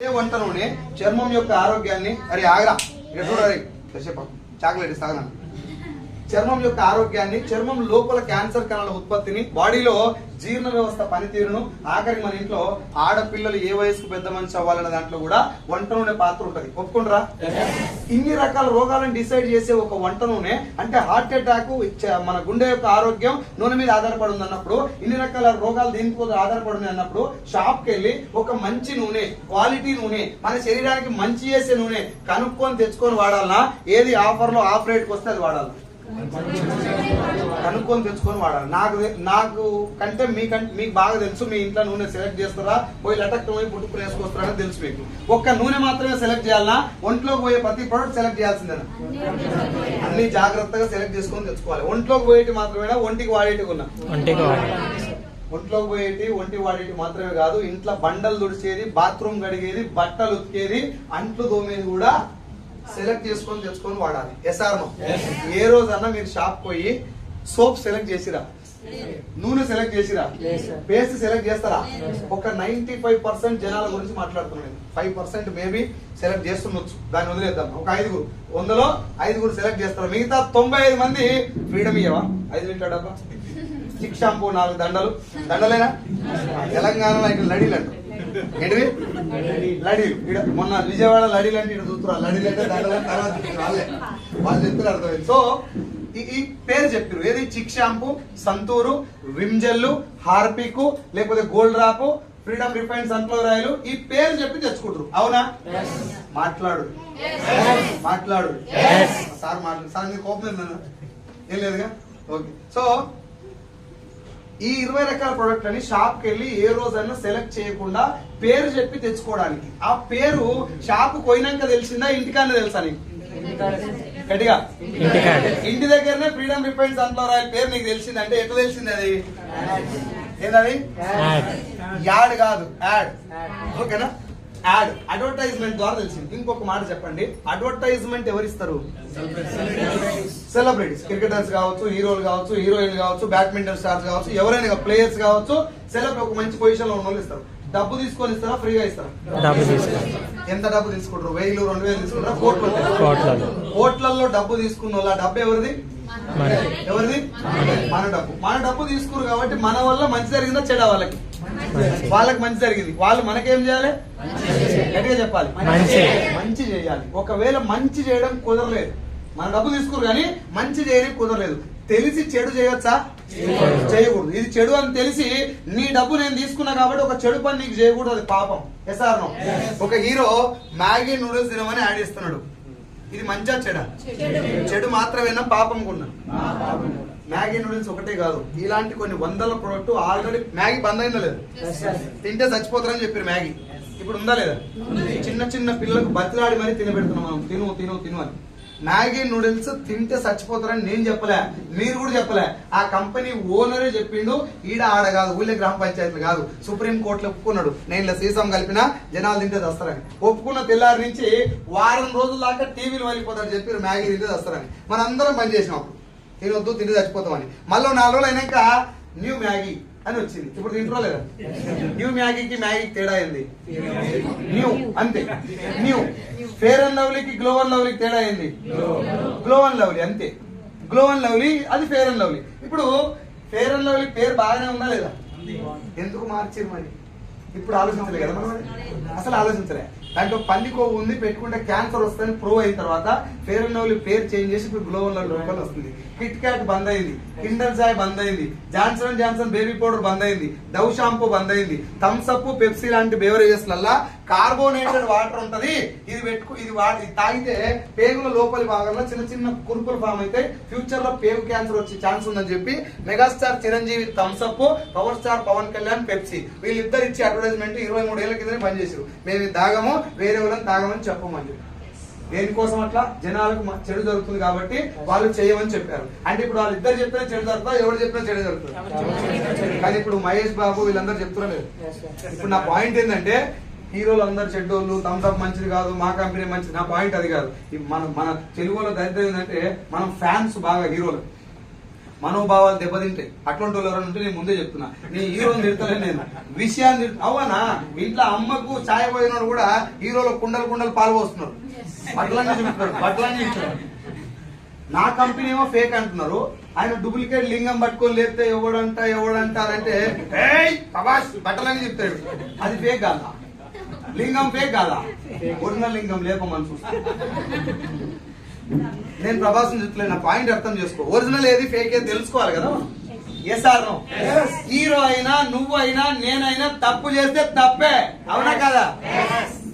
వంట నూనె చర్మం యొక్క ఆరోగ్యాన్ని అరే ఆగరా చెప్ప చాక్లెట్ ఇస్తాను. చర్మం యొక్క ఆరోగ్యాన్ని, చర్మం లోపల క్యాన్సర్ కణాల ఉత్పత్తిని, బాడీలో జీర్ణ వ్యవస్థ పనితీరును, ఆఖరి మన ఇంట్లో ఆడపిల్లలు ఏ వయసుకు పెద్ద మనిషి అవ్వాలన్న దాంట్లో కూడా వంట నూనె పాత్ర ఉంటది. ఒప్పుకుంటారా? ఇన్ని రకాల రోగాలను డిసైడ్ చేసే ఒక వంట నూనె అంటే హార్ట్ అటాక్, మన గుండె యొక్క ఆరోగ్యం నూనె మీద ఆధారపడి ఉంది అన్నప్పుడు, ఇన్ని రకాల రోగాలు దేనికి ఆధారపడి ఉంది అన్నప్పుడు షాప్కి వెళ్ళి ఒక మంచి నూనె, క్వాలిటీ నూనె, మన శరీరానికి మంచి చేసే నూనె కనుక్కొని తెచ్చుకొని వాడాలనా, ఏది ఆఫర్ లో ఆఫ్ రేట్కి వస్తే అది వాడాలి. కనుక్కొని తెచ్చుకొని వాడాలి. నాకు కంటే మీకు బాగా తెలుసు. మీ ఇంట్లో నూనె సెలెక్ట్ చేస్తారా, పోయి లటక్ పోయి పుట్టుకుని వేసుకొస్తారా అని తెలుసు మీకు. ఒక్క నూనె మాత్రమే సెలెక్ట్ చేయాలన్నా, ఒంట్లోకి పోయే ప్రతి ప్రోడక్ట్ సెలెక్ట్ చేయాల్సిందేనా? అన్ని జాగ్రత్తగా సెలెక్ట్ చేసుకొని తెచ్చుకోవాలి. ఒంట్లోకి పోయేటి మాత్రమేనా, ఒంటికి వాడేటి ఉన్నా? ఒంట్లోకి పోయేటి, ఒంటికి వాడేటి మాత్రమే కాదు, ఇంట్లో బండలు తుడిచేది, బాత్రూమ్ కడిగేది, బట్టలు ఉతికేది, అంట్లు దోమేది కూడా సెలెక్ట్ చేసుకొని తెచ్చుకొని వాడాలి. ఎస్ఆర్నో? ఏ రోజన్నా మీరు షాప్ పోయి సోప్ సెలెక్ట్ చేసిరా, నూనె సెలెక్ట్ చేసిరా, పేస్ట్ సెలెక్ట్ చేస్తారా? ఒక 95% జనాల గురించి మాట్లాడుతున్నాను. 5% మేబీ సెలెక్ట్ చేస్తుండొచ్చు, దాన్ని వదిలేద్దాం. ఒక 5 100లో 5 సెలెక్ట్ చేస్తారు. మిగతా 95 మంది ఫ్రీడమ్ ఇయ్యవా? 5 లీటర్ డబ్బా, చిక్ షాంపూ 4 దండలు, దండలేనా? తెలంగాణలో ఇక్కడ లడీలు అంటారు. ఏంటివి? లడీలు. మొన్న విజయవాడ లడీలు అంటే ఇక్కడ చూస్తున్నారు. లడీలు అంటే దండలని తర్వాత వాళ్ళు చెప్తున్నారు, అర్థమైంది. సో ఈ పేరు చెప్పారు. ఏది? చిక్ షాంపూ, సంతూరు, విమ్జెల్లు, హార్పిక్, లేకపోతే gold drop, freedom refined sunflower oil, ఈ పేరు చెప్పి తెచ్చుకుంటారు. అవునా? మాట్లాడు సార్, సార్ మీకు కోపం ఏం లేదుగా? ఓకే. సో ఈ 20 రకాల ప్రొడక్ట్ అని షాప్కి వెళ్ళి ఏ రోజైనా సెలెక్ట్ చేయకుండా పేరు చెప్పి తెచ్చుకోవడానికి. ఆ పేరు షాప్ పోయినాక తెలిసిందా, ఇంటికానే తెలుసా నీకు? గట్టిగా ఇంటి దగ్గరనే ఫ్రీడమ్ రిఫైన్డ్ సన్ఫ్లవర్ ఆయిల్ పేరు నీకు తెలిసింది అంటే ఎట్లా తెలిసింది? అది ఏంటది? యాడ్ కాదు, యాడ్. ఓకేనా? యాడ్, అడ్వర్టైజ్మెంట్ ద్వారా తెలిసింది. ఇంకొక మాట చెప్పండి, అడ్వర్టైజ్మెంట్ ఎవరిస్తారు? సెలబ్రిటీస్. క్రికెటర్స్ కావచ్చు, హీరోలు కావచ్చు, హీరోయిన్లు కావచ్చు, బ్యాడ్మింటన్ స్టార్స్ కావచ్చు, ఎవరైనా ప్లేయర్స్ కావచ్చు, సెలబ్రిటీ ఒక మంచి పొజిషన్ లో ఉన్న వాళ్ళు ఇస్తారు. డబ్బు తీసుకొని ఇస్తారా, ఫ్రీగా ఇస్తారా? ఎంత డబ్బు తీసుకుంటారు? 1000 2000 తీసుకుంటారా? కోట్లలో డబ్బు తీసుకున్న వాళ్ళు. ఆ డబ్బు ఎవరిది? మన డబ్బు. మన డబ్బు తీసుకున్నారు కాబట్టి మన వల్ల మంచి జరిగిందా చెడ? వాళ్ళకి మంచి జరిగింది. వాళ్ళు మనకేం చేయాలి? గట్టిగా చెప్పాలి, మంచి చేయాలి. ఒకవేళ మంచి చేయడం కుదరలేదు, మన డబ్బు తీసుకురు కానీ మంచి చేయడం కుదరలేదు, తెలిసి చెడు చేయొచ్చా? చేయకూడదు. ఇది చెడు అని తెలిసి నీ డబ్బు నేను తీసుకున్నా కాబట్టి ఒక చెడు పని నీకు చేయకూడదు, అది పాపం. ఎస్ఆర్నో? ఒక హీరో మ్యాగీ నూడిల్స్ తినమని యాడ్ ఇస్తున్నాడు. ఇది మంచిగా చెడా? చెడు మాత్రమేనా, పాపం కూడా? మ్యాగీ నూడిల్స్ ఒకటే కాదు, ఇలాంటి కొన్ని వందల ప్రోడక్ట్ ఆల్రెడీ. మ్యాగీ బంద్ అయిందా లేదు? తింటే చచ్చిపోతారని చెప్పారు. మ్యాగీ ఇప్పుడు ఉందా లేదా? చిన్న పిల్లలకు బతిలాడి మరీ తినబెడుతున్నాం మనం, తిను అని. మ్యాగీ నూడిల్స్ తింటే చచ్చిపోతారని నేను చెప్పలే, మీరు కూడా చెప్పలే, ఆ కంపెనీ ఓనరే చెప్పిండు. ఈడ ఆడ కాదు, ఊళ్ళో గ్రామ పంచాయతీలు కాదు, సుప్రీం కోర్టులో ఒప్పుకున్నాడు. నేను ఇలా సీసం కలిపినా జనాలు తింటే వస్తారని. ఒప్పుకున్న తెల్లారి నుంచి వారం రోజుల దాకా టీవీలు వెళ్ళిపోతారు చెప్పారు మ్యాగీ తింటే వస్తారని. మన అందరం పని చేసినప్పుడు తినొద్దు, తింటే చచ్చిపోతామని. మళ్ళీ 4 రోజులు అయినాక న్యూ మ్యాగీ అని వచ్చింది. ఇప్పుడు తింటున్నా లేదా? న్యూ మ్యాగీకి తేడా అయింది, న్యూ అంతే. న్యూ. ఫేర్ అండ్ లవ్లీకి గ్లో అండ్ లవ్లీకి తేడా అయింది, గ్లో అండ్ లవ్లీ అంతే. గ్లో అండ్ లవ్లీ అది ఫేర్ అండ్ లవ్లీ. ఇప్పుడు ఫేర్ అండ్ లవ్లీ పేరు బాగానే ఉందా లేదా? ఎందుకు మార్చారు మరి? ఇప్పుడు ఆలోచించలే కదా మనం, అసలు ఆలోచించలే. దాంట్లో పల్లికోవు ఉంది, పెట్టుకుంటే క్యాన్సర్ వస్తుందని ప్రూవ్ అయిన తర్వాత ఫేర్ అండ్ లవ్లీ పేరు చేంజ్ చేసి ఇప్పుడు గ్లో అండ్ లవ్లీ రూపాయలు వస్తుంది. కిట్ క్యాట్ బంద్ అయింది, కిండర్ జాయ్ బంద్ అయింది, జాన్సన్ బేబీ పౌడర్ బంద్ అయింది, డవ్ షాంపూ బంద్ అయింది. థమ్స్ అప్, పెప్సీ లాంటి బెవరేజెస్ లల్లా కార్బోనేటెడ్ వాటర్ ఉంటది. ఇది తాగితే పేగుల లోపలి భాగంలో చిన్న కురుపులు ఫామ్ అయితే ఫ్యూచర్ లో పేగు క్యాన్సర్ వచ్చే ఛాన్స్ ఉందని చెప్పి megastar Chiranjeevi Thums Up, power star Pawan Kalyan Pepsi, వీళ్ళిద్దరు ఇచ్చే అడ్వర్టైజ్మెంట్ 23 ఏళ్ల కిందనే పనిచేసారు. మేము తాగము, వేరే వాళ్ళని తాగమని చెప్పమని. దేనికోసం? అట్లా జనాలకు చెడు జరుగుతుంది కాబట్టి వాళ్ళు చేయమని చెప్పారు. అంటే ఇప్పుడు వాళ్ళిద్దరు చెప్పినా చెడు జరుగుతా, ఎవరు చెప్పినా చెడు జరుగుతుంది. కానీ ఇప్పుడు మహేష్ బాబు వీళ్ళందరూ చెప్తున్నారు. ఇప్పుడు నా పాయింట్ ఏంటంటే, హీరోలు అందరు చెడ్డోళ్ళు, థమ్స్అప్ మంచిది కాదు, మా కంపెనీ మంచిది. నా పాయింట్ అది కాదు. మన తెలుగులో దరిద్రం ఏంటంటే మనం ఫ్యాన్స్ బాగా హీరోలు. మనోభావాలు దెబ్బతింటాయి. అట్లాంటి వాళ్ళు ఎవరైనా ఉంటే నేను ముందే చెప్తున్నా, నీ హీరోని తిడతలే నేను, విషయాన్ని అవునా. ఇంట్లో అమ్మకు ఛాయ్ పోయినాడు కూడా హీరోలో కుండలు పాలు పోస్తున్నారు, అట్లనే చెప్తున్నారు, అట్లనే చెప్తున్నారు. నా కంపెనీ ఏమో ఫేక్ అంటున్నారు, ఆయన డూప్లికేట్ లింగం పట్టుకొని లేపితే ఎవడంటారంటే బట్టలని చెప్తాడు. అది ఫేక్ కాదా? లింగం ఫేక్ కాదా? ఒరిజినల్ లింగం లేపమని చూస్తా. నేను ప్రభాసం చెప్తలేదు, నా పాయింట్ అర్థం చేసుకో. ఒరిజినల్ ఏది ఫేక్ ఏది తెలుసుకోవాలి కదా. Yes or no? హీరో అయినా నువ్వు అయినా నేనైనా తప్పు చేస్తే తప్పే, అవునా కదా?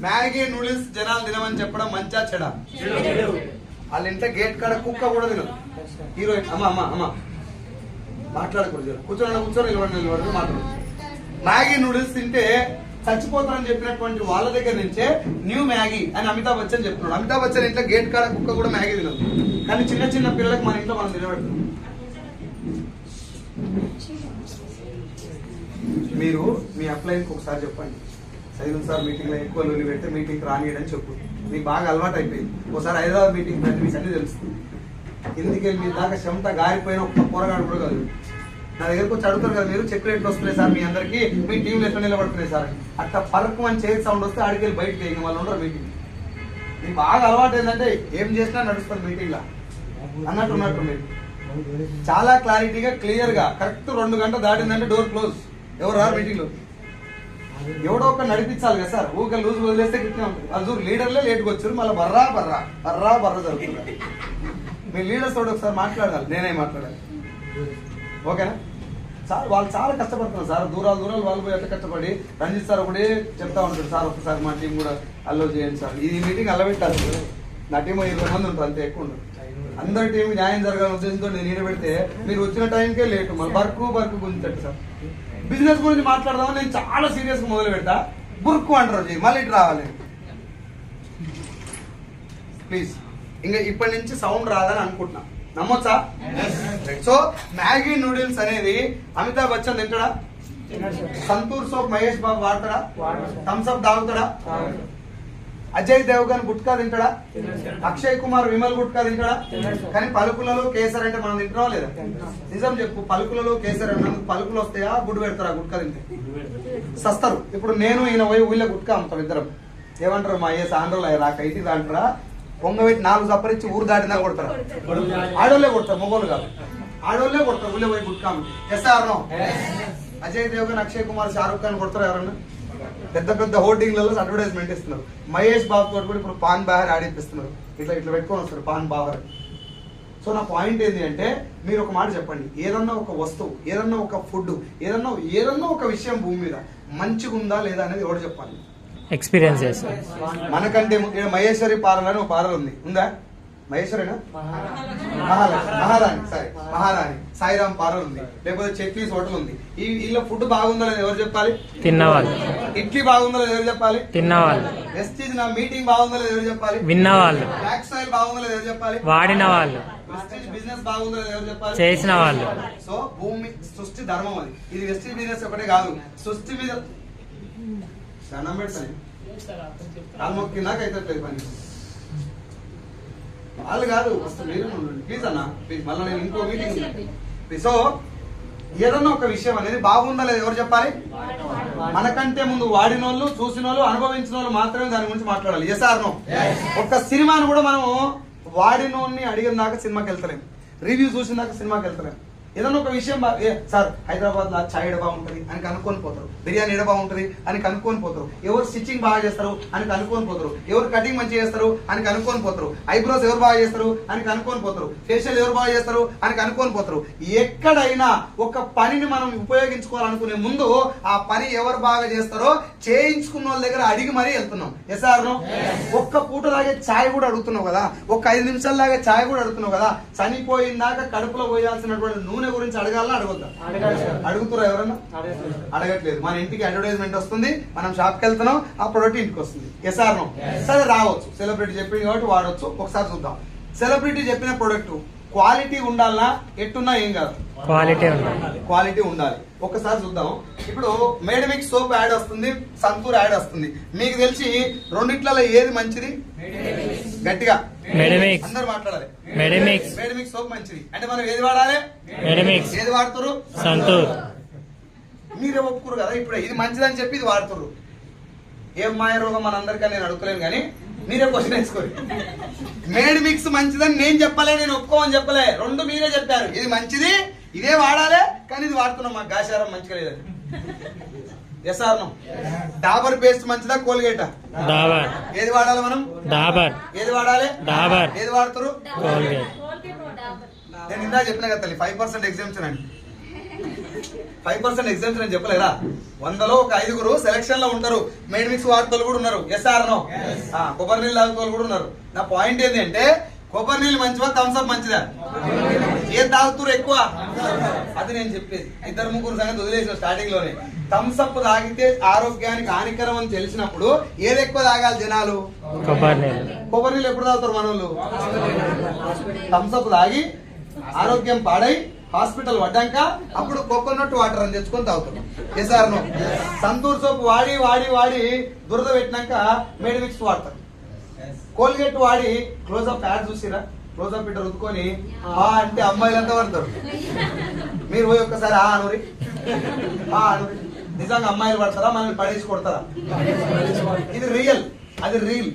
మ్యాగీ నూడిల్స్ జనాలు తినమని చెప్పడం మంచా చెడా? వాళ్ళ ఇంట్లో గేట్ కాడ కుక్క కూడా తినదు. హీరోయిన్ అమ్మ మాట్లాడకూడదు, కూర్చొని నిలబడి మాట్లాడు. మ్యాగీ నూడిల్స్ తింటే చచ్చిపోతారని చెప్పినటువంటి వాళ్ళ దగ్గర నుంచే న్యూ మ్యాగీ అని అమితాబ్ బచ్చన్ చెప్తున్నాడు. అమితాబ్ బచ్చన్ ఇంట్లో గేట్ కాడ కుక్క కూడా మ్యాగీ తినదు, కానీ చిన్న పిల్లలకు మన ఇంట్లో మనం నిలబెడుతున్నాం. మీరు మీ అప్లైన్కి ఒకసారి చెప్పండి, చదివిన సార్ మీటింగ్ లో ఎక్కువ లొల్లి పెడితే మీటింగ్ రానియడని చెప్పు. మీకు బాగా అలవాటు అయిపోయింది. ఒకసారి హైదరాబాద్ మీటింగ్ పెడితే మీకు అన్ని తెలుస్తుంది. ఎందుకెళ్ళి మీ దాకా చెమట గారిపోయిన ఒక్క పోరగాడు కూడా కాదు. నా దగ్గరకు వచ్చి అడుగుతారు కదా, మీరు చెక్ రేట్లు వస్తున్నాయి సార్ మీ అందరికి, మీ టీంలు ఎట్లా నిలబడుతున్నాయి సార్ అని. అట్లా పరకు అని చేతి సౌండ్ వస్తే అడిగి బయటకి వేయడం వాళ్ళు ఉండరు మీటింగ్. మీకు బాగా అలవాటు ఏంటంటే ఏం చేసినా నడుస్తుంది మీటింగ్ లా అన్నట్టు మీరు చాలా క్లారిటీగా క్లియర్ గా కరెక్ట్ 2 గంటలు దాటిందంటే డోర్ క్లోజ్, ఎవరు రారు మీటింగ్ లో. ఎవడో ఒక నడిపించాలి కదా సార్, ఊరికే లూజ్ వదిలేస్తే గిట్నే ఉంటుంది. వాళ్ళు లీడర్లే లేట్గా వచ్చారు, మళ్ళీ బర్రా జరుగుతున్నారు. మీ లీడర్స్ తోటి ఒకసారి మాట్లాడాలి, నేనే మాట్లాడాలి, ఓకేనా? వాళ్ళు చాలా కష్టపడుతున్నారు సార్, దూరాలు వాళ్ళు పోయి ఎంత కష్టపడి. రంజిత్ సార్ ఒకటే చెప్తా ఉంటాడు, సార్ ఒకసారి మా టీం కూడా అల్లో చేయండి సార్. ఈ మీటింగ్ అల్లబెట్టాలి. నా టీం 20 మంది ఉంటారు, అంతే ఎక్కువ ఉండదు. అందరి టీం న్యాయం జరగాలని ఉద్దేశంతో నేను ఈడబెడితే మీరు వచ్చిన టైంకే లేటు, మళ్ళీ బర్కు గుంజుతాడు సార్. బిజినెస్ గురించి మాట్లాడదామని నేను చాలా సీరియస్ గా మొదలు పెడతా, బుర్కు అంటారు, మళ్ళీ ఇటు రావాలి. ప్లీజ్ ఇంకా ఇప్పటి నుంచి సౌండ్ రాదని అనుకుంటున్నా, నమ్మొచ్చా? సో మ్యాగీ నూడిల్స్ అనేది అమితాబ్ బచ్చన్ తింటాడా? సంతూర్ సోప్ మహేష్ బాబు వాడతాడా? థమ్స్ అప్ తాగుతాడా? అజయ్ దేవగన్ గుట్కా తింటాడా? అక్షయ్ కుమార్ విమల్ గుట్కా తింటాడా? కానీ పలుకులలో కేసర్ అంటే మనం తింటున్నావా లేదా? నిజం చెప్పు, పలుకులలో కేసర్ అంటే పలుకులు వస్తాయా గుడ్డు పెడతారా? గుట్కా తింటే సస్తారు. ఇప్పుడు నేను ఈయన పోయి ఊళ్ళో గుట్కా అమ్ముతాం, ఇద్దరం ఏమంటారు మా అయ్యే ఆంధ్రలో రాకైతే అంటారా, పొంగబెట్టి 4 చప్పరించి ఊరు దాటినా కొడతారు. ఆడోళ్ళే కొడతారు, మొగోళ్ళు కాదు, ఆడోళ్ళే కొడతారు ఊళ్ళో పోయి గుట్కా. Yes or no? Ajay Devgan Akshay Kumar Shahrukh Khan కొడతారు ఎవరన్నా? పెద్ద హోర్డింగ్లలో అడ్వర్టైజ్మెంట్ ఇస్తున్నారు. మహేష్ బాబు తోటి కూడా ఇప్పుడు పాన్ బాహర్ ఆడిపిస్తున్నారు, ఇట్లా పెట్టుకొని వస్తారు పాన్ బాహర్. సో నా పాయింట్ ఏంటి అంటే, మీరు ఒక మాట చెప్పండి, ఏదన్నా ఒక వస్తువు, ఏదన్నా ఒక ఫుడ్, ఏదన్నా ఒక విషయం భూమి మీద మంచిగా ఉందా లేదా అనేది ఎవరు చెప్పాలి? ఎక్స్పీరియన్స్. మనకంటే మహేశ్వరి పార్లర్ అని ఒక పార్లర్ ఉంది, ఉందా? మహేశ్వరేనా? మహారాణి సాయిరామ్ పార్లర్ ఉంది, లేకపోతే చట్నీస్ హోటల్ ఉంది. ఈ ఇళ్ళ ఫుడ్ బాగుందో లేదు ఎవరు చెప్పాలి? తిన్నవాళ్ళు. ఇడ్లీ బాగుందో లేదు ఎవరు చెప్పాలి? తిన్నవాళ్ళు. వెస్టీజ్ నా మీటింగ్ బాగుందో లేదు ఎవరు చెప్పాలి? విన్నవాళ్ళు. బ్లాక్ సాయిల్ బాగుందో లేదు ఎవరు చెప్పాలి? వాడిన వాళ్ళు. వెస్టీజ్ బిజినెస్ బాగుందో లేదు ఎవరు చెప్పాలి? చేసిన వాళ్ళు. సో భూమి సృష్టి ధర్మం అది. ఇది వెస్టీజ్ బిజినెస్ ఒకటే కాదు, సృష్టి మీద దండం పెడతాను, కాలు మొక్కి నాకైతే పని వాళ్ళు కాదు, వస్తే మీరు ప్లీజ్ అన్న, ప్లీజ్ మళ్ళీ నేను ఇంకో మీటింగ్. సో ఏదన్నా ఒక విషయం అనేది బాగుందా లేదా ఎవరు చెప్పాలి? మనకంటే ముందు వాడినోళ్ళు, చూసినోళ్ళు, అనుభవించిన వాళ్ళు మాత్రమే దాని గురించి మాట్లాడాలి. Yes or no? ఒక్క సినిమాను కూడా మనం వాడినోడిని అడిగిన దాకా సినిమాకి వెళ్తలేం, రివ్యూ చూసిన దాకా సినిమాకి వెళ్తలేం. ఏదన్నా ఒక విషయం సార్ హైదరాబాద్ లో చాయ్ ఎడ బాగుంటుంది అని కనుక్కొని పోతారు, బిర్యానీ ఎడ బాగుంటుంది అని కనుక్కొని పోతారు, ఎవరు స్టిచ్చింగ్ బాగా చేస్తారు అని కనుక్కొని పోతారు, ఎవరు కటింగ్ మంచిగా చేస్తారు అని కనుక్కొని పోతారు, ఐబ్రోస్ ఎవరు బాగా చేస్తారు అని కనుక్కొని పోతారు, ఫేషియల్ ఎవరు బాగా చేస్తారు అని కనుక్కొని పోతారు. ఎక్కడైనా ఒక పనిని మనం ఉపయోగించుకోవాలనుకునే ముందు ఆ పని ఎవరు బాగా చేస్తారో చేయించుకున్న వాళ్ళ దగ్గర అడిగి మరీ వెళ్తున్నాం. Yes or no? ఒక్క పూట లాగే ఛాయ్ కూడా అడుగుతున్నావు కదా, ఒక 5 నిమిషాల లాగే ఛాయ్ కూడా అడుగుతున్నావు కదా, చనిపోయిందాక కడుపులో పోయాల్సినటువంటి నూనె గురించి అడగాలా అడగొద్దా? అడుగుతారా ఎవరన్నా? అడగట్లేదు. మన ఇంటికి అడ్వర్టైజ్మెంట్ వస్తుంది, మనం షాప్కి వెళ్తున్నాం, ఆ ప్రొడక్ట్ ఇంటికి వస్తుంది. Yes or no? సరే రావచ్చు, సెలబ్రిటీ చెప్పింది కాబట్టి వాడవచ్చు. ఒకసారి చూద్దాం, సెలబ్రిటీ చెప్పిన ప్రొడక్ట్ క్వాలిటీ ఉండాలన్నా ఎట్టున్నా ఏం కాదు, క్వాలిటీ ఉండాలి. ఒకసారి చూద్దాం. ఇప్పుడు మేడమిక్ సోప్ యాడ్ వస్తుంది, సంతూర్ యాడ్ వస్తుంది. మీకు తెలిసి రెండిట్లలో ఏది మంచిది? గట్టిగా మెడమిక్స్ అందరు మాట్లాడాలి. మెడమిక్స్ మేడమిక్స్ సోప్ మంచిది. అంటే మనం ఏది వాడాలి? మెడమిక్స్ ఏది వాడుతురు? సంతూర్ మీరే ఒప్పుకురు కదా ఇప్పుడే ఇది మంచిదని చెప్పి ఇది వాడుతురు. ఏం మాయ రోగం మనందరికీ నేను అడుగుతలేను కానీ మీరే క్వశ్చన్ వేసుకోరు. మేడ్ మిక్స్ మంచిదని నేను చెప్పలే, నేను ఒప్పుకోమని చెప్పలే, రెండు మీరే చెప్పారు. ఇది మంచిది, ఇదే వాడాలి, కానీ ఇది వాడుతున్నాం మాకు గాశారం మంచిగా లేదని. Yes or no? Dabur paste మంచిదా కోల్గేటా? డాబర్. ఏది వాడాలి మనం? డాబర్. ఏది వాడాలి? డాబర్. ఏది వాడుతారు? కోల్గేట్. నేను ఇందా చెప్పిన కదా తల్లి 5% ఎగ్జామ్షన్ అండి. 5% ఎగ్జామ్షన్ అని చెప్పలేదా? 100లో ఒక 5గురు సెలక్షన్ లో ఉంటారు. మేడ్ మిక్స్ వాడుతోళ్ళు కూడా ఉన్నారు. Yes or no? కొబ్బరి నీళ్ళు తాగుతోళ్ళు కూడా ఉన్నారు. నా పాయింట్ ఏంటంటే కొబ్బరి నీళ్ళు మంచివా థమ్స్అప్ మంచిదా? ఏది తాగుతారు ఎక్కువ? అది నేను చెప్పేది. 2-3 సంగతి వదిలేసిన స్టార్టింగ్ లోనే. థమ్స్అప్ తాగితే ఆరోగ్యానికి హానికరం అని తెలిసినప్పుడు ఏది ఎక్కువ తాగాలి జనాలు? కొబ్బరి నీళ్ళు. కొబ్బరి నీళ్ళు ఎప్పుడు తాగుతారు మనోళ్ళు? థమ్స్అప్ తాగి ఆరోగ్యం పాడై హాస్పిటల్ పడ్డాక అప్పుడు కోకోనట్ వాటర్ అని తెచ్చుకొని తాగుతారు. Yes or no? Santoor soap వాడి వాడి వాడి దురద పెట్టినాక మేడ్ మిక్స్ వాడతారు. కోల్గేట్ వాడి క్లోజ్అప్ యాడ్ చూసిరా? క్లోజ్అప్ ఇట్లా రుద్దుకొని అంటే అమ్మాయిలంతా పడతారు. మీరు పోయి ఒక్కసారి అనూరి అనూరి నిజంగా అమ్మాయిలు పడతారా మనల్ని పడేసి కొడతారా? ఇది రియల్, అది reel.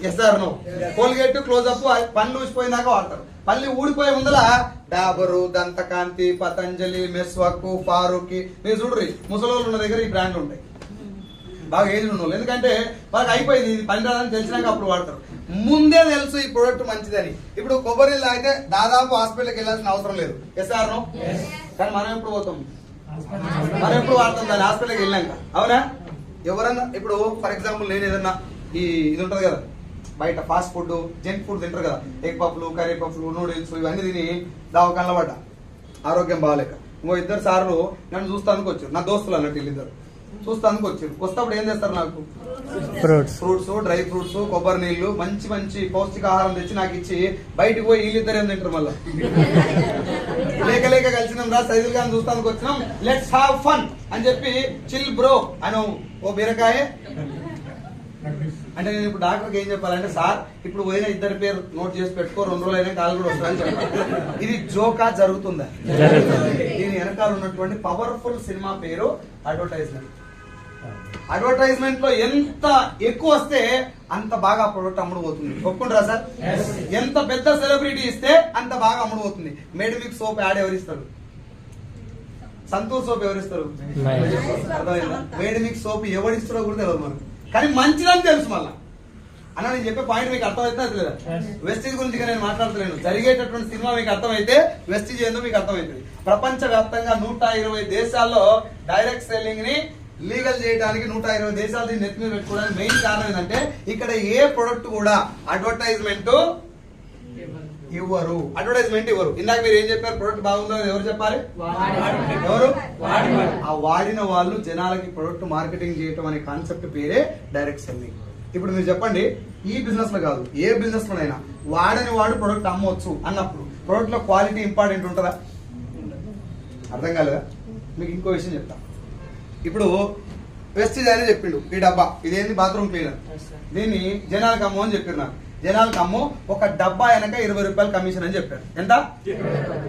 Yes or no? Colgate Closeup పళ్ళు ఊసిపోయినాక వాడతారు. పల్లి ఊడిపోయే ముందల డాబరు, దంతకాంతి, పతంజలి, మెస్వాక్, ఫారూకి మీరు చూడ్రి ముసలోళ్ళు ఉన్న దగ్గర ఈ బ్రాండ్లు ఉంటాయి. బాగా ఏజ్ ఉన్న వాళ్ళు, ఎందుకంటే వాళ్ళకి అయిపోయింది ఇది పని రాదని తెలిసినాక అప్పుడు వాడతారు. ముందే తెలుసు ఈ ప్రొడక్ట్ మంచిదని. ఇప్పుడు కొబ్బరి నీళ్ళు అయితే దాదాపు హాస్పిటల్కి వెళ్ళాల్సిన అవసరం లేదు. Yes or no? కానీ మనం ఎప్పుడు పోతాం? మనం ఎప్పుడు వాడతాం దాన్ని హాస్పిటల్కి వెళ్ళాక? అవునా? ఎవరన్నా ఇప్పుడు ఫర్ ఎగ్జాంపుల్ నేను ఏదన్నా ఇది ఉంటది కదా బయట ఫాస్ట్ ఫుడ్, జంక్ ఫుడ్ తింటారు కదా, ఎగ్ పఫ్లు, కర్రీ పఫ్లు, నూడిల్స్ ఇవన్నీ తిని దవాఖానలో పడ్డా, ఆరోగ్యం బాగాలేక. ఇంకో 2 సార్లు నన్ను చూస్తానికి వచ్చారు, నా దోస్తులు అన్నట్టు వీళ్ళిద్దరు చూస్తానికి వచ్చారు. వస్తేప్పుడు ఏం చేస్తారు? నాకు ఫ్రూట్స్, డ్రై ఫ్రూట్స్, కొబ్బరి నీళ్లు, మంచి మంచి పౌష్టికాహారం తెచ్చి నాకు ఇచ్చి బయటకు పోయి వీళ్ళిద్దరు ఏం తింటారు మళ్ళీ. లేక లేక కలిసినాం రా సైజులు కానీ చూస్తానికి వచ్చినాం, లెట్స్ హావ్ ఫన్ అని చెప్పి చిల్ బ్రో అని ఓ బీరకాయ అంటే నేను ఇప్పుడు డాక్టర్కి ఏం చెప్పాలంటే, సార్ ఇప్పుడు పోయిన 2 పేరు నోట్ చేసి పెట్టుకో, 2 రోజులు అయినా కాలు కూడా వస్తాయని చెప్పాలి. ఇది జోకా జరుగుతుందా? దీని వెనకాల ఉన్నటువంటి పవర్ఫుల్ సినిమా పేరు అడ్వర్టైజ్మెంట్. అడ్వర్టైజ్మెంట్ లో ఎంత ఎక్కువ వస్తే అంత బాగా ప్రొడక్ట్ అమ్ముడు పోతుంది. ఒప్పుకుంటారా సార్? ఎంత పెద్ద సెలబ్రిటీ ఇస్తే అంత బాగా అమ్ముడు పోతుంది. మేడ్ మిక్స్ సోప్ యాడ్ ఎవరిస్తారు? సంతూర్ సోప్ ఎవరిస్తారు? అర్థమైందా? మేడ్ మిక్స్ సోప్ ఎవరిస్తారో కూడా తెలియదు మనకు, కానీ మంచిదని తెలుసు. మళ్ళా అన్న నేను చెప్పే పాయింట్ మీకు అర్థమైతే లేదా? వెస్టీజ్ గురించి నేను మాట్లాడతలేను. జరిగేటటువంటి సినిమా మీకు అర్థమైతే వెస్టీజ్ ఏందో మీకు అర్థమవుతుంది. ప్రపంచ వ్యాప్తంగా 120 దేశాల్లో డైరెక్ట్ సెల్లింగ్ ని లీగల్ చేయడానికి 120 దేశాలు దీన్ని నెత్తి మీద పెట్టుకోవడానికి మెయిన్ కారణం ఏంటంటే ఇక్కడ ఏ ప్రొడక్ట్ కూడా అడ్వర్టైజ్మెంట్ ఇవ్వరు. అడ్వర్టైజ్మెంట్ ఇవ్వరు. ఇందాక మీరు ఏం చెప్పారు? ప్రొడక్ట్ బాగుందో ఎవరు చెప్పాలి? ఎవరు? ఆ వాడిన వాళ్ళు జనాలకి ప్రొడక్ట్ మార్కెటింగ్ చేయటం అనే కాన్సెప్ట్ పేరే డైరెక్ట్ సెల్లింగ్. ఇప్పుడు మీరు చెప్పండి, ఈ బిజినెస్ లో కాదు ఏ బిజినెస్ లోనైనా వాడని వాడు ప్రొడక్ట్ అమ్మవచ్చు అన్నప్పుడు ప్రొడక్ట్ లో క్వాలిటీ ఇంపార్టెంట్ ఉంటుందా? అర్థం కాలేదా? మీకు ఇంకో విషయం చెప్తా. ఇప్పుడు వెస్టీజ్ అని చెప్పిండు, ఈ డబ్బా ఇదేంది బాత్రూమ్ క్లీనర్, దీన్ని జనాలకు అమ్ము అని చెప్పారు. నాకు జనాలకు అమ్ము, ఒక డబ్బా వెనక 20 రూపాయలు కమిషన్ అని చెప్పారు. ఎంత?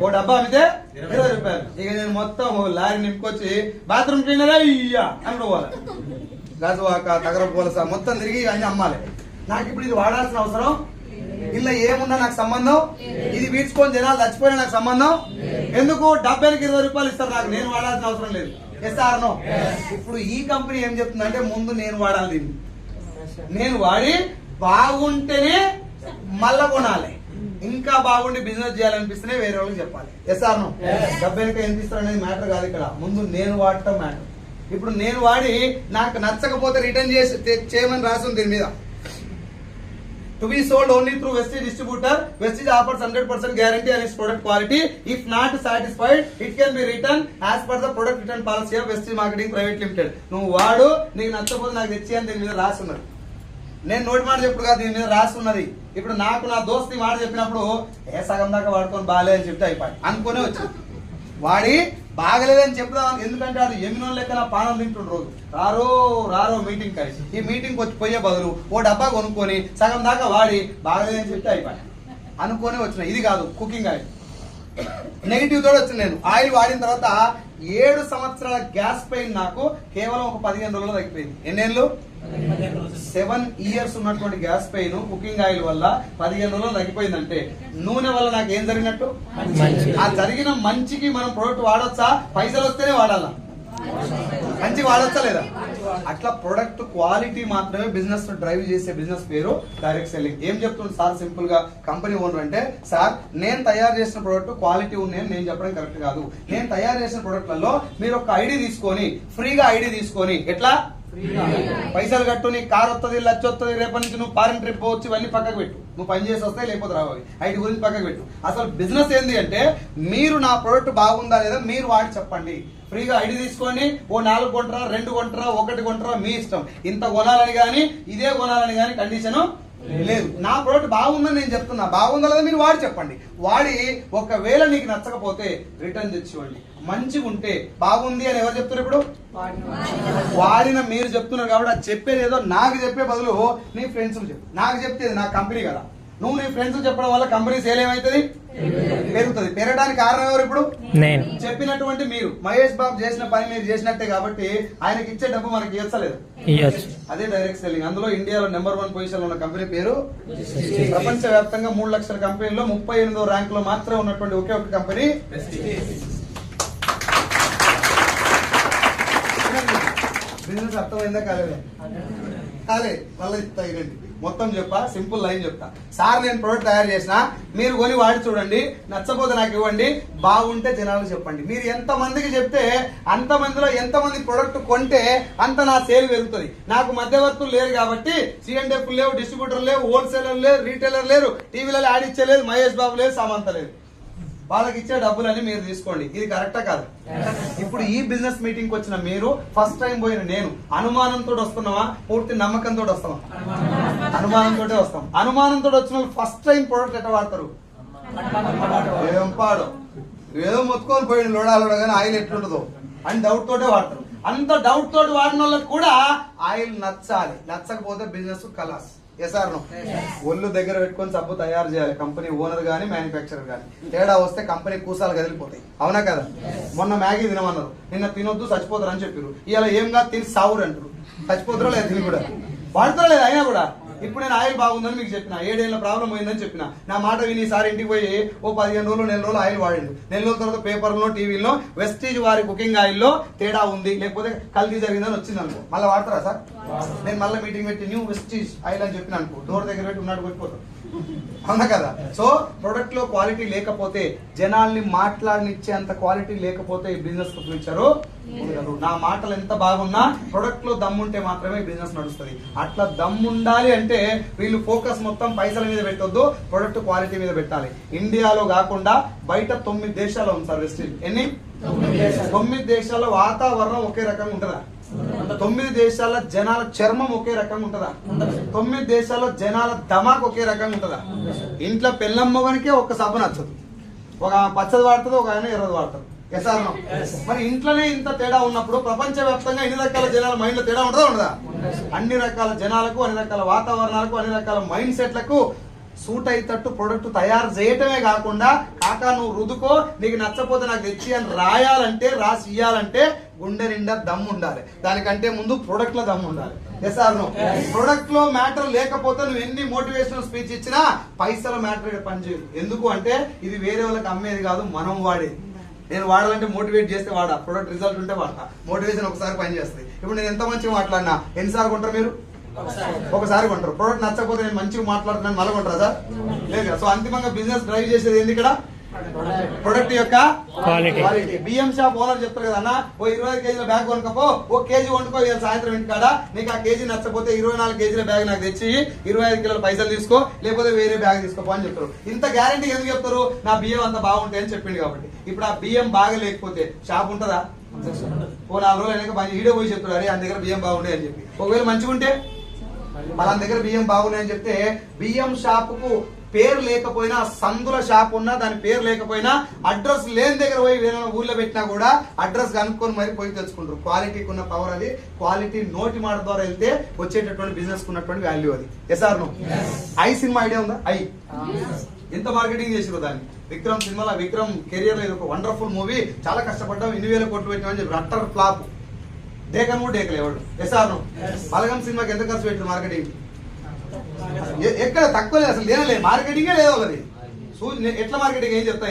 ఓ డబ్బా అమ్మితే 20 రూపాయలు. ఇక నేను మొత్తం లారీ నింపుకొచ్చి బాత్రూమ్ క్లీనర్ అయ్యా అని పోవాలి, గజవాక తగరపోలస మొత్తం తిరిగి అన్ని అమ్మాలి. నాకు ఇప్పుడు ఇది వాడాల్సిన అవసరం ఇలా ఏమున్నా నాకు సంబంధం, ఇది వీడ్చుకొని జనాలు చచ్చిపోయినా నాకు సంబంధం ఎందుకు? డబ్బానికి 20 రూపాయలు ఇస్తారు నాకు, నేను వాడాల్సిన అవసరం లేదు. Yes or no? ఇప్పుడు ఈ కంపెనీ ఏం చెప్తుందంటే ముందు నేను వాడాలి, దీన్ని నేను వాడి బాగుంటేనే మళ్ళా కొనాలి, ఇంకా బాగుండి బిజినెస్ చేయాలనిపిస్తేనే వేరే వాళ్ళకి చెప్పాలి. Yes or no? డబ్బెనక ఎంత ఇస్తారు అనేది మ్యాటర్ కాదు ఇక్కడ, ముందు నేను వాడటం మ్యాటర్. ఇప్పుడు నేను వాడి నాకు నచ్చకపోతే రిటర్న్ చేయమని రాసింది దీని మీద. To be sold only through Vestige distributor. Vestige offers 100% guarantee on its product quality. If not satisfied, it can be returned as per the product return policy of Vestige Marketing Private Limited. నువ్వు వాడు, నీకు నచ్చకపోతే నాకు తెచ్చి అని దీని మీద రాసి ఉన్నది. నేను నోటి మాట చెప్పుడు కాదు, దీని మీద రాసి ఉన్నది. ఇప్పుడు నాకు నా దోస్తు మాట చెప్పినప్పుడు సగం దాకా వాడుకొని బాగాలే అని చెప్తే అయిపోయి అనుకునే వచ్చింది. వాడి బాగలేదని చెప్దాం, ఎందుకంటే అది ఎమినో లెక్క నా పానం తింటుండ్రు రోజు. రారో మీటింగ్ కలిసి ఈ మీటింగ్ వచ్చి పోయే బదులు ఓ డబ్బా కొనుక్కొని సగం దాకా వాడి బాగలేదని చెప్తే అయిపోయి అనుకొని వచ్చిన. ఇది కాదు కుకింగ్ ఆయిల్. నెగిటివ్ తోడు వచ్చింది. నేను ఆయిల్ వాడిన తర్వాత 7 సంవత్సరాల గ్యాస్ పెయిన్ నాకు కేవలం ఒక 15 రోజుల్లో తగ్గిపోయింది. ఎన్నేళ్ళు? 7 years ఉన్నటువంటి గ్యాస్ పెయిన్ కుకింగ్ ఆయిల్ వల్ల 15 రోజుల్లో తగ్గిపోయిందంటే నూనె వల్ల నాకు ఏం జరిగినట్టు? ఆ జరిగిన మంచికి మనం ప్రోడక్ట్ వాడొచ్చా? పైసలు వస్తేనే వాడాలా? మంచిగా వాడొచ్చా లేదా? అట్లా ప్రొడక్ట్ క్వాలిటీ మాత్రమే బిజినెస్ డ్రైవ్ చేసే బిజినెస్ పేరు డైరెక్ట్ సెల్లింగ్. ఏం చెప్తుంది సార్ సింపుల్ గా కంపెనీ ఓనర్ అంటే, సార్ నేను తయారు చేసిన ప్రొడక్ట్ క్వాలిటీ ఉన్నాయని నేను చెప్పడం కరెక్ట్ కాదు. నేను తయారు చేసిన ప్రొడక్ట్లలో మీరు ఒక ఐడి తీసుకొని ఫ్రీగా ఐడి తీసుకొని ఎట్లా పైసలు కట్టు, నీ కార్ వస్తుంది, లచ్చ వస్తుంది, రేపటి నుంచి నువ్వు ఫారెన్ ట్రిప్ పోవచ్చు, ఇవన్నీ పక్కకు పెట్టు. నువ్వు పని చేసి వస్తాయి లేకపోతే రావాలి, ఐడి గురించి పక్కకు పెట్టు. అసలు బిజినెస్ ఏంది అంటే మీరు నా ప్రొడక్ట్ బాగుందా లేదా మీరు వాడి చెప్పండి. ఫ్రీగా ఐడి తీసుకొని ఓ 4 కొంటారా, 2 కొంటారా, 1 కొంటారా, మీ ఇష్టం. ఇంత కొనాలని కానీ ఇదే కొనాలని కానీ కండిషన్ లేదు. నా ప్రోడక్ట్ బాగుందని నేను చెప్తున్నా, బాగుందా లేదా మీరు వాడి చెప్పండి. వాడి ఒకవేళ నీకు నచ్చకపోతే రిటర్న్ తెచ్చివ్వండి. మంచిగా ఉంటే బాగుంది అని ఎవరు చెప్తున్నారు? ఇప్పుడు వాడిన మీరు చెప్తున్నారు కాబట్టి అది చెప్పేది ఏదో నాకు చెప్పే బదులు నీ ఫ్రెండ్స్ చెప్పు. నాకు చెప్తే నా కంపెనీ కదా, నువ్వు నీ ఫ్రెండ్స్ చెప్పడం వల్ల కంపెనీ సేల్ ఏమవుతుంది? పెరుగుతుంది. పెరగడానికి కారణం ఎవరు? ఇప్పుడు నేను చెప్పినటువంటి మీరు. మహేష్ బాబు చేసిన పని మీరు చేసినట్టే కాబట్టి ఆయనకి ఇచ్చే డబ్బు మనకి ఇవ్వలేదు. అదే డైరెక్ట్ సెల్లింగ్. అందులో ఇండియాలో నెంబర్ 1 పొజిషన్ ఉన్న కంపెనీ పేరు, ప్రపంచ వ్యాప్తంగా 3 లక్షల కంపెనీలో 38వ ర్యాంక్ లో మాత్రమే ఉన్నటువంటి ఒకే ఒక కంపెనీ. బిజినెస్ అర్థమైందా? కాలేదా? కాలే. మళ్ళీ ఇస్తాయి మొత్తం చెప్పా, సింపుల్ లైన్ చెప్తా. సార్ నేను ప్రొడక్ట్ తయారు చేసిన, మీరు కొని వాడి చూడండి, నచ్చపోతే నాకు ఇవ్వండి, బాగుంటే జనాలకు చెప్పండి. మీరు ఎంత మందికి చెప్తే అంత మందిలో ఎంతమంది ప్రొడక్ట్ కొంటే అంత నా సేల్ పెరుగుతుంది. నాకు మధ్యవర్తులు లేరు కాబట్టి C&F లేవు, డిస్ట్రిబ్యూటర్ లేవు, హోల్సేలర్ లేరు, రీటైలర్ లేరు, టీవీలలో యాడ్ ఇచ్చేలేదు, మహేష్ బాబు లేదు, సమంత లేదు. వాళ్ళకి ఇచ్చే డబ్బులన్నీ మీరు తీసుకోండి. ఇది కరెక్టా కాదు? ఇప్పుడు ఈ బిజినెస్ మీటింగ్ వచ్చిన మీరు, ఫస్ట్ టైం పోయిన నేను, అనుమానంతో వస్తున్నావా పూర్తి నమ్మకంతో వస్తావా? అనుమానంతో వస్తాం. అనుమానంతో వచ్చిన ఫస్ట్ టైం ప్రొడక్ట్ ఎట్లా వాడతారు? ఏం పాడు ఏదో మొత్తుకొని పోయిన లోడాలో కానీ ఆయిల్ ఎట్లుంటుందో అని డౌట్ తోటే వాడతారు. అంత డౌట్ తోటి వాడిన వాళ్ళకి కూడా ఆయిల్ నచ్చాలి. నచ్చకపోతే బిజినెస్ కలాస్. ఎస్ఆర్ను ఒళ్ళు దగ్గర పెట్టుకొని సబ్బు తయారు చేయాలి కంపెనీ ఓనర్ గానీ మ్యానుఫ్యాక్చరర్ గానీ. తేడా వస్తే కంపెనీ కూసాలు కదిలిపోతాయి. అవునా కదా? మొన్న మ్యాగీ తినమన్నారు, నిన్న తినొద్దు చచ్చిపోతారు అని చెప్పారు. ఇలా ఏం కాదు తిని సావురు అంటారు. చచ్చిపోతారో లేదా? తిని కూడా వాడతారో లేదా? అయినా కూడా ఇప్పుడు నేను ఆయిల్ బాగుందని మీకు చెప్పిన, 7 ఏళ్ళ ప్రాబ్లం పోయిందని చెప్పిన. నా మాట విని ఈసారి ఇంటికి పోయి ఓ 15 రోజులు 4 రోజులు ఆయిల్ వాడిండు. 4 రోజుల తర్వాత పేపర్లో టీవీలో వెస్టీజ్ వారి కుకింగ్ ఆయిల్లో తేడా ఉంది, లేకపోతే కల్తీ జరిగిందని వచ్చింది అనుకో, మళ్ళీ వాడతారా సార్? నేను మళ్ళీ మీటింగ్ పెట్టి న్యూ వెస్టీజ్ ఆయిల్ అని చెప్పిన అనుకో, డోర్ దగ్గర పెట్టి ఉన్నట్టు కొట్టిపోతాం. అవునా కదా? సో ప్రొడక్ట్ లో క్వాలిటీ లేకపోతే, జనాల్ని మాట్లాడనిచ్చేంత క్వాలిటీ లేకపోతే ఈ బిజినెస్ ఫ్యూచర్ ఉండదు. నా మాటలు ఎంత బాగున్నా ప్రొడక్ట్ లో దమ్ముంటే మాత్రమే బిజినెస్ నడుస్తుంది. అట్లా దమ్ముండాలి అంటే వీళ్ళు ఫోకస్ మొత్తం పైసల మీద పెట్టొద్దు, ప్రొడక్ట్ క్వాలిటీ మీద పెట్టాలి. ఇండియాలో కాకుండా బయట 9 దేశాల్లో ఉంది సార్ వెస్టీజ్. ఎన్ని? 9 దేశాల్లో వాతావరణం ఒకే రకంగా ఉంటుందా? 9 దేశాల జనాల చర్మం ఒకే రకంగా ఉంటుందా? 9 దేశాల్లో జనాల ధమాక్ ఒకే రకంగా ఉంటుందా? ఇంట్లో పెళ్ళమ్మగానికే ఒక సబ్బు నచ్చదు, ఒక పచ్చది వాడుతుంది, ఒక ఆయన ఎర్రది వాడతారు. ఎస్ఆర్నో? మరి ఇంట్లోనే ఇంత తేడా ఉన్నప్పుడు ప్రపంచ వ్యాప్తంగా ఎన్ని రకాల జనాల మైండ్ లో తేడా ఉంటుందా? ఉండదా? అన్ని రకాల జనాలకు, అన్ని రకాల వాతావరణాలకు, అన్ని రకాల మైండ్ సెట్లకు సూట్ అయ్యేటట్టు ప్రొడక్ట్ తయారు చేయటమే కాకుండా, కాకా నువ్వు రుదుకో, నీకు నచ్చపోతే నాకు తెచ్చి అని రాయాలంటే, రాసి ఇయ్యాలంటే గుండె నిండా దమ్ము ఉండాలి. దానికంటే ముందు ప్రొడక్ట్ లో దమ్ము ఉండాలి. ఎస్ఆర్నో? ప్రొడక్ట్ లో మ్యాటర్ లేకపోతే నువ్వు ఎన్ని మోటివేషనల్ స్పీచ్ ఇచ్చినా పైసల మ్యాటర్ పనిచేయదు. ఎందుకు అంటే ఇది వేరే వాళ్ళకి అమ్మేది కాదు, మనం వాడేది. నేను వాడాలంటే మోటివేట్ చేస్తే వాడా, ప్రొడక్ట్ రిజల్ట్ ఉంటే వాడతా. మోటివేషన్ ఒకసారి పని చేస్తుంది. ఇప్పుడు నేను ఎంత మంచిగా మాట్లాడినా ఎన్నిసార్లు కొంటారు మీరు? ఒకసారి కొంటారు. ప్రొడక్ట్ నచ్చకపోతే నేను మంచిగా మాట్లాడుతున్నాను మళ్ళీ కొంటారా సార్? లేదు. సో అంతిమంగా బిజినెస్ డ్రైవ్ చేసేది ఏంది ఇక్కడ? ప్రొడక్ట్ యొక్క క్వాలిటీ. బియ్యం షాప్ ఓనర్ చెప్తారు కదా, అన్న ఓ 25 కేజీల బ్యాగ్ కొనుకపో, ఓ కేజీ వండుకో, సాయంత్రం ఇంటికాడ నీకు ఆ కేజీ నచ్చకపోతే 24 కేజీల బ్యాగ్ నాకు తెచ్చి 25 కిలోల పైసలు తీసుకో, లేకపోతే వేరే బ్యాగ్ తీసుకోపో అని చెప్తారు. ఇంత గ్యారంటీ ఎందుకు చెప్తారు? నా బియ్యం అంత బాగుంటాయి అని చెప్పింది కాబట్టి. ఇప్పుడు ఆ బియ్యం బాగా లేకపోతే షాప్ ఉంటుందా? ఓ 4 రోజులు అయినాక ఈడే పోయి చెప్తాడు, అరే ఆయన దగ్గర బియ్యం బాగుంటాయి అని చెప్పి. ఒకవేళ మంచిగా ఉంటే మన దగ్గర బియ్యం బాగున్నాయని చెప్తే బియ్యం షాపుకు పేరు లేకపోయినా, సందుల షాప్ ఉన్నా దాని పేరు లేకపోయినా, అడ్రస్ లేని దగ్గర పోయి వేరే ఊర్లో పెట్టినా కూడా అడ్రస్ కనుక్కొని మరి పోయి తెచ్చుకుంటారు. క్వాలిటీకి ఉన్న పవర్ అది. క్వాలిటీ నోటి మాట ద్వారా వెళ్తే వచ్చేటటువంటి బిజినెస్ ఉన్నటువంటి వాల్యూ అది. Yes or no? ఐ సినిమా ఐడియా ఉందా? ఐ ఎంత మార్కెటింగ్ చేసిరు దాన్ని. విక్రమ్ సినిమాలో విక్రమ్ కెరియర్ లో ఇది ఒక వండర్ఫుల్ మూవీ, చాలా కష్టపడ్డాం, 8,000 కోట్లు పెట్టామని చెప్పి అట్టర్ ఫ్లాప్. డేకన్ కూడా డేకలేవాడు. SR no? బలగం సినిమాకి ఎంత ఖర్చు పెట్టారు మార్కెటింగ్? ఎక్కడ తక్కువ లేదు, అసలు లేనలేదు, మార్కెటింగే లేదు ఒకటి. ఎట్లా మార్కెటింగ్ ఏం చెప్తా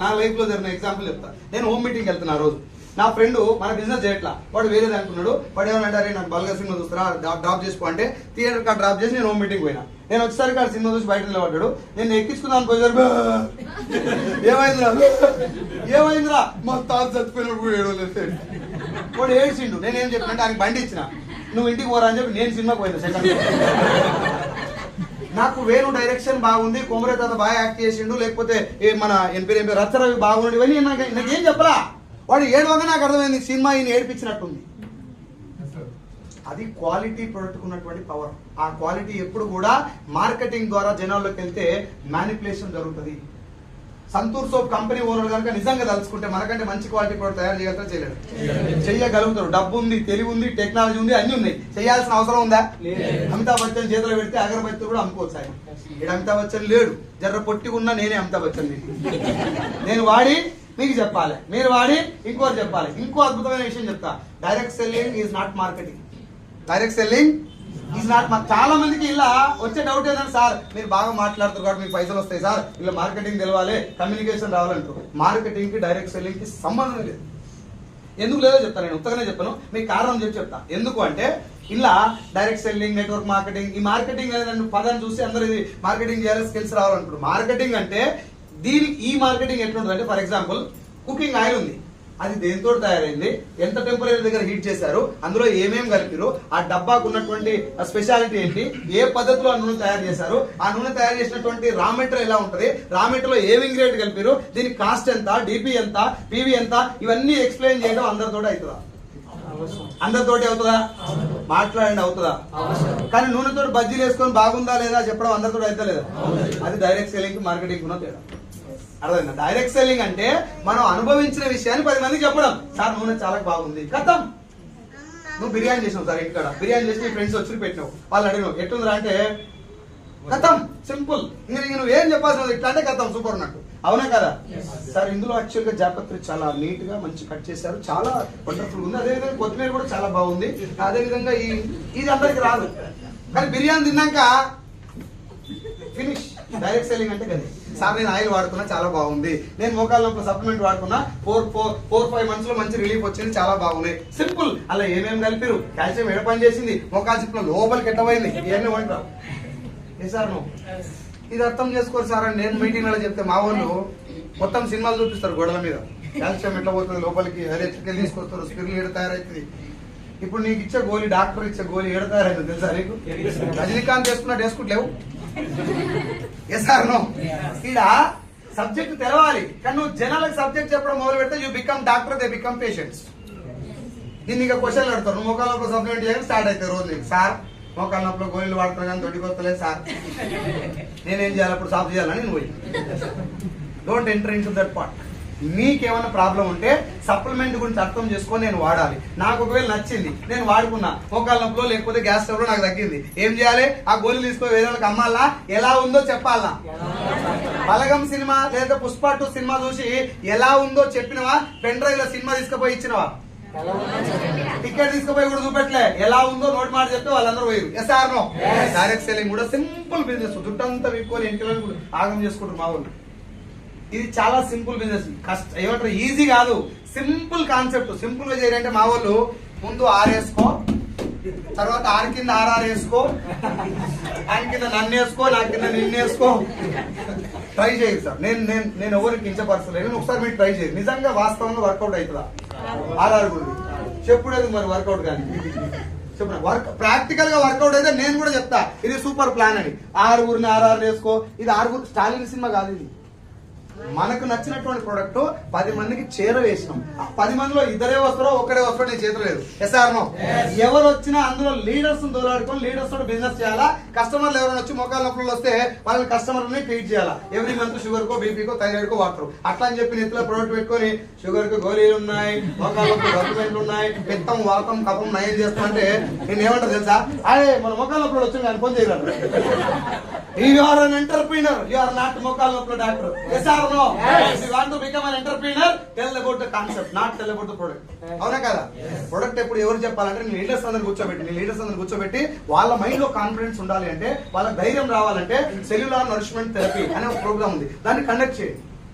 నా లైఫ్ లో జరిగిన ఎగ్జాంపుల్ చెప్తా. నేను హోమ్ మీటింగ్ వెళ్తున్నా రోజు. నా ఫ్రెండ్ మన బిజినెస్ చేయట్లా, వాడు వేరేది అనుకున్నాడు. వాడు ఏమన్నాడు, నాకు బల్గా సినిమా చూస్తారా, డ్రాప్ చేసుకో అంటే థియేటర్ కార్ డ్రాప్ చేసి నేను హోమ్ మీటింగ్ పోయినా. నేను వచ్చేసరికి ఆ సినిమా చూసి బయట నిలబడ్డాడు. నేను ఎక్కించుకుందాం పోయేసరికి ఏమైందిరా మా తాత చచ్చిపోయినప్పుడు ఏడవలేదు. వాడు ఏడ్చిండు. నేనేం చెప్పినట్టు ఆయనకి బండి ఇచ్చిన, నువ్వు ఇంటికి పోరా అని చెప్పి నేను సినిమాకి పోయినా. సెకండ్ నాకు వేణు డైరెక్షన్ బాగుంది, కొమరే తాత బాగా యాక్ట్ చేసిండు, లేకపోతే మన ఎంపీ రచ్చరవి బాగుండి, ఇవన్నీ నాకేం చెప్పలా. వాడు ఏడవగా నాకు అర్థమైంది సినిమా ఈయన ఏడిపించినట్టుంది. అది క్వాలిటీ ప్రొడక్ట్ ఉన్నటువంటి పవర్. ఆ క్వాలిటీ ఎప్పుడు కూడా మార్కెటింగ్ ద్వారా జనాల్లోకి వెళ్తే మ్యానిపులేషన్ జరుగుతుంది. సంతూర్ సోప్ కంపెనీ ఓనర్ కనుక నిజంగా తలుచుకుంటే మనకంటే మంచి క్వాలిటీ ప్రొడక్ట్ తయారు చేయగలుగుతారు, చేయలేడు? చెయ్యగలుగుతారు. డబ్బు ఉంది, తెలివి ఉంది, టెక్నాలజీ ఉంది, అన్ని ఉన్నాయి. చేయాల్సిన అవసరం ఉందా? అమితాబ్ బచ్చన్ చేతిలో పెడితే అగరబత్తులు కూడా అమ్ముకోవచ్చు. ఆయన ఇక్కడ అమితాబ్ బచ్చన్ లేడు, జర్ర పొట్టి ఉన్నా నేనే అమితాబ్ బచ్చన్. నేను వాడి మీకు చెప్పాలి, మీరు వాడి ఇంకోటి చెప్పాలి. ఇంకో అద్భుతమైన విషయం చెప్తా. Direct selling is not marketing. Direct selling is not. చాలా మందికి ఇలా వచ్చే డౌట్ ఏంటంటే, సార్ మీరు బాగా మాట్లాడుతారు కాబట్టి మీకు పైసలు వస్తాయి సార్, ఇలా మార్కెటింగ్ తెలవాలి, కమ్యూనికేషన్ రావాలంటారు. మార్కెటింగ్ కి డైరెక్ట్ సెల్లింగ్ కి సంబంధం లేదు. ఎందుకు లేదో చెప్తాను, నేను ఉత్తగానే చెప్పాను, మీకు కారణం చెప్పి చెప్తా. ఎందుకు అంటే ఇలా డైరెక్ట్ సెల్లింగ్, నెట్వర్క్ మార్కెటింగ్, ఈ మార్కెటింగ్ అనే పదాన్ని చూసి అందరూ ఇది మార్కెటింగ్ చేయాలి, స్కిల్స్ రావాలంటారు. మార్కెటింగ్ అంటే దీనికి ఈ మార్కెటింగ్ ఎట్లుంటుంది అంటే, ఫర్ ఎగ్జాంపుల్ కుకింగ్ ఆయిల్ ఉంది, అది దేంతో తయారైంది, ఎంత టెంపరేచర్ దగ్గర హీట్ చేశారు, అందులో ఏమేమి కలిపారు, ఆ డబ్బాకు ఉన్నటువంటి స్పెషాలిటీ ఏంటి, ఏ పద్ధతిలో ఆ నూనె తయారు చేశారు, ఆ నూనె తయారు చేసినటువంటి రా మెటీరియల్ ఎలా ఉంటుంది, రా మెటీరియల్ ఏం ఇంగ్రీడియంట్ కలిపారు, దీని కాస్ట్ ఎంత, డిపి ఎంత, పివి ఎంత, ఇవన్నీ ఎక్స్ప్లెయిన్ చేయడం అందరితో అవుతుందా? అందరితోటి అవుతుందా? మాట్లాడండి, అవుతుందా? కానీ నూనెతో బజ్జీలు వేసుకొని బాగుందా లేదా చెప్పడం అందరితో అయితే లేదా? అది డైరెక్ట్ సెల్లింగ్ మార్కెటింగ్ ఉన్న తేడా. అర్థమైందా? డైరెక్ట్ సెల్లింగ్ అంటే మనం అనుభవించిన విషయాన్ని 10 మందికి చెప్పడం. సార్ నూనె చాలా బాగుంది, కథం. నువ్వు బిర్యానీ చేసినావు సార్, ఇంటికాడ బిర్యానీ చేసి నీ ఫ్రెండ్స్ వచ్చి పెట్టినావు, వాళ్ళు అడిగినావు ఎట్లుందిరా అంటే కథం, సింపుల్. ఇంకా నువ్వు ఏం చెప్పాల్సిన ఇట్లా అంటే కథం, సూపర్ ఉన్నట్టు. అవునా కదా సార్? ఇందులో యాక్చువల్ గా జాపత్రి చాలా నీట్ గా మంచి కట్ చేశారు, చాలా వండర్ఫుల్ ఉంది. అదేవిధంగా కొత్తిమీర కూడా చాలా బాగుంది. అదేవిధంగా ఇది అందరికి రాదు, కానీ బిర్యానీ తిన్నాక ఫినిష్. డైరెక్ట్ సెల్లింగ్ అంటే కదా. సార్ నేను ఆయిల్ వాడుకున్నా, చాలా బాగుంది. నేను మోకాళ్ళ నొప్పి సప్లిమెంట్ వాడుకున్నా, 4-5 మంత్స్ లో మంచి రిలీఫ్ వచ్చింది, చాలా బాగున్నాయి. సింపుల్. అలా ఏమేమి కలిపారు, కాల్షియం ఎడ పని చేసింది, మోకాళ్ళ చిప్లో లోపలికి ఎట్టబోయింది, ఇవన్నీ వంటారు. ఏ సార్ నువ్వు ఇది అర్థం చేసుకోరు సార్ అని నేను మీటింగ్ లో చెప్తే, మా వాళ్ళు మొత్తం సినిమాలు చూపిస్తారు గోడల మీద, కాల్షియం ఎట్లా పోతుంది లోపలికి, అదే చికెన్ తీసుకొస్తారు, స్పిరిల్ ఏడ తయారైతుంది. ఇప్పుడు నీకు ఇచ్చే గోళీ, డాక్టర్ ఇచ్చే గోళీ ఏడ తయారైతుంది తెలుసా నీకు? రజనీకాంత్ వేసుకున్నట్టు వేసుకుంటలేవు. Yes sir no? ఇక్కడ సబ్జెక్ట్ తెలవాలి, కానీ నువ్వు జనాలకు సబ్జెక్ట్ చెప్పడం మొదలు పెడితే you become doctor, they become patients. దీన్ని ఇక క్వశ్చన్లు అడతారు. నువ్వు మోకాళ్ళ సప్లిమెంట్ చేయడం స్టార్ట్ అవుతాయి రోజు నీకు. సార్ మోకాళ్ళ నొప్పులో గోళీలు వాడుతున్నా కానీ దొడ్డికి వస్తలేదు సార్, నేనేం చేయాలి అప్పుడు సాఫ్ చేయాలని నువ్వు don't enter in to that part. నీకేమైనా ప్రాబ్లం ఉంటే సప్లిమెంట్ గురించి అర్థం చేసుకొని నేను వాడాలి. నాకు ఒకవేళ నచ్చింది, నేను వాడుకున్నా, మోకాళ్ళ నొప్పులో లేకపోతే గ్యాస్ స్టవ్ నాకు తగ్గింది, ఏం చేయాలి? ఆ గోళీలు తీసుకొని వేరే వాళ్ళకి అమ్మాలా, ఎలా ఉందో చెప్పాలా? బలగం సినిమా లేదా పుష్ప 2 సినిమా చూసి ఎలా ఉందో చెప్పినవా? పెన్ డ్రైవ్ లో సినిమా తీసుకుపోయి ఇచ్చినవా? టికెట్ తీసుకుపోయి కూడా చూపెట్టలే, ఎలా ఉందో నోటి మాట చెప్తే వాళ్ళందరూ పోయారు. Yes or no? Direct selling కూడా సింపుల్ బిజినెస్. జుట్టంతా విక్కుని ఇంటిలో ఆగం చేసుకుంటారు మా వాళ్ళు. ఇది చాలా సింపుల్ బిజినెస్. ఏమంటారు, ఈజీ కాదు, సింపుల్ కాన్సెప్ట్. సింపుల్ గా చేయాలంటే మా వాళ్ళు ముందు ఆర్ వేసుకో, తర్వాత ఆరు కింద ఆర్ఆర్ వేసుకో, ఆయన కింద నన్ను వేసుకో, నా కింద నిన్ను వేసుకో. ట్రై చేయదు సార్, నేను ఎవరికి కించపరచలేదు. ఒకసారి మీరు ట్రై చేయదు, నిజంగా వాస్తవంగా వర్కౌట్ అవుతుందా? ఆర్ఆర్ గురించి చెప్పుడేది మరి వర్కౌట్ కానీ చెప్పిన ప్రాక్టికల్ గా వర్కౌట్ అయితే నేను కూడా చెప్తా ఇది సూపర్ ప్లాన్ అని. 6 ఆర్ఆర్ వేసుకో. ఇది 6 స్టాలిన్ సినిమా కాదు, ఇది మనకు నచ్చినటువంటి ప్రొడక్ట్ 10 మందికి చేరవేసినాం. 10 మందిలో ఇద్దరే వస్తారో ఒక్కడే వస్తారో నీ చేతిలో లేదు. ఎస్ఆర్నో? ఎవరు వచ్చినా అందులో లీడర్స్ దోలాడుకొని లీడర్స్ తోటి బిజినెస్ చేయాలా. కస్టమర్లు ఎవరైనా వచ్చి మోకాళ్ళ నొప్పులు వస్తే వాళ్ళని కస్టమర్ని ట్రీట్ చేయాలా. ఎవ్రీ మంత్ షుగర్ కో బీపీకో థైరాయిడ్ కో వాడతారు. అట్లా అని చెప్పి నెత్తిలో ప్రొడక్ట్ పెట్టుకొని షుగర్ కు గోళీలు ఉన్నాయి, మోకాళ్ళ నొప్పులు డాక్యుమెంట్లు ఉన్నాయి, పిత్తం వాతం కఫం నయం చేస్తామంటే నేను ఏమంటారు తెలుసా? అదే మన మోకాళ్ళ నొప్పులు వచ్చింది కానీ ఫోన్ చేయగలరు. You are an entrepreneur. You are not మోకాళ్ళ నొప్పుల doctor. Yes or no? If you want to become an entrepreneur, tell about the concept, not tell about the product. అవునా కదా? ప్రొడక్ట్ ఎప్పుడు ఎవరు చెప్పాలంటే నీ లీడర్స్ అందరు కూర్చోబెట్టి వాళ్ళ మైండ్ లో కాన్ఫిడెన్స్ ఉండాలి అంటే, వాళ్ళ ధైర్యం రావాలంటే సెల్యులార్ నరిష్మెంట్ థెరపీ అనే ఒక ప్రోగ్రామ్ ఉంది. దాన్ని కండక్ట్ చేయండి.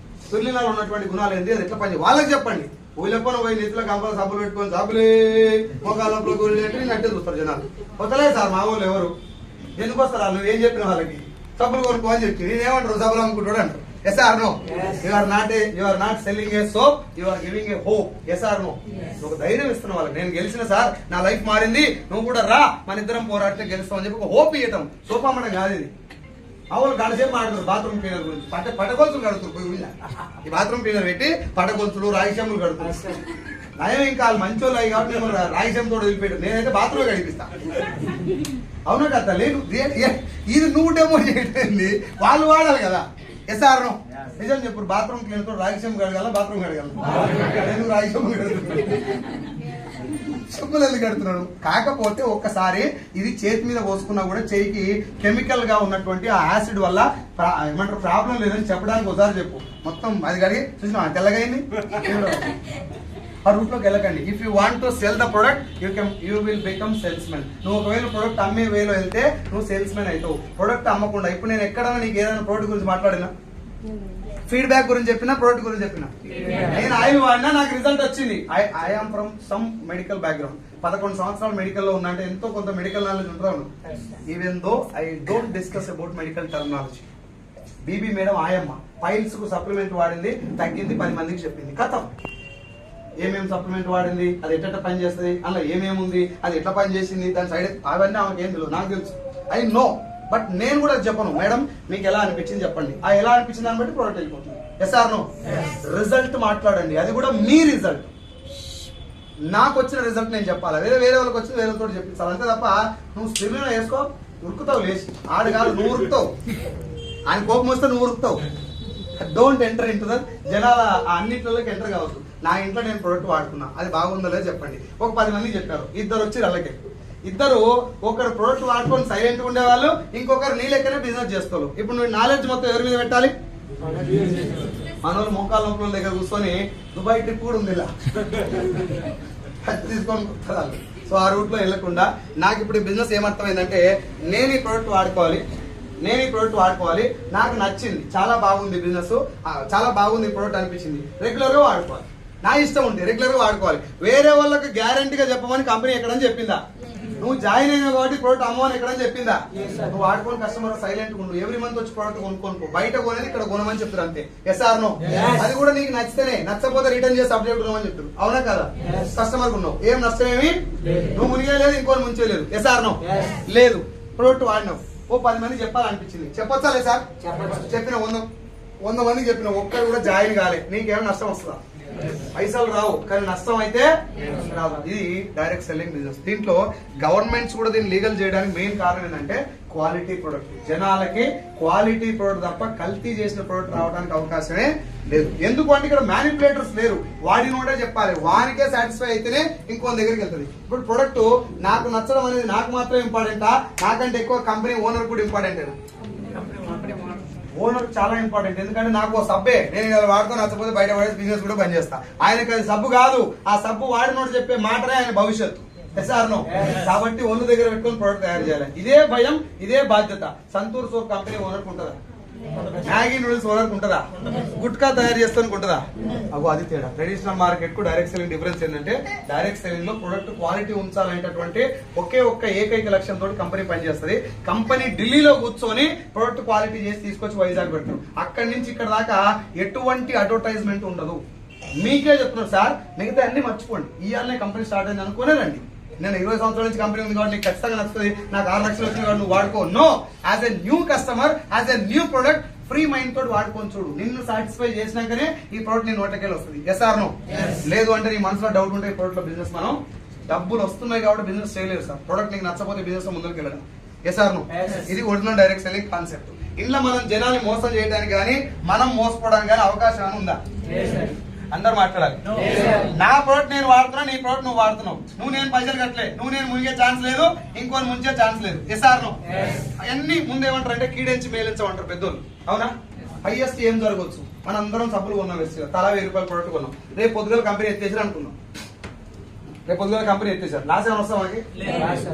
సెల్యులార్ ఉన్నటువంటి గుణాలు ఏంటి, అది ఎట్లా పని వాళ్ళకి చెప్పండి. ఊళ్ళెప్పుడు పోయి నెత్తిలో కంపల్ సబ్బులు పెట్టుకొని సబ్బులే మోకాళ్ళ నొప్పులు గోళీలు అంటే నేను అట్టే చూస్తారు జనాలు. వస్తలేదు సార్ మా ఊళ్ళు ఎవరు. ఎందుకు వస్తారు? నువ్వు ఏం చెప్పిన వాళ్ళకి సబ్బులు కొనుక్కో అని చెప్పి నేనేమంటారు? సబ్బులు అమ్ముకుంటాడు అంటారు. Yes or no? You are not selling a soap, you are giving a hope. Yes or no? ఒక ధైర్యం ఇస్తున్న వాళ్ళకి, నేను గెలిచిన సార్, నా లైఫ్ మారింది, నువ్వు కూడా రా, మన ఇద్దరం పోరాడితే గెలుస్తాం అని చెప్పి ఒక హోప్ ఇవ్వటం. సోప్ అమ్మడం కాదు ఇది. అవును గడిసేపు మాట్లాడుతారు బాత్రూమ్ క్లీనర్ గురించి. పటగొలుసులు కడుతున్నారు పోయి. ఈ బాత్రూమ్ క్లీనర్ పెట్టి పటగొలుసులు రాగిశములు కడుతున్నారు. నయం ఇంకా వాళ్ళు మంచోళ్ళు అయ్యి కాబట్టి నేను రాగిశంతో వదిలిపెట్టాను. నేనైతే బాత్రూమ్ కడిపిస్తా. అవునా కదా? లేదు ఇది నువ్వు డెమో చేయటండి, వాళ్ళు వాడాలి కదా. Yes or no? నిజం చెప్పు. బాత్రూమ్ క్లీనర్ తో రాగిశం కడగాల, బాత్రూమ్ కడగాల. నేను రాగిశం చెప్పులు ఎందుకు కడుతున్నాడు? కాకపోతే ఒక్కసారి ఇది చేతి మీద పోసుకున్నా కూడా చేయికి కెమికల్ గా ఉన్నటువంటి ఆ యాసిడ్ వల్ల ఏమంటారు ప్రాబ్లం లేదని చెప్పడానికి ఒకసారి చెప్పు. మొత్తం అది కడిగి చూసినా తెల్లగైంది. ఆ రూట్ లోకి వెళ్ళకండి. If you want to cell the product you will become sales men. నువ్వు ఒకవేళ ప్రొడక్ట్ అమ్మే వేలో వెళ్తే నువ్వు సేల్స్ మెన్ అవుతావు. ప్రొడక్ట్ అమ్మకుండా ఇప్పుడు నేను ఎక్కడైనా నీకు ఏదైనా ప్రొడక్ట్ గురించి మాట్లాడినా, ఫీడ్బ్యాక్ గురించి చెప్పినా, ప్రొడక్ట్ గురించి చెప్పినా, నేను ఆయిల్ వాడినా నాకు రిజల్ట్ వచ్చింది. I am from some medical background. 11 సంవత్సరాలు మెడికల్ లో ఉన్నా అంటే ఎంతో కొంత మెడికల్ నాలెడ్జ్ ఉంటాను. Even though I don't discuss about medical terminology. BB madam ఆయమ్మ పైల్స్ కు సప్లిమెంట్ వాడింది, తగ్గింది, 10 మందికి చెప్పింది. కథం. ఏమేమి సప్లిమెంట్ వాడింది, అది ఎట్ట పని చేస్తుంది, అందులో ఏమేమి ఉంది, అది ఎట్లా పని చేసింది, దాని సైడ్ అవన్నీ ఆమెకి ఏం తెలియదు, నాకు తెలుసు. I know. బట్ నేను కూడా చెప్పను. మేడం మీకు ఎలా అనిపించింది చెప్పండి. ఆ ఎలా అనిపించింది దాన్ని బట్టి ప్రోడక్ట్ వెళ్ళిపోతుంది. Yes or no? రిజల్ట్ మాట్లాడండి. అది కూడా మీ రిజల్ట్. నాకు వచ్చిన రిజల్ట్ నేను చెప్పాలి. వేరే వాళ్ళకి వచ్చింది వేరే వాళ్ళతో చెప్పించాలి. అంతే తప్ప నువ్వు స్త్రీలను వేసుకో ఉరుకుతావు, లేచి ఆడు కాదు నువ్వు ఉరుకుతావు. ఆయన కోపం వస్తే నువ్వు ఉరుకుతావు. Don't enter into that. జనాల అన్నింటిలోకి ఎంటర్ కావద్దు. నా ఇంట్లో నేను ప్రొడక్ట్ వాడుకున్నా, అది బాగుందో లేదో చెప్పండి. ఒక 10 మందికి చెప్పారు, ఇద్దరు వచ్చి అలాగే. ఇద్దరు ఒకరు ప్రొడక్ట్ వాడుకొని సైలెంట్ గా ఉండేవాళ్ళు, ఇంకొకరు నీ లెక్కనే బిజినెస్ చేస్తారు. ఇప్పుడు నువ్వు నాలెడ్జ్ మొత్తం ఎవరి మీద పెట్టాలి? మనోళ్ళు మోకాళ్ళ నొప్పుల దగ్గర కూర్చొని దుబాయ్ ట్రిప్ కూడా ఉంది ఇలా తీసుకొని కుట్టాలి. సో ఆ రూట్ లో వెళ్ళకుండా నాకు ఇప్పుడు ఈ బిజినెస్ ఏమర్థమైందంటే, నేను ఈ ప్రొడక్ట్ వాడుకోవాలి, నాకు నచ్చింది, చాలా బాగుంది బిజినెస్, చాలా బాగుంది ప్రొడక్ట్ అనిపించింది, రెగ్యులర్ గా వాడుకోవాలి. నా ఇష్టం ఉంటే రెగ్యులర్ గా వాడుకోవాలి. వేరే వాళ్ళకి గ్యారంటీగా చెప్పమని కంపెనీ ఎక్కడని చెప్పిందా? నువ్వు జాయిన్ అయినావు కాబట్టి ప్రోడక్ట్ అమ్మని ఎక్కడని చెప్పిందా? నువ్వు వాడుకొని కస్టమర్ సైలెంట్ ఉండు. ఎవ్రీ మంత్ వచ్చి ప్రోడక్ట్ కొనుక్కో. బయట కొనేది ఇక్కడ కొనమని చెప్తారు అంతే. Yes or no? అది కూడా నీకు నచ్చితేనే, నచ్చకపోతే రిటర్న్ చేసి అప్డేట్ కొనమని చెప్తారు. అవునా కదా? కస్టమర్ ఉన్నావు, ఏం నష్టమేమి, నువ్వు మునిగేలేదు, ఇంకోటి ముంచేలేదు. Yes or no? లేదు. ప్రోడక్ట్ వాడినావు, ఓ 10 మంది చెప్పాలనిపించింది. చెప్పొచ్చా లేదు సార్? చెప్పిన 100 మందికి చెప్పిన, ఒక్కరు కూడా జాయిన్ కాలే. నీకేమైనా నష్టం వస్తుందా? పైసలు రావు, కానీ నష్టం అయితే రాదు. ఇది డైరెక్ట్ సెల్లింగ్ బిజినెస్. దీంట్లో గవర్నమెంట్స్ కూడా దీన్ని లీగల్ చేయడానికి మెయిన్ కారణం ఏంటంటే క్వాలిటీ ప్రొడక్ట్. జనాలకి క్వాలిటీ ప్రొడక్ట్ తప్ప కల్తీ చేసిన ప్రొడక్ట్ రావడానికి అవకాశమే లేదు. ఎందుకు అంటే ఇక్కడ మ్యానిపులేటర్స్ లేరు. వాడిని కూడా చెప్పాలి, వానికే సాటిస్ఫై అయితేనే ఇంకో దగ్గరికి వెళ్తుంది. ఇప్పుడు ప్రొడక్ట్ నాకు నచ్చడం అనేది నాకు మాత్రం ఇంపార్టెంటా, నాకంటే ఎక్కువ కంపెనీ ఓనర్ కూడా ఇంపార్టెంట్? ఓనర్ చాలా ఇంపార్టెంట్. ఎందుకంటే నాకు సబ్బే, నేను ఇలా వాడుతూ నచ్చకపోతే బయట పడేసి బిజినెస్ కూడా బంద్ చేస్తా. ఆయనకి అది సబ్బు కాదు, ఆ సబ్బు వాడినోడు చెప్పే మాటనే ఆయన భవిష్యత్తు. Yes or no? కాబట్టి ఒళ్ళు దగ్గర పెట్టుకొని ప్రొడక్ట్ తయారు చేయాలి. ఇదే భయం, ఇదే బాధ్యత సంతూర్ సోప్ కంపెనీ ఓనర్కి ఉంటుందా? మ్యాగీ నూడిల్స్ ఓనర్కి ఉంటుందా? గుట్కా తయారు చేస్తానికి ఉంటుందా? అగో అది తేడా. ట్రెడిషనల్ మార్కెట్ కు డైరెక్ట్ సెల్లింగ్ డిఫరెన్స్ ఏంటంటే, డైరెక్ట్ సెల్లింగ్ లో ప్రొడక్ట్ క్వాలిటీ ఉంచాలనేటటువంటి ఒక్క ఏకైక లక్ష్యంతో కంపెనీ పనిచేస్తుంది. కంపెనీ ఢిల్లీలో కూర్చొని ప్రొడక్ట్ క్వాలిటీ చేసి తీసుకొచ్చి వైజాగ్ పెడతారు. అక్కడి నుంచి ఇక్కడ దాకా ఎటువంటి అడ్వర్టైజ్మెంట్ ఉండదు. మీకే చెప్తున్నారు సార్, మిగతా అన్ని మర్చిపోండి, ఇవాళనే కంపెనీ స్టార్ట్ అయింది అనుకునేదండి. నేను 20 సంవత్సరాల నుంచి కంపెనీ ఉంది కాబట్టి నీకు ఖచ్చితంగా నచ్చుతుంది, నాకు 6 లక్షలు వచ్చింది కాబట్టి నువ్వు వాడుకో. No, as a new customer, as a new product, free mind తోటి వాడుకొని చూడు. నిన్ను సాటిస్ఫై చేసినాకనే ఈ ప్రోడక్ట్ నీ నోట్లకెళ్ళి వస్తుంది. Yes or no? లేదు అంటే నీ మనసులో డౌట్ ఉంటే ఈ ప్రోడక్ట్ లో బిజినెస్ మనం డబ్బులు వస్తున్నాయి కాబట్టి బిజినెస్ చేయలేదు సార్. ప్రోడక్ట్ నీకు నచ్చకపోతే బిజినెస్ ముందుకు వెళ్ళడం. Yes or no? ఇది ఒరిజినల్ డైరెక్ట్ సెల్లింగ్ కాన్సెప్ట్. ఇంట్లో మనం జనాన్ని మోసం చేయడానికి కానీ మనం మోసపోవడానికి కానీ అవకాశం ఉందా? అందరు మాట్లాడాలి. నా ప్రోడక్ట్ నేను వాడుతున్నా, నీ ప్రోడక్ట్ నువ్వు వాడుతున్నావు. నువ్వు నేను పైసలు కట్టలే, నువ్వు నేను మునిగే ఛాన్స్ లేదు, ఇంకోని ముంచే ఛాన్స్ లేదు. Yes or no? అవన్నీ ముందేమంటారు అంటే కీడెంచి మేలించమంటారు పెద్దోళ్ళు. అవునా? హైయెస్ట్ ఏం జరగవచ్చు? మన అందరం సబ్బులు కొన్నాం, వేసి తలా 1000 రూపాయల ప్రోడక్ట్ కొన్నాం. రేపు పొద్దుగల కంపెనీ ఎత్తేసారు అనుకున్నాం. రేపు పొద్దుగల కంపెనీ ఎత్తేసారు, లాస్ ఏమైనా వస్తాం మనకి?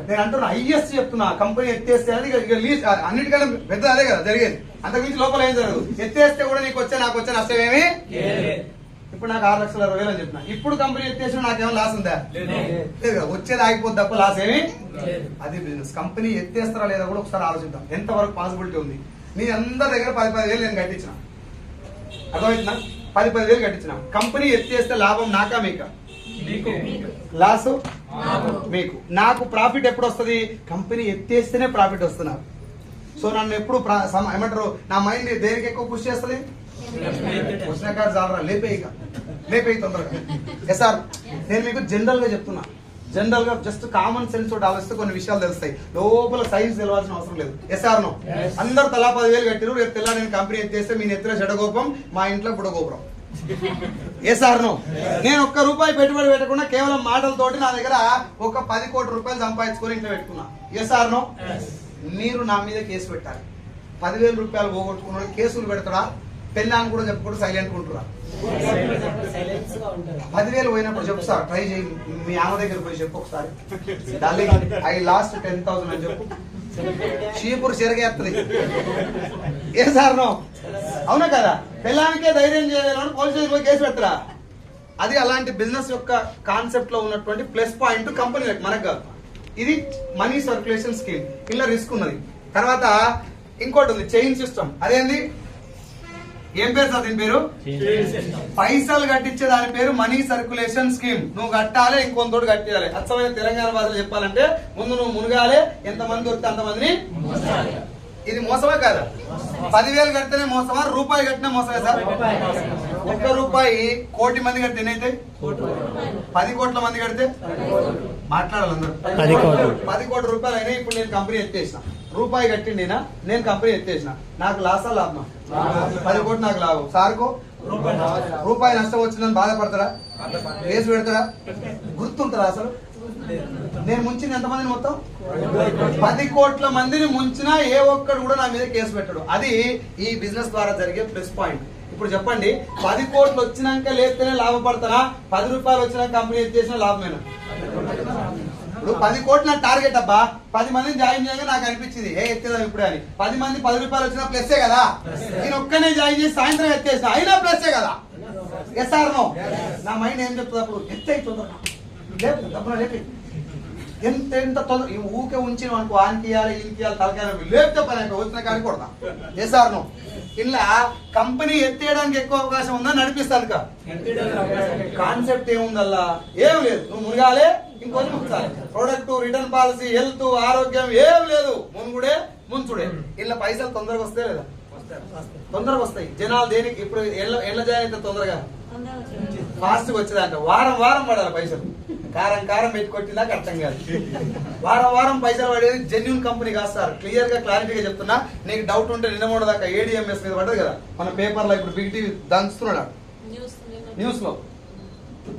నేను అంటున్నా హైయెస్ట్ చెప్తున్నా. కంపెనీ ఎత్తేస్తే అది ఇక లీజ్ అన్నిటికన్నా పెద్ద అదే కదా జరిగేది. అంతకుమించి లోపల ఏం జరగదు. ఎత్తేస్తే కూడా నీకు వచ్చే నాకు వచ్చే నష్టం ఏమి? ఇప్పుడు నాకు 6,60,000 అని చెప్పిన. ఇప్పుడు కంపెనీ ఎత్తేసినా నాకేమో లాస్ ఉందా? లేదు. వచ్చేది ఆగిపోద్ది తప్ప లాస్ ఏమి? అది బిజినెస్. కంపెనీ ఎత్తేస్తారా లేదా కూడా ఒకసారి ఆలోచిద్దాం. ఎంతవరకు పాసిబిలిటీ ఉంది? నీ అందరి దగ్గర 10,000 నేను కట్టించిన, అర్థమవుతుందా? 10,000 కట్టించిన. కంపెనీ ఎత్తేస్తే లాభం నాకా మీకా? లాసు మీకు. నాకు ప్రాఫిట్ ఎప్పుడు వస్తుంది? కంపెనీ ఎత్తేస్తేనే ప్రాఫిట్ వస్తున్నా. సో నన్ను ఎప్పుడు ఏమంటారు, నా మైండ్ దేనికి ఎక్కువ పుష్ చేస్తుంది? లేపే తొందరగా. ఎస్ఆర్ నేను మీకు జనరల్ గా చెప్తున్నా. జనరల్ గా జస్ట్ కామన్ సెన్స్ తోటి ఆలోచిస్తే కొన్ని విషయాలు తెలుస్తాయి. లోపల సైన్స్ తెలవాల్సిన అవసరం లేదు. Yes or no? అందరు తలా 10,000 కట్టిరు. రేపు తెల్లా నేను కంపెనీ ఎత్తేస్తే మీ నెత్తిన చెడగోపం, మా ఇంట్లో బుడగోపురం. SR no? నేను ₹1 పెట్టుబడి పెట్టకుండా కేవలం మాటలతోటి నా దగ్గర ఒక 10 కోట్ల రూపాయలు సంపాదించుకొని ఇంట్లో పెట్టుకున్నా. Yes or no? మీరు నా మీద కేసు పెట్టాలి. 10,000 రూపాయలు పోగొట్టుకున్నాడు కేసులు పెడతారా? పెళ్ళాన్ని కూడా చెప్పుకుంటూ సైలెంట్ ఉంటురా? 10,000 పోయినప్పుడు చెప్పు సార్, ట్రై చేయి. మీ ఆమె దగ్గర పోయి చెప్పు ఒకసారి, డార్లింగ్ ఐ లాస్ట్ 10,000 అని చెప్పు. చీపురు చెరగేస్తుంది. ఏ సార్ నో? అవునా కదా? పెళ్ళానికే ధైర్యం చేయలేని పోలీస్ స్టేషన్ పోయి కేసు పెడతారా? అది అలాంటి బిజినెస్ యొక్క కాన్సెప్ట్ లో ఉన్నటువంటి ప్లస్ పాయింట్ కంపెనీలకు, మనకు కాదు. ఇది మనీ సర్క్యులేషన్ స్కీమ్. ఇలా రిస్క్ ఉన్నది. తర్వాత ఇంకోటి ఉంది, చైన్ సిస్టమ్. అదేంది? ఏం పేరు సార్ దీని పేరు? పైసలు కట్టించే దాని పేరు మనీ సర్క్యులేషన్ స్కీమ్. నువ్వు కట్టాలి, ఇంకొంతోటి కట్టియాలి. అచ్చమైన తెలంగాణ భాషలో చెప్పాలంటే ముందు నువ్వు మునగాలి, ఎంతమంది దొరికితే అంతమందిని. ఇది మోసమా కాదా? 10,000 కడితేనే మోసమా? రూపాయి కట్టినా మోసమే సార్. ₹1 కోటి మంది కడితే ఎన్నైతే? 10 కోట్ల మంది కడితే మాట్లాడాలి అందరూ. 10 కోట్ల రూపాయలు అయినా. ఇప్పుడు నేను కంపెనీ ఎత్తేసిన, ₹1 కట్టిండి, నేను కంపెనీ ఎత్తేసిన. నాకు లాసా లాభమా? 10 కోట్లు నాకు లాభం. సార్కు ₹1 నష్టం వచ్చిందని బాధపడతారా? కేసు పెడతారా? గుర్తుంటారా అసలు? నేను ముంచింది ఎంతమందిని? మొత్తం 10 కోట్ల మందిని ముంచినా ఏ ఒక్కడు కూడా నా మీద కేసు పెట్టడు. అది ఈ బిజినెస్ ద్వారా జరిగే ప్లస్ పాయింట్. ఇప్పుడు చెప్పండి, 10 కోట్లు వచ్చినాక లేస్తేనే లాభపడతానా? 10 రూపాయలు వచ్చినాక కంపెనీ ఎత్తేసిన లాభమేనా? ఇప్పుడు 10 కోట్ల టార్గెట్ అబ్బా. 10 మందిని జాయిన్ చేయగా నాకు అనిపించింది ఎత్తేదాం ఇప్పుడే అని. 10 మంది 10 రూపాయలు వచ్చినా ప్లస్సే కదా. నేను ఒక్కనే జాయిన్ చేసి సాయంత్రం ఎత్తేసిన, అయినా ప్లస్సే కదా. Yes or no? నా మైండ్ ఏం చెప్తుంది అప్పుడు? ఎత్తైతుందా? లేపి ఎంత ఎంత తొందర ఊకే ఉంచి అనుకో, ఆన్కియాలి ఈయనకియాలి తలకాయ లేపితే పని వచ్చిన కానీ కొడతా. Yes or no? ఇలా కంపెనీ ఎత్తేయడానికి ఎక్కువ అవకాశం ఉందని నడిపిస్తాను. కాన్సెప్ట్ ఏముందల్లా? ఏం లేదు. నువ్వు మునగాలే, ఇంకొంచెం ముంచాలి. ప్రొడక్ట్, రిటర్న్ పాలసీ, హెల్త్, ఆరోగ్యం ఏం లేదు. మునుగుడే ముంచుడే. ఇలా పైసలు తొందరగా వస్తాయి లేదా? తొందరగా వస్తాయి. జనాలు దేనికి ఇప్పుడు ఎల్ల జాయిన్ అయితే తొందరగా ఫాస్ట్ గా వచ్చేదంట. వారం వారం పడాలి పైసలు. కారం కారం పెట్టి కొట్టిందాక అర్థం కాదు. వారం వారం పైసలు పడేది జెన్యూన్ కంపెనీ కాదు సార్. క్లియర్ గా క్లారిటీగా చెప్తున్నా. నీకు డౌట్ ఉంటే నిన్న మూడు దాకా ADMS మీద పడ్డది కదా మన పేపర్ లో. ఇప్పుడు బిగ్ టీవీ దంచుతున్నాడు న్యూస్ లో.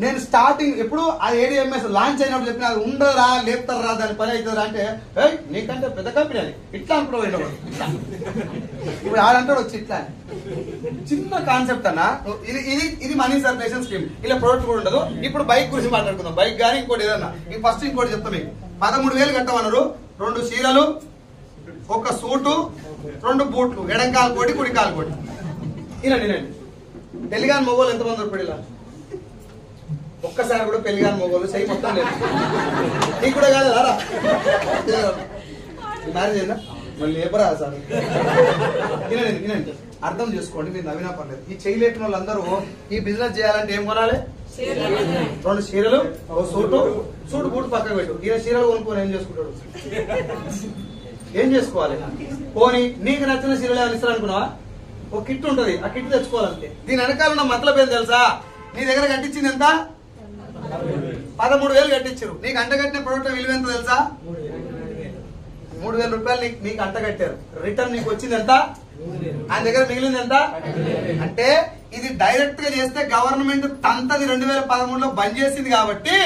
నేను స్టార్టింగ్ ఎప్పుడు అది ADMS లాంచ్ అయినప్పుడు చెప్పిన అది ఉండరా, లేపుతారా, దాని పని అవుతుందా అంటే నీకంటే పెద్ద కంపెనీ అని ఇట్లా అనుకున్నాడు. ఇప్పుడు ఆడంటాడు వచ్చి ఇట్లా చిన్న కాన్సెప్ట్ అన్న. ఇది మనీ సర్క్యులేషన్ స్కీమ్. ఇలా ప్రొడక్ట్ కూడా ఉండదు. ఇప్పుడు బైక్ గురించి మాట్లాడుకుందాం. బైక్ కానీ ఇంకోటి ఏదన్నా. ఫస్ట్ ఇంకోటి చెప్తా మీకు. 13,000 కట్టమన్నారు. 2 చీరలు, 1 సూటు, 2 బూట్లు, ఎడంకాలు కోటి, కుడికాలు కోటి. ఇనండి పెళ్లిగాని మొగోళ్ళు ఎంతమంది ఇప్పుడు ఇలా? ఒక్కసారి కూడా పెళ్లిగాని మొగోళ్ళు సై మొత్తం లేదు. నీకు కూడా కాదు రారా మ్యారేజ్ అయిందా? మళ్ళీ లేబరా సార్. వినండి అర్థం చేసుకోండి. మీరు నవ్వినా పర్లేదు. ఈ చేయలేని వాళ్ళందరూ ఈ బిజినెస్ చేయాలంటే ఏం కొనాలి? 2 చీరలు, 1 సూటు బూట్ పక్కకు పెట్టు. ఈయన చీరలు కొనుక్కొని ఏం చేసుకుంటాడు? ఏం చేసుకోవాలి? పోనీ నీకు నచ్చిన చీరలు ఏమైనా ఇస్తారు అనుకున్నావా? ఒక కిట్ ఉంటది, ఆ కిట్ తెచ్చుకోవాలంటే. దీని వెనకాల ఉన్న మతలబ్ ఏం తెలుసా? నీ దగ్గర కట్టించింది ఎంత? 13,000 కట్టించారు. నీకు అంట కట్టిన ప్రొడక్ట్ విలువ ఎంత తెలుసా? 3,000 రూపాయలు నీకు అంట కట్టారు. రిటర్న్ నీకు వచ్చింది ఎంత? ఆయన దగ్గర మిగిలింది ఎంత? అంటే ఇది డైరెక్ట్ గా చేస్తే గవర్నమెంట్ తంతది 2013లో బంద్ చేసింది కాబట్టి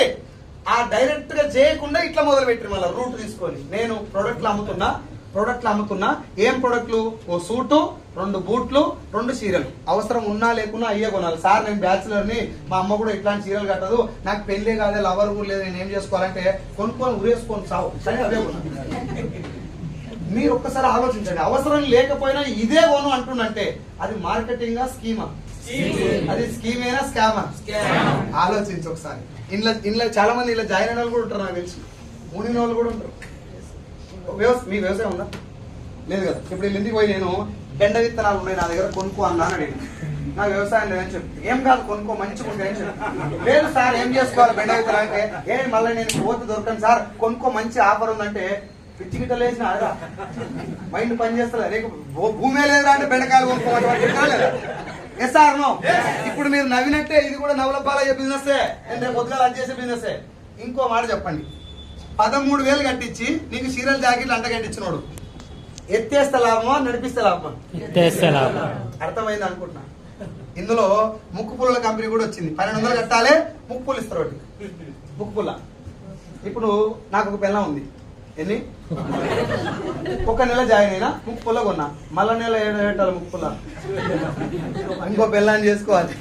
ఆ డైరెక్ట్ గా చేయకుండా ఇట్లా మొదలు పెట్టిరు. మళ్ళీ రూట్ తీసుకొని నేను ప్రొడక్ట్లు అమ్ముతున్నా. ఏం ప్రొడక్ట్లు? ఓ సూటు, 2 బూట్లు, 2 చీరలు. అవసరం ఉన్నా లేకున్నా అయ్యే కొనాలి. సార్ నేను బ్యాచులర్ ని, మా అమ్మ కూడా ఇట్లాంటి చీరలు కట్టదు, నాకు పెళ్లి కాదే, లవర్ కూడా లేదు, నేను ఏం చేసుకోవాలంటే కొనుక్కొని ఉరేసుకొని సావు సరే అవే కొనాలి. మీరు ఒక్కసారి ఆలోచించండి. అవసరం లేకపోయినా ఇదే కొను అంటున్నంటే అది మార్కెటింగ్ స్కీమా? అది స్కీమేనా స్కామా? ఆలోచించు ఒకసారి. ఇంట్లో చాలా మంది ఇలా జాయిన్ అయిన వాళ్ళు కూడా ఉంటారు, నాకు తెలిసి మునిన వాళ్ళు కూడా ఉంటారు. మీ వ్యవసాయం ఉందా? లేదు కదా. ఇప్పుడు ఇంటికి పోయి నేను బెండ విత్తనాలు ఉన్నాయి నా దగ్గర కొనుక్కో అన్నాను అడిగి, నా వ్యవసాయం లేదని చెప్పి, ఏం కాదు కొనుక్కో మంచిగా ఉంటాయని చెప్పి, లేదు సార్ ఏం చేసుకోవాలి బెండ విత్తనాలు అంటే, ఏ మళ్ళీ నేను పోతే దొరకను సార్, కొనుక్కో మంచి ఆఫర్ ఉందంటే పిచ్చి గిట్ట లేచిన అడగా మైండ్ పని చేస్తలే. రేపు భూమే లేదా అంటే బెండకాయలు కొనుక్కోమంటే ఎస్ సార్ నో. ఇప్పుడు మీరు నవ్వినట్టే ఇది కూడా నవ్వుల పాలయ్యే బిజినెస్, అంటే పొద్దుగా అది చేసే బిజినెస్. ఇంకో మాట చెప్పండి, 13,000 కట్టించి నీకు చీరలు జాకెట్లు అంట కట్టించినోడు ఎత్తేస్తే లాభమా నడిపిస్తే లాభమా? అర్థమైంది అనుకుంటున్నా. ఇందులో ముక్కు పుల్లల కంపెనీ కూడా వచ్చింది. 1200 కట్టాలి, ముక్కు పుల్ల ఇస్తారు ఒకటి, ముక్కు పుల్ల. ఇప్పుడు నాకు ఒక పెళ్ళం ఉంది, ఎన్ని ఒక నెల జాయిన్ అయినా ముక్కు పుల్ల కొన్నా, మళ్ళా నెల 7 పెట్టాలి ముక్కు పుల్ల, ఇంకో పెళ్ళాన్ని చేసుకోవాలి,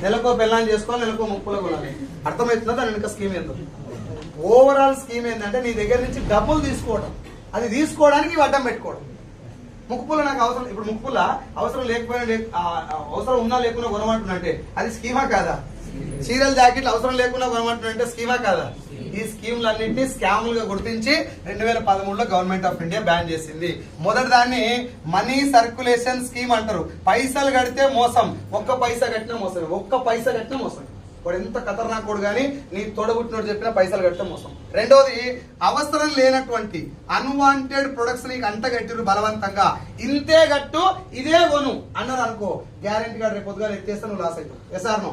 నెలకో పెళ్ళాన్ని చేసుకోవాలి, నెలకో ముక్కు పుల్ల కొనాలి. అర్థమవుతుందా దాని వెనుక స్కీమ్ ఏందో? ఓవరాల్ స్కీమ్ ఏంటంటే నీ దగ్గర నుంచి డబ్బులు తీసుకోవడం, అది తీసుకోవడానికి అడ్డం పెట్టుకోవడం. ముక్కుపుల్ల నాకు అవసరం, ఇప్పుడు ముక్కుపుల్ల అవసరం లేకపోయినా అవసరం ఉన్నా లేకున్నా కొనమంటున్నట్టే అది స్కీమా కాదా? చీరల జాకెట్లు అవసరం లేకుండా కొనమంటున్నట్టే స్కీమా కాదా? ఈ స్కీములన్నింటినీ స్కాములుగా గుర్తించి 2013లో గవర్నమెంట్ ఆఫ్ ఇండియా బ్యాన్ చేసింది. మొదటి దాన్ని మనీ సర్క్యులేషన్ స్కీమ్ అంటారు. పైసలు కడితే మోసం, ఒక్క పైసా కట్టినా మోసం, ఒక్క పైసా కట్టినా మోసం. వాడు ఎంత ఖతర్నాక్ కూడా కానీ నీ తోడబుట్టినోడు చెప్పినా పైసలు కడితే మోసం. రెండోది, అవసరం లేనటువంటి అన్వాంటెడ్ ప్రొడక్ట్స్ నీకు అంట కట్టిరు బలవంతంగా, ఇంతే గట్టు ఇదే కొను అన్నారు అనుకో, గ్యారెంటీ గా రేపు పొద్దుగా ఎత్తేస్తే నువ్వు లాస్ అవుతావు. Yes or no?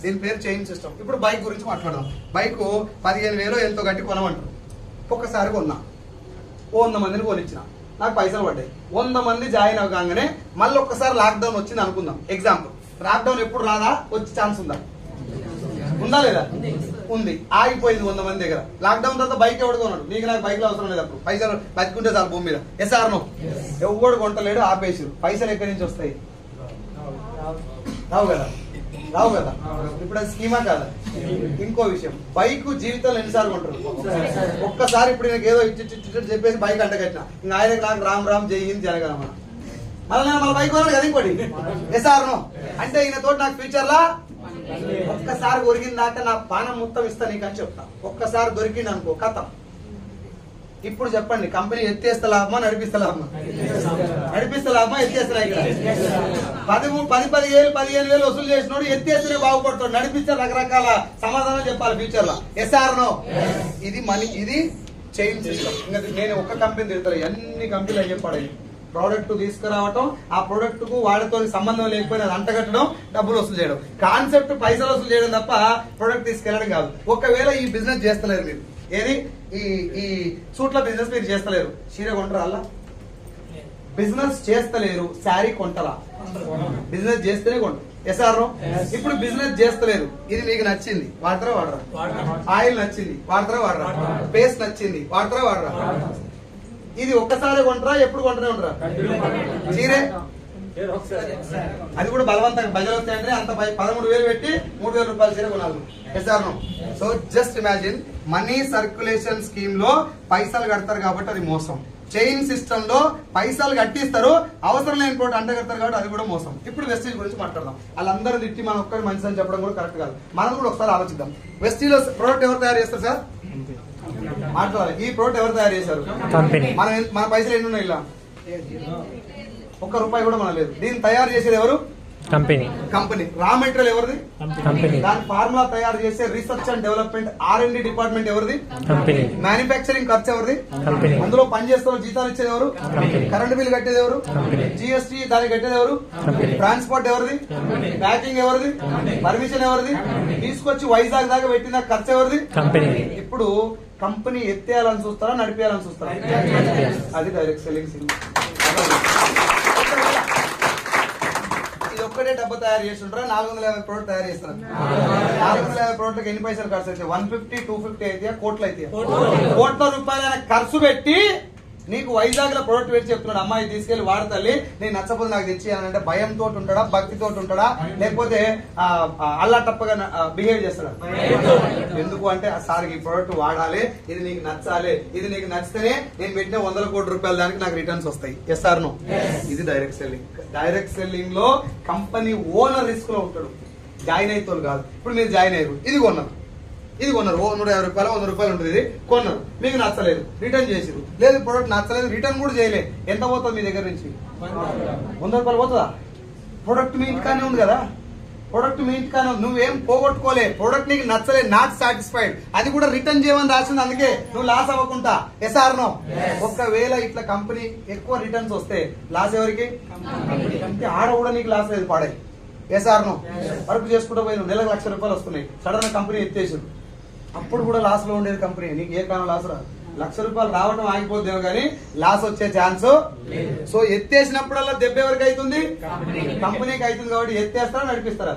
దీని పేరు చైన్ సిస్టమ్. ఇప్పుడు బైక్ గురించి మాట్లాడదాం. బైక్ 15,000 ఎంతో గట్టి కొనమంటారు. ఒక్కసారి కొన్నా, 100 మందిని కొనిచ్చిన, నాకు పైసలు పడ్డాయి. 100 మంది జాయిన్ అవగానే మళ్ళీ ఒక్కసారి లాక్డౌన్ వచ్చింది అనుకుందాం. ఎగ్జాంపుల్, లాక్డౌన్ ఎప్పుడు రాదా? వచ్చే ఛాన్స్ ఉందా? ఉందా లేదా? ఉంది. ఆగిపోయింది 100 మంది దగ్గర. లాక్డౌన్ తర్వాత బైక్ ఎవడు కొన్నాడు? నీకు నాకు బైక్ లో అవసరం లేదు, అప్పుడు పైసలు బతుకుంటే చాలు భూమి మీద. Yes or no? ఎవడు కొంటలేడు, ఆపేసారు. పైసలు ఎక్కడి నుంచి వస్తాయి? రావు కదా. ఇప్పుడు అది స్కీమా కాదా? ఇంకో విషయం, బైక్ జీవితంలో ఎన్నిసార్లు కొంటారు? ఒక్కసారి. ఇప్పుడు నాకు ఏదో ఇచ్చి చెప్పేసి బైక్ అంట కట్టిన, ఇంకా ఆయన నాకు రామ్ రామ్ జై హింద్ జనగణమన, మళ్ళీ నేను బైక్ కొన్నాడు కదా ఇంకోటి. Yes or no? అంటే ఈయన తోటి నాకు ఫ్యూచర్ లా ఒక్కసారి దొరికిందాక నా పానం మొత్తం ఇస్తా నీకు అని చెప్తా. ఒక్కసారి దొరికింది అనుకో కథం. ఇప్పుడు చెప్పండి, కంపెనీ ఎత్తేస్తే లాభమా నడిపిస్తే లాభమా? నడిపిస్తే లాభమా ఎత్తేస్తే? 10,000-15,000 వసూలు చేసినోడు ఎత్తేస్తేనే బాగుపడతాడు, నడిపిస్తే రకరకాల సమాధానం చెప్పాలి ఫ్యూచర్ లో. Yes or no? ఇది మనీ, ఇది చైన్ సిస్టమ్. ఇంకా నేను ఒక్క కంపెనీ తిడతాను, అన్ని కంపెనీలు అయ్యే పడాయి. ప్రోడక్ట్ తీసుకురావటం, ఆ ప్రోడక్ట్ కు వాడితో సంబంధం లేకపోయినా అంటగట్టడం, డబ్బులు వసూలు చేయడం. కాన్సెప్ట్ పైసలు వసూలు చేయడం తప్ప ప్రోడక్ట్ తీసుకెళ్ళడం కాదు. ఒకవేళ ఈ బిజినెస్ చేస్తలేరు మీరు, ఏది ఈ సూట్ల బిజినెస్ మీరు చేస్తలేరు, చీర కొంటారా? అలా బిజినెస్ చేస్తలేరు, శారీ కొంటారా? బిజినెస్ చేస్తేనే కొంటారు. SR no? ఇప్పుడు బిజినెస్ చేస్తలేరు, ఇది మీకు నచ్చింది, వాడతారా వాడరా? ఆయిల్ నచ్చింది, వాడతారా వాడరా? పేస్ట్ నచ్చింది, వాడతారా వాడరా? ఇది ఒక్కసారి కొంటారా? ఎప్పుడు కొంటూనే ఉంటారా? చీరే అది కూడా బలవంతంగా బజలు వస్తాయంటే అంత 13,000 పెట్టి 3,000 రూపాయల చీర కొనాలి. Yes or no? So just imagine, money circulation scheme లో పైసలు కడతారు కాబట్టి అది మోసం. చైన్ సిస్టమ్ లో పైసలు కట్టిస్తారు, అవసరం లేని ప్రోడక్ట్ అంట కడతారు కాబట్టి అది కూడా మోసం. ఇప్పుడు వెస్టీజ్ గురించి మాట్లాడదాం. వాళ్ళందరూ తిట్టి మనం ఒక్కరి మంచి అని చెప్పడం కూడా కరెక్ట్ కాదు. మనం కూడా ఒకసారి ఆలోచిద్దాం. వెస్టీజ్ లో ప్రోడక్ట్ ఎవరు తయారు చేస్తారు సార్? మాట్లాడాలి. ఈ ప్రోడక్ట్ ఎవరు తయారు చేశారు? మన పైసలు ఎన్ని ఉన్నాయి? ఇలా ₹1 కూడా మన లేదు. దీన్ని తయారు చేసేది ఎవరు? కంపెనీ. రా మెటీరియల్ ఎవరిది? కంపెనీ. దాని ఫార్ములా తయారు చేసే research and development R&D department ఎవరిది? కంపెనీ. మ్యానుఫ్యాక్చరింగ్ ఖర్చు ఎవరిది? కంపెనీ. అందులో పని చేస్తున్న జీతాలు ఇచ్చేది ఎవరు? కంపెనీ. కరెంట్ బిల్ కట్టేది ఎవరు? కంపెనీ. GST దానికి కట్టేది ఎవరు? కంపెనీ. ట్రాన్స్పోర్ట్ ఎవరిది? ప్యాకింగ్ ఎవరిది? పర్మిషన్ ఎవరిది? తీసుకొచ్చి వైజాగ్ దాకా పెట్టిన ఖర్చు ఎవరిది? కంపెనీ. ఇప్పుడు కంపెనీ ఎత్తేయాలని చూస్తారా, నడిపేయాలని చూస్తారా? అది డైరెక్ట్ సెల్లింగ్ సినిమా. ఇది ఒక్కటే డబ్బా తయారు చేసి ఉంటారా? 450 ప్రోడక్ట్ తయారు చేస్తారా? 450 ప్రోడక్ట్కి ఎన్ని పైసలు ఖర్చు అయితే? 150, 250 అయితే కోట్లు అయితే? కోట్ల రూపాయల ఖర్చు పెట్టి నీకు వైజాగ్ లో ప్రోడక్ట్ పెట్టి చెప్తున్నాడు, అమ్మాయి తీసుకెళ్లి వాడతల్లి, నేను నచ్చపోతే నాకు తెచ్చి అని అంటే భయంతో ఉంటాడా, భక్తితో ఉంటాడా, లేకపోతే అల్లా టప్పగా బిహేవ్ చేస్తాడా? ఎందుకు అంటే సార్ ఈ ప్రోడక్ట్ వాడాలి, ఇది నీకు నచ్చాలి, ఇది నీకు నచ్చితేనే నేను పెట్టిన 100 కోట్ల రూపాయల దానికి నాకు రిటర్న్స్ వస్తాయి. Yes or no? ఇది డైరెక్ట్ సెల్లింగ్. డైరెక్ట్ సెల్లింగ్ లో కంపెనీ ఓనర్ రిస్క్ లో ఉంటాడు, జాయిన్ అయితే కాదు. ఇప్పుడు మీరు జాయిన్ అయ్యారు, ఇది కొన్నారు 150 రూపాయలు 100 రూపాయలు ఉంటుంది, ఇది కొన్నారు, మీకు నచ్చలేదు, రిటర్న్ చేసిరు. లేదు ప్రోడక్ట్ నచ్చలేదు, రిటర్న్ కూడా చేయలేదు, ఎంత పోతుంది మీ దగ్గర నుంచి? 100 రూపాయలు పోతుందా? ప్రోడక్ట్ మీ ఇంటికానే ఉంది కదా, ప్రోడక్ట్ మీ ఇంటికానే ఉంది, నువ్వేం పోగొట్టుకోలే. ప్రోడక్ట్ నీకు నచ్చలేదు, నాట్ సాటిస్ఫైడ్, అది కూడా రిటర్న్ చేయమని రాసింది, అందుకే నువ్వు లాస్ అవ్వకుండా. Yes or no? ఒకవేళ ఇట్లా కంపెనీ ఎక్కువ రిటర్న్స్ వస్తే లాస్ ఎవరికి? అంటే ఆడ కూడా నీకు లాస్ లేదు, పాడే. Yes or no? వర్క్ చేసుకుంటూ పోయి నెలకు 1,00,000 రూపాయలు వస్తున్నాయి, సడన్ కంపెనీ ఎత్తేసారు, అప్పుడు కూడా లాస్ లో ఉండేది కంపెనీ. నీకు ఏ కారణం లాస్ రాదు, 1,00,000 రూపాయలు రావడం ఆగిపోద్దేమో కానీ లాస్ వచ్చే ఛాన్స్. సో ఎత్తేసినప్పుడల్లా దెబ్బ ఎవరికి అవుతుంది? కంపెనీకి అవుతుంది. కాబట్టి ఎత్తేస్తారా, నడిపిస్తారా?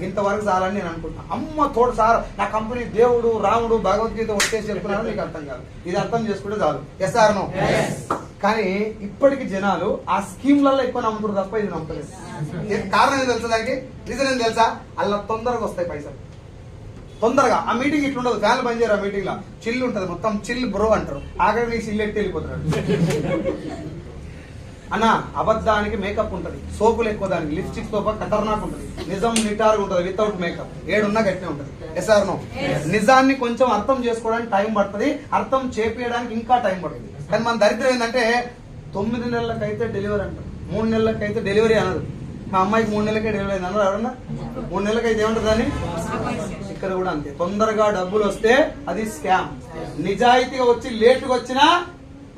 ఇంతవరకు చాలని నేను అనుకుంటున్నా. అమ్మ తోడు సార్, నా కంపెనీ దేవుడు, రాముడు, భగవద్గీత వచ్చేసి చెప్తున్నాను, నీకు అర్థం కాదు. ఇది అర్థం చేసుకుంటే చాలు. Yes or no? కానీ ఇప్పటికి జనాలు ఆ స్కీమ్లలో ఎక్కువ నమ్ముతారు తప్ప ఇది నమ్మలేదు. కారణం ఏం తెలుసా? దానికి రీజన్ ఏం తెలుసా? అలా తొందరగా వస్తాయి పైసలు, తొందరగా. ఆ మీటింగ్ ఇట్లుండదు, ఫ్యాన్లు బంద్ చేయరు. ఆ మీటింగ్ లో చిల్లు ఉంటది, మొత్తం చిల్ బ్రో అంటారు, ఆఖరి నీకు చిల్లు ఎట్టి వెళ్ళిపోతాడు. అన్న అబద్ధానికి మేకప్ ఉంటది, సోపులు ఎక్కువ, దానికి లిప్స్టిక్ తో ఖతర్నాక్ ఉంటది, నిజం నిటారు ఉంటది, వితౌట్ మేకప్ ఏడున్నా గట్టినే ఉంటది. Yes or no? నిజాన్ని కొంచెం అర్థం చేసుకోవడానికి టైం పడుతుంది, అర్థం చేపించడానికి ఇంకా టైం పడుతుంది. కానీ మన దరిద్రం ఏంటంటే 9 నెలలకైతే డెలివరీ అంటారు, 3 నెలలకైతే డెలివరీ అనరు. మా అమ్మాయికి 3 నెలలకే డెలివరీ అయింది అన్నారు ఎవరన్నా? 3 నెలలకైతే ఏమంటారు దాన్ని? ఇక్కడ కూడా అంతే, తొందరగా డబ్బులు వస్తే అది స్కామ్, నిజాయితీగా వచ్చి లేటుగా వచ్చినా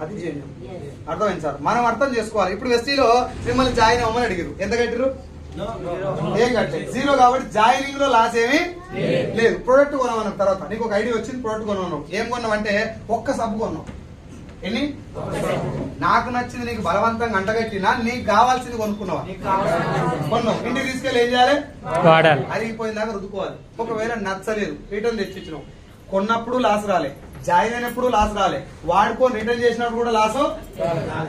అది జెన్యూన్. అర్థమైంది సార్? మనం అర్థం చేసుకోవాలి. ఇప్పుడు వెస్టీలో మిమ్మల్ని జాయిన్ అవ్వమని అడిగారు, ఎంత కట్టిరు? ఏం కట్టలేదు, జీరో. కాబట్టి జాయినింగ్ లో లాస్ ఏమీ లేదు. ప్రొడక్ట్ కొనమన్న తర్వాత నీకు ఒక ఐడియా వచ్చింది, ప్రొడక్ట్ కొన్నావు. ఏం కొన్నావు అంటే ఒక్క సబ్బు కొన్నావు. ఎన్ని? నాకు నచ్చింది నీకు బలవంతంగా అంటగట్టినా నీకు కావాల్సింది కొనుక్కున్నావా? కొన్నావు, ఇంటికి తీసుకెళ్ళి ఏం చేయాలి? వాడాలి. అరిగిపోయిన దాకా రుద్దుకోవాలి. ఒకవేళ నచ్చలేదు, రిటర్న్ తెచ్చిచ్చినావు. కొన్నప్పుడు లాస్ రాలే, జాయిన్ అయినప్పుడు లాస్ రాలే, వాడుకొని రిటర్న్ చేసినప్పుడు కూడా లాస్.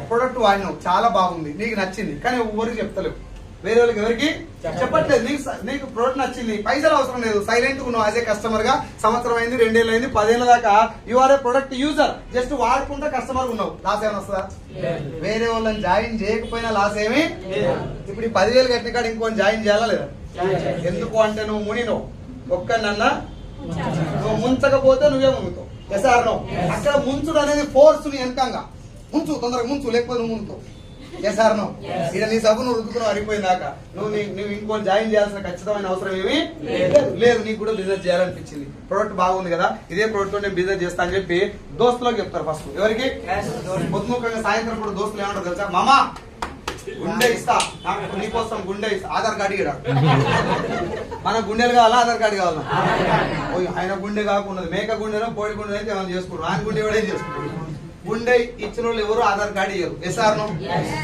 ప్రొడక్ట్ వాడినావు, చాలా బాగుంది, నీకు నచ్చింది, కానీ ఎవరికి చెప్తలేవు, వేరే వాళ్ళకి ఎవరికి చెప్పట్లేదు. నీకు ప్రోడక్ట్ నచ్చింది, పైసలు అవసరం లేదు, సైలెంట్ గా ఉన్నావు. యాజ్ ఏ కస్టమర్ గా సంవత్సరం అయింది, 2 ఏళ్ళు అయింది, 10 ఏళ్ళ దాకా you are a product user, just వాడుకుంటే కస్టమర్ ఉన్నావు. లాస్ ఏమైనా వస్తుందా? వేరే వాళ్ళని జాయిన్ చేయకపోయినా లాస్ ఏమి. ఇప్పుడు ఈ 10,000 కట్టిన కాడ ఇంకొని జాయిన్ చేయాలా లేదా? ఎందుకు అంటే నువ్వు మునినో ఒక్కనన్నా, నువ్వు ముంచకపోతే నువ్వే మునుగుతావు. Yes or no? అక్కడ ముంచుడు అనేది ఫోర్స్, ని వెనకంగా ముంచు, తొందరగా ముంచు, లేకపోతే నువ్వు మునుగుతావు. Yes or no? ఇక నీ సబ్బు నువ్వు రుద్దుకున్నావు అరిగిపోయిందాక, నువ్వు ఇంకోటి జాయిన్ చేయాల్సిన ఖచ్చితమైన అవసరం ఏమీ లేదు. నీకు కూడా బిజినెస్ చేయాలనిపించింది, ప్రొడక్ట్ బాగుంది కదా, ఇదే ప్రొడక్ట్ తో నేను బిజినెస్ చేస్తా అని చెప్పి దోస్తులకు చెప్తారు. ఫస్ట్ ఎవరికి? పొద్దుముఖంగా సాయంత్రం కూడా దోస్తులు ఏమంటారు తెలుసా? మామా గుండె ఇస్తా, నాకు నీకోసం గుండె ఇస్తా, ఆధార్ కార్డు ఇరా. మన గుండెలు కావాలా, ఆధార్ కార్డు కావాలా? ఆయన గుండె కాకుండా మేక గుండెనో కోడి గుండె అయితే ఏమైనా చేసుకుంటారు, ఆయన గుండె కూడా ఏం చేసుకుంటారు. గుండె ఇచ్చిన వాళ్ళు ఎవరు ఆధార్ కార్డు ఇయ్యరు. Yes or no?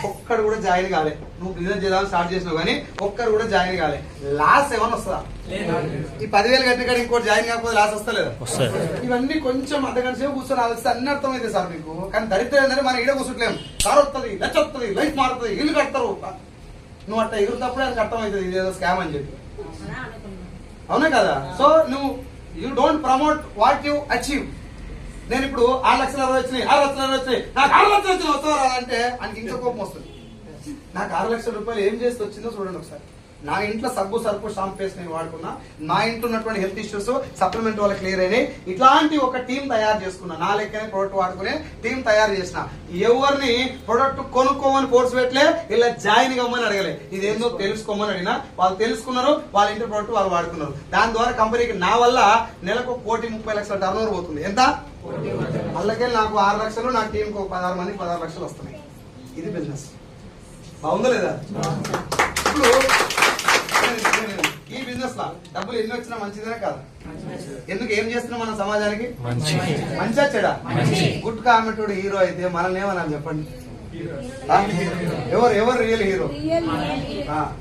ఒక్కడు కూడా జాయిన్ కాలే. నువ్వు బిజినెస్ చేద్దామని స్టార్ట్ చేసినావు కానీ ఒక్కరు కూడా జాయిన్ కాలే. లాస్ ఏమైనా వస్తుందా? ఈ 10,000 కట్టిన కాడ ఇంకోటి జాయిన్ కాకపోతే లాస్ వస్తలేదా? ఇవన్నీ కొంచెం అర్ధగంట సేపు కూర్చొని ఆలోచిస్తే అన్ని అర్థమైంది సార్ మీకు. కానీ దరిద్రం ఏంటంటే మనం ఈడ కూర్చుంటలేము. కారు వస్తుంది, లచ్చ వస్తుంది, లైఫ్ మారుతుంది, ఇల్లు కడతారు. నువ్వు అట్లా ఎగురుతప్పుడే అది అర్థమవుతుంది ఇదేదో స్కామ్ అని చెప్పి. అవునా కదా? సో నువ్వు you don't promote what you achieve. నేను ఇప్పుడు 6,60,000 వచ్చినాయి, 6,60,000 వచ్చినాయి, నాకు 6,00,000 వచ్చిన వస్తావా అంటే ఆయనకి ఇంకా కోపం వస్తుంది. నాకు 6,00,000 రూపాయలు ఏం చేసి వచ్చిందో చూడండి ఒకసారి. నా ఇంట్లో సబ్బు సర్పు షాంపూ పేస్ట్ నేను వాడుకున్నా, నా ఇంట్లో ఉన్నటువంటి హెల్త్ ఇష్యూస్ సప్లిమెంట్ వల్ల క్లియర్ అయినాయి. ఇట్లాంటి ఒక టీం తయారు చేసుకున్నా, నా లెక్కనే ప్రొడక్ట్ వాడుకునే టీం తయారు చేసిన. ఎవరిని ప్రొడక్ట్ కొనుక్కోమని ఫోర్స్ పెట్టలే, ఇలా జాయిన్ కమ్మని అడగలే, ఇదేందో తెలుసుకోమని అడిగినా. వాళ్ళు తెలుసుకున్నారు, వాళ్ళ ఇంటి ప్రొడక్ట్ వాళ్ళు వాడుకున్నారు. దాని ద్వారా కంపెనీకి నా వల్ల నెలకు 1,30,00,000 టర్న్ ఓవర్ పోతుంది. ఎంత? అందుకే నాకు 6 లక్షలు, నా టీంకి 16 మందికి 16 లక్షలు వస్తున్నాయి. ఇది బిజినెస్. బాగుందా లేదా? ఇప్పుడు ఈ బిజినెస్ లా డబ్బులు ఎన్ని వచ్చినా మంచిదేనా కాదు? ఎందుకు ఏం చేస్తున్నాం మన సమాజానికి? మంచిగా చెడా? గుడ్ కామెంటోడు హీరో అయితే మనల్ని ఏమన్నా చెప్పండి. ఎవరు రియల్ హీరో?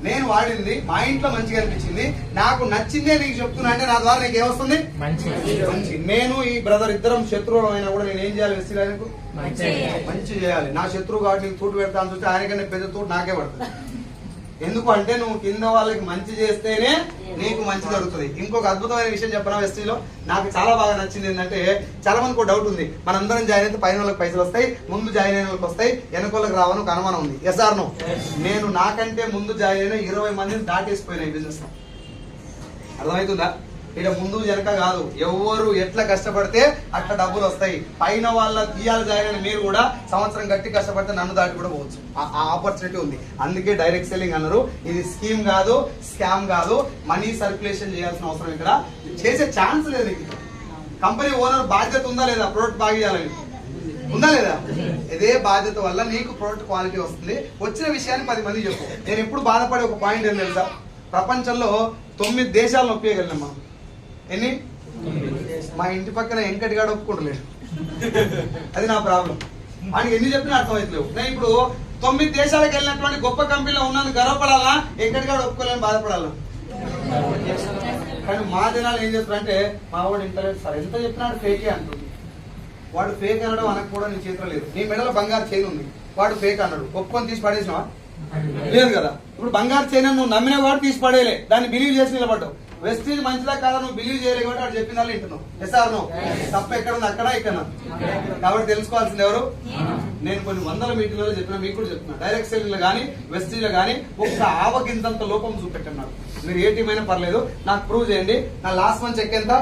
నేను వాడింది మా ఇంట్లో మంచిగా అనిపించింది, నాకు నచ్చిందే నీకు చెప్తున్నా అంటే నా ద్వారా నీకు ఏమొస్తుంది? మంచి. నేను ఈ బ్రదర్ ఇద్దరం శత్రువులు అయినా కూడా నేను ఏం చేయాలి? వెస్టిలాయనకు మంచి చేయాలి. నా శత్రువు కాబట్టి నీకు తూటు పెడతాను చూస్తే ఆయనకన్నా పెద్ద తూటు నాకే పడుతుంది. ఎందుకు అంటే నువ్వు కింద వాళ్ళకి మంచి చేస్తేనే నీకు మంచి జరుగుతుంది. ఇంకొక అద్భుతమైన విషయం చెప్పనా వెస్టీలో నాకు చాలా బాగా నచ్చింది ఏంటంటే, చాలా మందికి డౌట్ ఉంది, మనందరం జాయిన్ అయితే పైన వాళ్ళకి పైసలు వస్తాయి, ముందు జాయిన్ అయిన వాళ్ళకి వస్తాయి, వెనకోళ్ళకి రావని ఒక అనుమానం ఉంది. Yes or no? నేను నాకంటే ముందు జాయిన్ అయిన 20 మందిని దాటేసిపోయినా ఈ బిజినెస్ లో. అర్థమవుతుందా? ఇక్కడ ముందు వెనక కాదు, ఎవరు ఎట్లా కష్టపడితే అట్లా డబ్బులు వస్తాయి. పైన వాళ్ళ తీయాలి జాయిన్ అయిన మీరు కూడా సంవత్సరం గట్టి కష్టపడితే నన్ను దాటి కూడా పోవచ్చు. ఆ ఆపర్చునిటీ ఉంది. అందుకే డైరెక్ట్ సెల్లింగ్ అన్నారు. ఇది స్కీమ్ కాదు, స్కామ్ కాదు, మనీ సర్క్యులేషన్ చేయాల్సిన అవసరం ఇక్కడ చేసే ఛాన్స్ లేదు. ఇక్కడ కంపెనీ ఓనర్ బాధ్యత ఉందా లేదా? ప్రోడక్ట్ బాగా చేయాలని ఉందా లేదా? ఇదే బాధ్యత వల్ల నీకు ప్రోడక్ట్ క్వాలిటీ వస్తుంది. వచ్చిన విషయాన్ని 10 మంది చెప్పు. నేను ఎప్పుడు బాధపడే ఒక పాయింట్ ఏం తెలుసా? ప్రపంచంలో 9 దేశాలను ఒప్పేయగలిగినాం మనం. ఎన్ని? మా ఇంటి పక్కన వెంకటిగాడు ఒప్పుకుంటలేడు. అది నా ప్రాబ్లం. వాడికి ఎన్ని చెప్పినా అర్థమవుతలేవు. నేను ఇప్పుడు 9 దేశాలకు వెళ్ళినటువంటి గొప్ప కంపెనీలో ఉన్నాను గర్వపడాలా, వెంకటిగాడు ఒప్పుకోలేని బాధపడాలా? కానీ మా జనాలు ఏం చేస్తారంటే, మా వాడు ఇంటర్నెట్ సార్ ఎంత చెప్పినాడు ఫేకే అంటుంది. వాడు ఫేక్ అనడం అనకు కూడా నీ చేతిలో లేదు. నీ మెడలో బంగారు చైన్ ఉంది, వాడు ఫేక్ అన్నాడు, ఒప్పుకొని తీసి పడేసినావా? లేదు కదా. ఇప్పుడు బంగారు చైన్ నువ్వు నమ్మిన వాడు తీసి పడేయలే, దాన్ని బిలీవ్ చేసి నిలబడ్డావు. వెస్టీజ్ మంచిదా కాదా నువ్వు బిలీవ్ చేయలేదు కాబట్టి వాడు చెప్పిన వాళ్ళు వింటున్నావు. Yes or no? తప్ప ఎక్కడ ఉంది? అక్కడ ఇక్కడ. కాబట్టి తెలుసుకోవాల్సింది ఎవరు? నేను కొన్ని 100 మీటింగ్లలో చెప్పినా, మీకు కూడా చెప్తున్నా. డైరెక్ట్ సెల్లింగ్ లో కానీ వెస్టీజ్ లో కానీ ఒక్క ఆవగింతంత లోపం చూపెట్టన్నారు. మీరు ఏ టీం అయినా పర్లేదు, నాకు ప్రూవ్ చేయండి. నా లాస్ట్ మంత్ చెక్ ఎంత?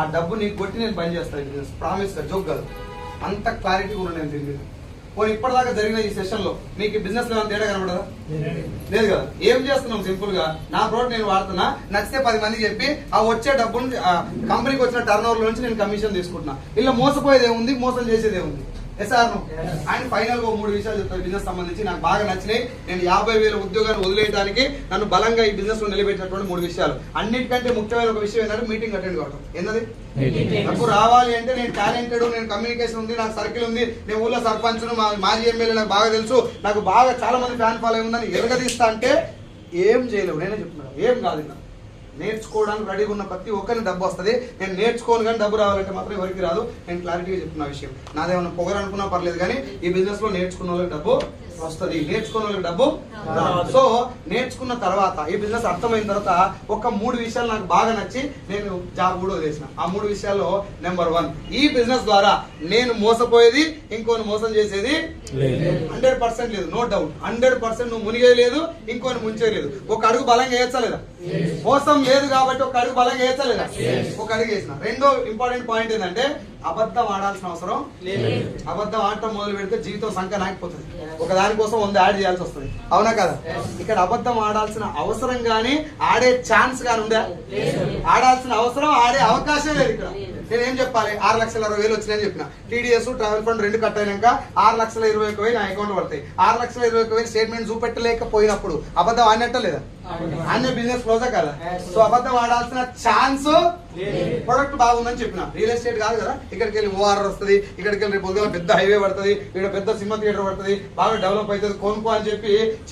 ఆ డబ్బు నీకు కొట్టి నేను పని చేస్తాను. ప్రామిస్ గా, జోక్ కాదు. అంత క్లారిటీ కూడా నేను తిరిగి పోనీ ఇప్పటిదాకా జరిగిన ఈ సెషన్ లో మీకు బిజినెస్ లో తేడా కనబడదా? లేదు కదా. ఏం చేస్తున్నాం? సింపుల్ గా నా ప్రోడక్ట్ నేను వాడుతున్నా, నచ్చితే 10 మందికి చెప్పి ఆ వచ్చే డబ్బును కంపెనీకి వచ్చిన టర్న్ ఓవర్ నుంచి నేను కమిషన్ తీసుకుంటున్నా. ఇలా మోసపోయేది ఏముంది, మోసం చేసేది ఏముంది? Yes or no? And final గా 3 విషయాలు చెప్తాను బిజినెస్ సంబంధించి నాకు బాగా నచ్చినాయి. నేను 50,000 ఉద్యోగాన్ని వదిలేయడానికి నన్ను బలంగా ఈ బిజినెస్ లో నిలబెట్టినటువంటి 3 విషయాలు. అన్నిటికంటే ముఖ్యమైన ఒక విషయం ఏంటంటే మీటింగ్ అటెండ్ కావడం. ఏంటది? నాకు రావాలి అంటే నేను టాలెంటెడ్, నేను కమ్యూనికేషన్ ఉంది, నాకు సర్కిల్ ఉంది, నేను ఊళ్ళో సర్పంచ్, మాజీ ఎమ్మెల్యే, నాకు బాగా తెలుసు, నాకు బాగా చాలా మంది ఫ్యాన్ ఫాలో ఉందని ఎరగదీస్తా అంటే ఏం చేయలేవు. నేనే చెప్తున్నాను, ఏం కాదు. నేర్చుకోవడానికి రెడీగా ఉన్న ప్రతి ఒక్కరిని డబ్బు వస్తుంది. నేను నేర్చుకోను కానీ డబ్బు రావాలంటే మాత్రం ఎవరికి రాదు. నేను క్లారిటీగా చెప్తున్న విషయం. నాదేమన్నా పొగరు అనుకున్నా పర్లేదు, కానీ ఈ బిజినెస్ లో నేర్చుకున్న వాళ్ళకి డబ్బు వస్తుంది, నేర్చుకున్న వాళ్ళకి డబ్బు రాదు. సో నేర్చుకున్న తర్వాత ఈ బిజినెస్ అర్థమైన తర్వాత ఒక 3 విషయాలు నాకు బాగా నచ్చి నేను జాబ్ కూడా వదిలేసిన. ఆ 3 విషయాల్లో నెంబర్ 1, ఈ బిజినెస్ ద్వారా నేను మోసపోయేది, ఇంకోని మోసం చేసేది 100% లేదు. No doubt. 100% నువ్వు మునిగే లేదు, ఇంకోని ముంచేయలేదు. ఒక అడుగు బలంగా వేయచ్చా లేదా? మోసం లేదు కాబట్టి ఒక అడుగు బలంగా వేయచ్చా లేదా? ఒక అడుగు వేసిన. రెండో ఇంపార్టెంట్ పాయింట్ ఏంటంటే అబద్ధం ఆడాల్సిన అవసరం లేదు. అబద్ధం ఆడటం మొదలు పెడితే జీవితం సంఖ్య నాకపోతుంది. ఒక దానికోసం 100 యాడ్ చేయాల్సి వస్తుంది. అవునా కదా? ఇక్కడ అబద్ధం ఆడాల్సిన అవసరం గానీ ఆడే ఛాన్స్ గానీ ఉందా? ఆడాల్సిన అవసరం, ఆడే అవకాశం లేదు. ఇక్కడ నేను ఏం చెప్పాలి? 6,60,000 వచ్చినాయని చెప్పిన. టీడీఎస్, ట్రావెల్ ఫండ్ 2 కట్ అయినాక 6,21,000 నా అకౌంట్ పడతాయి. 6,21,000 స్టేట్మెంట్ చూపెట్టలేకపోయినప్పుడు అబద్ధం ఆడినట్ట లేదా? అన్ని బిజినెస్ క్లోజా కదా? సో అబద్ధం ఆడాల్సిన ఛాన్స్, ప్రొడక్ట్ బాగుందని చెప్పిన. రియల్ ఎస్టేట్ కాదు కదా. ఇక్కడికి వెళ్ళి ఓఆర్ఆర్ వస్తుంది, ఇక్కడికి వెళ్ళి రేపు పొద్దున పెద్ద హైవే పడుతుంది, ఇక్కడ పెద్ద సినిమా థియేటర్ పడుతుంది, బాగా డెవలప్ అవుతుంది, కొనుక్కో అని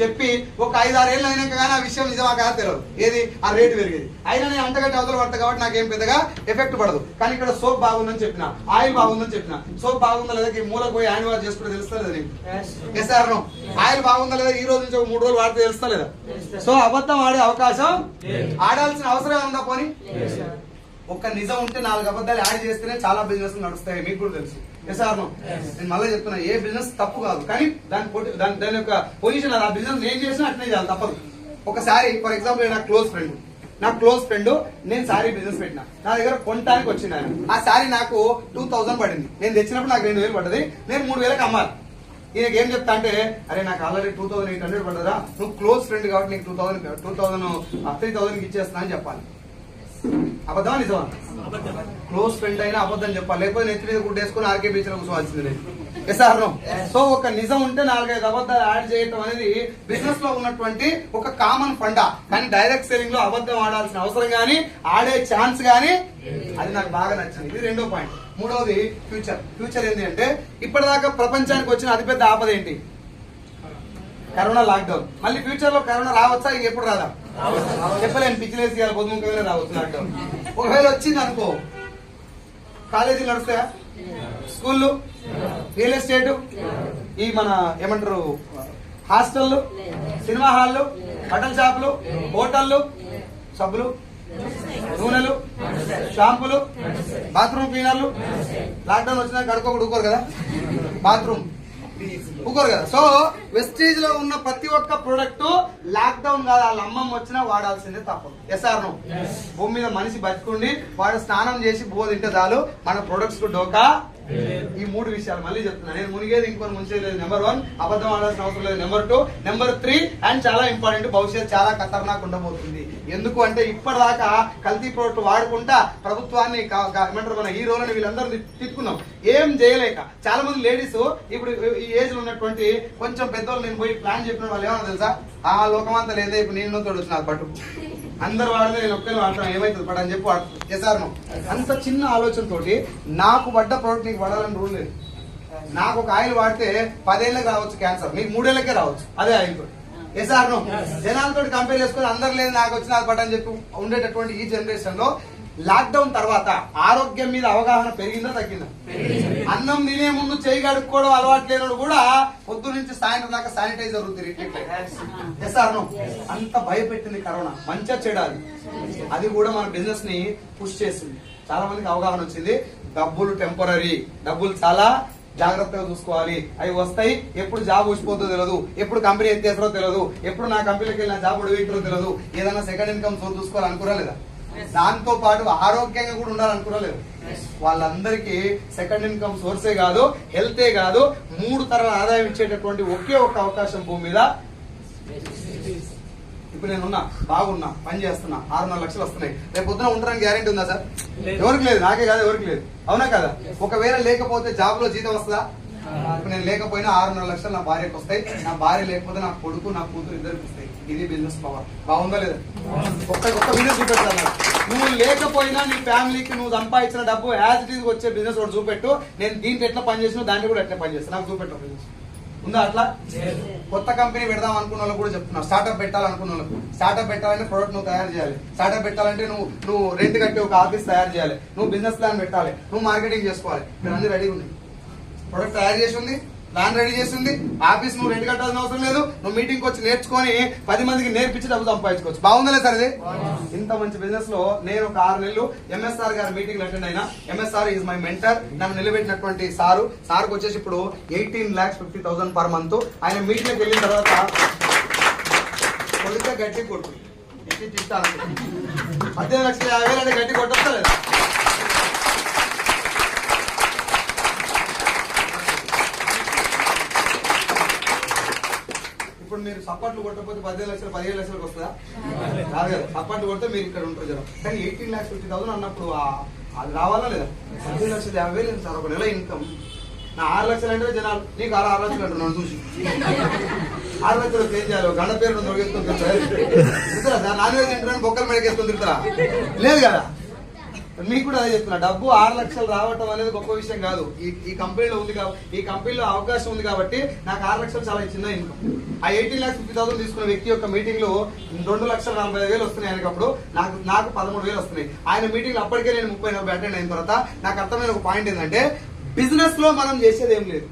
చెప్పి ఒక 5-6 ఏళ్ళు అయినాక కానీ ఆ విషయం నిజమా కాదు తెలియదు. ఏది? ఆ రేటు పెరిగేది. అయినా నేను అంతకంటే అవతల పడతా కాబట్టి నాకేం పెద్దగా ఎఫెక్ట్ పడదు. కానీ ఇక్కడ సోప్ బాగుందని చెప్పిన, ఆయిల్ బాగుందని చెప్పిన. సోప్ బాగుందా లేదా ఈ మూలకు పోయి హ్యాండ్ వాష్ చేసుకుంటే తెలుస్తా లేదా నీకు? Yes or no? ఆయిల్ బాగుందా లేదా ఈ రోజు నుంచి ఒక 3 రోజులు వాడితే తెలుస్తా లేదా? సో అబద్ధం ఆడే అవకాశం, ఆడాల్సిన అవసరం ఉందా? పోనీ ఒక్క నిజం ఉంటే 4 అబద్ధాలు యాడ్ చేస్తేనే చాలా బిజినెస్ నడుస్తాయి. మీకు కూడా తెలుసు. Yes or no? నేను మళ్ళీ చెప్తున్నా, ఏ బిజినెస్ తప్పు కాదు, కానీ దాని యొక్క పొజిషన్ ఆ బిజినెస్ నేను చేసినా అట్లే చేయాలి, తప్పదు. ఒకసారి ఫర్ ఎగ్జాంపుల్ నా క్లోజ్ ఫ్రెండ్ నేను శారీ బిజినెస్ పెట్టినా, నా దగ్గర కొనడానికి వచ్చింది ఆయన. ఆ శారీ నాకు 2000 పడింది, నేను తెచ్చినప్పుడు నాకు 2000 పడ్డది, నేను 3000కి అమ్మాలి. ఈయనకి ఏం చెప్తా అంటే, అరే నాకు ఆల్రెడీ 2800 పడ్డదా, నువ్వు క్లోజ్ ఫ్రెండ్ కాబట్టి నీకు 3000 ఇచ్చేస్తున్నా అని చెప్పాలి. అబద్ధమా నిజమా? క్లోజ్ ఫ్రెండ్ అయినా అబద్ధం చెప్పాలి, లేకపోతే నెత్తి మీద గుడ్డేసుకుని ఆర్కే బీచ్ లో కూర్చోవాల్సింది. Yes or no? సో ఒక నిజం ఉంటే 4-5 అబద్ధాలు యాడ్ చేయటం అనేది బిజినెస్ లో ఉన్నటువంటి ఒక కామన్ ఫండా. కానీ డైరెక్ట్ సెల్లింగ్ లో అబద్ధం ఆడాల్సిన అవసరం గానీ, ఆడే ఛాన్స్ గానీ, అది నాకు బాగా నచ్చింది. ఇది రెండో పాయింట్. మూడవది ఫ్యూచర్ ఏంటి అంటే, ఇప్పటిదాకా ప్రపంచానికి వచ్చిన అతిపెద్ద ఆపద ఏంటి? Corona lockdown. మళ్ళీ ఫ్యూచర్ లో కరోనా రావచ్చా, ఇంకెప్పుడు రాదా చెప్పలేను, పిచ్చిలేసి పొద్దుముఖంగానే రావచ్చు లాక్డౌన్. ఒకవేళ వచ్చింది అనుకో, కాలేజీలు నడుస్తాయా, స్కూళ్ళు, రియల్ ఎస్టేట్, ఈ మన ఏమంటారు హాస్టళ్లు, సినిమా హాల్లు, బట్టల షాపులు, హోటళ్లు, సబ్బులు, నూనెలు, షాంపులు, బాత్రూమ్ క్లీనర్లు. లాక్డౌన్ వచ్చినా కడుక్కోకుండా ఊకోరు కదా, బాత్రూమ్ ఊకోరు కదా. సో వెస్టేజ్ లో ఉన్న ప్రతి ఒక్క ప్రొడక్ట్ లాక్డౌన్ కాదు, వాళ్ళ అమ్మమ్మ వచ్చినా వాడాల్సిందే తప్పదు. Yes or no? భూమి మీద మనిషి బతుకుండి వాడు స్నానం చేసి బువ్వ తింటే చాలు, మన ప్రొడక్ట్స్ కు డోకా. ఈ 3 విషయాలు మళ్ళీ చెప్తున్నా, నేను మునిగేది ఇంకొని ముంచేది లేదు. నెంబర్ 1, అబద్ధం ఆడాల్సిన అవసరం లేదు. నెంబర్ 2, నెంబర్ 3 అండ్ చాలా ఇంపార్టెంట్, భవిష్యత్ చాలా ఖతర్నాక్ ఉండబోతుంది. ఎందుకు అంటే ఇప్పటిదాకా కల్తీ ప్రోడక్ట్ వాడుకుంటా ప్రభుత్వాన్ని ఏమంటారు మన హీరోలని వీళ్ళందరూ తిట్టుకున్నాం, ఏం చేయలేక. చాలా మంది లేడీస్ ఇప్పుడు ఈ ఏజ్ లో ఉన్నటువంటి కొంచెం పెద్దోళ్ళు నేను పోయి ప్లాన్ చెప్పిన వాళ్ళు ఏమన్నా తెలుసా, ఆ లోకమంతా లేదే ఇప్పుడు నేను తోడు వచ్చిన పట్టు అందరు వాడితే నేను ఒక్కనే వాడతాను, ఏమైతుంది పడ అని చెప్పి వాడుతుంది. చేశారు. అంత చిన్న ఆలోచనతోటి నాకు పడ్డ ప్రోడక్ట్ నీకు పడాలని రూల్ లేదు. నాకు ఒక ఆయిల్ వాడితే 10 ఏళ్ళకి రావచ్చు క్యాన్సర్, మీకు 3 ఏళ్ళకే రావచ్చు అదే ఆయిల్ తోటి. ఎసార్ను జనాలతో కంపేర్ చేసుకుని అందరు లేదు నాకు వచ్చిన అది పడ్డ అని చెప్పి ఉండేటటువంటి ఈ జనరేషన్ లో లాక్డౌన్ తర్వాత ఆరోగ్యం మీద అవగాహన పెరిగిందా తగ్గిందా? అన్నం తినే ముందు చేయి కడుక్కోవడం అలవాటు లేనోడు కూడా పొద్దు నుంచి సాయంత్రం దాకా శానిటైజర్ చేస్తాను. అంత భయపెట్టింది కరోనా, మంచిగా చెడాలి. అది కూడా మన బిజినెస్ ని పుష్ చేసింది, చాలా మందికి అవగాహన వచ్చింది. డబ్బులు టెంపరీ, డబ్బులు చాలా జాగ్రత్తగా చూసుకోవాలి, అవి వస్తాయి. ఎప్పుడు జాబ్ ఊసిపోతుందో తెలియదు, ఎప్పుడు కంపెనీ ఎత్తేస్తారో తెలియదు, ఎప్పుడు నా కంపెనీకి వెళ్ళిన జాబ్ ఉడివింటారో తెలియదు. ఏదైనా సెకండ్ ఇన్కమ్ సోర్స్ చూసుకోవాలనుకున్నా లేదా? దాంతో పాటు ఆరోగ్యంగా కూడా ఉండాలనుకున్నా లేదు? వాళ్ళందరికీ సెకండ్ ఇన్కమ్ సోర్సే కాదు, హెల్తే కాదు, 3 తరాల ఆదాయం ఇచ్చేటటువంటి ఒకే ఒక అవకాశం భూమి మీద. ఇప్పుడు నేనున్నా, బాగున్నా, పని చేస్తున్నా, 6-4 లక్షలు వస్తున్నాయి. రేపు పొద్దున ఉంటారని గ్యారెంటీ ఉందా సార్? ఎవరికి లేదు, నాకే కాదు ఎవరికి లేదు. అవునా కదా? ఒకవేళ లేకపోతే జాబ్ లో జీతం వస్తుందా? ఇప్పుడు నేను లేకపోయినా 6-4 లక్షలు నా భార్యకు వస్తాయి, నా భార్య లేకపోతే నా కొడుకు నా కూతురు ఇద్దరికి వస్తాయి. ఇది బిజినెస్ పవర్. బాగుందా లేదా? ఒక్క బిజినెస్ చూపెట్టాను. నువ్వు లేకపోయినా నీ ఫ్యామిలీకి నువ్వు సంపాదించిన డబ్బు యాజ్ ఇట్ ఈజ్ వచ్చే బిజినెస్ ఒకటి చూపెట్టు. నేను దీంట్లో ఎట్లా పని చేసినా దాంట్లో కూడా ఎట్లా పని చేస్తాను, నాకు చూపెట్టు బిజినెస్ ఉందా? అట్లా కొత్త కంపెనీ పెడదాం అనుకున్న వాళ్ళకి కూడా చెప్తున్నా, స్టార్ట్అప్ పెట్టాలనుకున్న వాళ్ళకి. స్టార్ట్అప్ పెట్టాలంటే ప్రొడక్ట్ నువ్వు తయారు చేయాలి. స్టార్ట్అప్ పెట్టాలంటే నువ్వు రెంట్ కట్టి ఒక ఆఫీస్ తయారు చేయాలి, నువ్వు బిజినెస్ ప్లాన్ పెట్టాలి, నువ్వు మార్కెటింగ్ చేసుకోవాలి. ఇక్కడ అన్ని రెడీ ఉన్నాయి, ప్రొడక్ట్ తయారు చేసి ఉంది, ప్లాన్ రెడీ చేసింది, ఆఫీస్ నువ్వు రెంట్ కట్టాల్సిన అవసరం లేదు. నువ్వు మీటింగ్ వచ్చి నేర్చుకొని 10 మందికి నేర్పించి డబ్బు సంపాదించుకోవచ్చు. బాగుందా సార్? ఇది ఇంత మంచి బిజినెస్ లో నేను ఒక 6 నెలలు ఎంఎస్ఆర్ గారి మీటింగ్ అటెండ్ అయినా. MSR is my mentor. నన్ను నిలబెట్టినటువంటి సార్కి వచ్చేసి ఇప్పుడు 18,50,000 పర్ మంత్. ఆయన మీటింగ్కి వెళ్ళిన తర్వాత కొడితే గట్టి కొట్టు ఇస్తాను, 18,50,000 అంటే గట్టి కొట్టొస్తా లేదా? ఇప్పుడు మీరు సప్పట్లు కొట్టకపోతే 15 లక్షలు 17 లక్షలకు వస్తుందా? రాదు కదా. సప్పట్లు కొడితే మీరు ఇక్కడ ఉంటారు జనం. కానీ 18,50,000 అన్నప్పుడు అది రావాలా లేదా? 15,50,000 సార్ ఒక నెల ఇన్కమ్. నా 6 లక్షలు అంటే జనాలు నీకు 6 లక్షలు అంటారు నన్ను చూసి. 6 లక్షలు ఏం చేయాలి? గంట పేరు దొరికేసుకొని తిరుగుతారా సార్? నాన్ వెజ్ తింటారని బొక్కలు మెడకేసుకొని తిరుగుతారా? లేదు కదా. మీకు కూడా అదే చెప్తున్నా, డబ్బు 6 లక్షలు రావటం అనేది గొప్ప విషయం కాదు. ఈ కంపెనీలో ఉంది కాబట్టి, ఈ కంపెనీలో అవకాశం ఉంది కాబట్టి నాకు 6 లక్షలు చాలా చిన్న ఇన్కమ్. ఆ 18,50,000 తీసుకున్న వ్యక్తి యొక్క మీటింగ్ లో 2,45,000 వస్తున్నాయి ఆయనకప్పుడు, నాకు 13,000 వస్తున్నాయి. ఆయన మీటింగ్ లో అప్పటికే నేను 30-40 అటెండ్ అయిన తర్వాత నాకు అర్థమైన ఒక పాయింట్ ఏంటంటే, బిజినెస్ లో మనం చేసేది ఏం లేదు.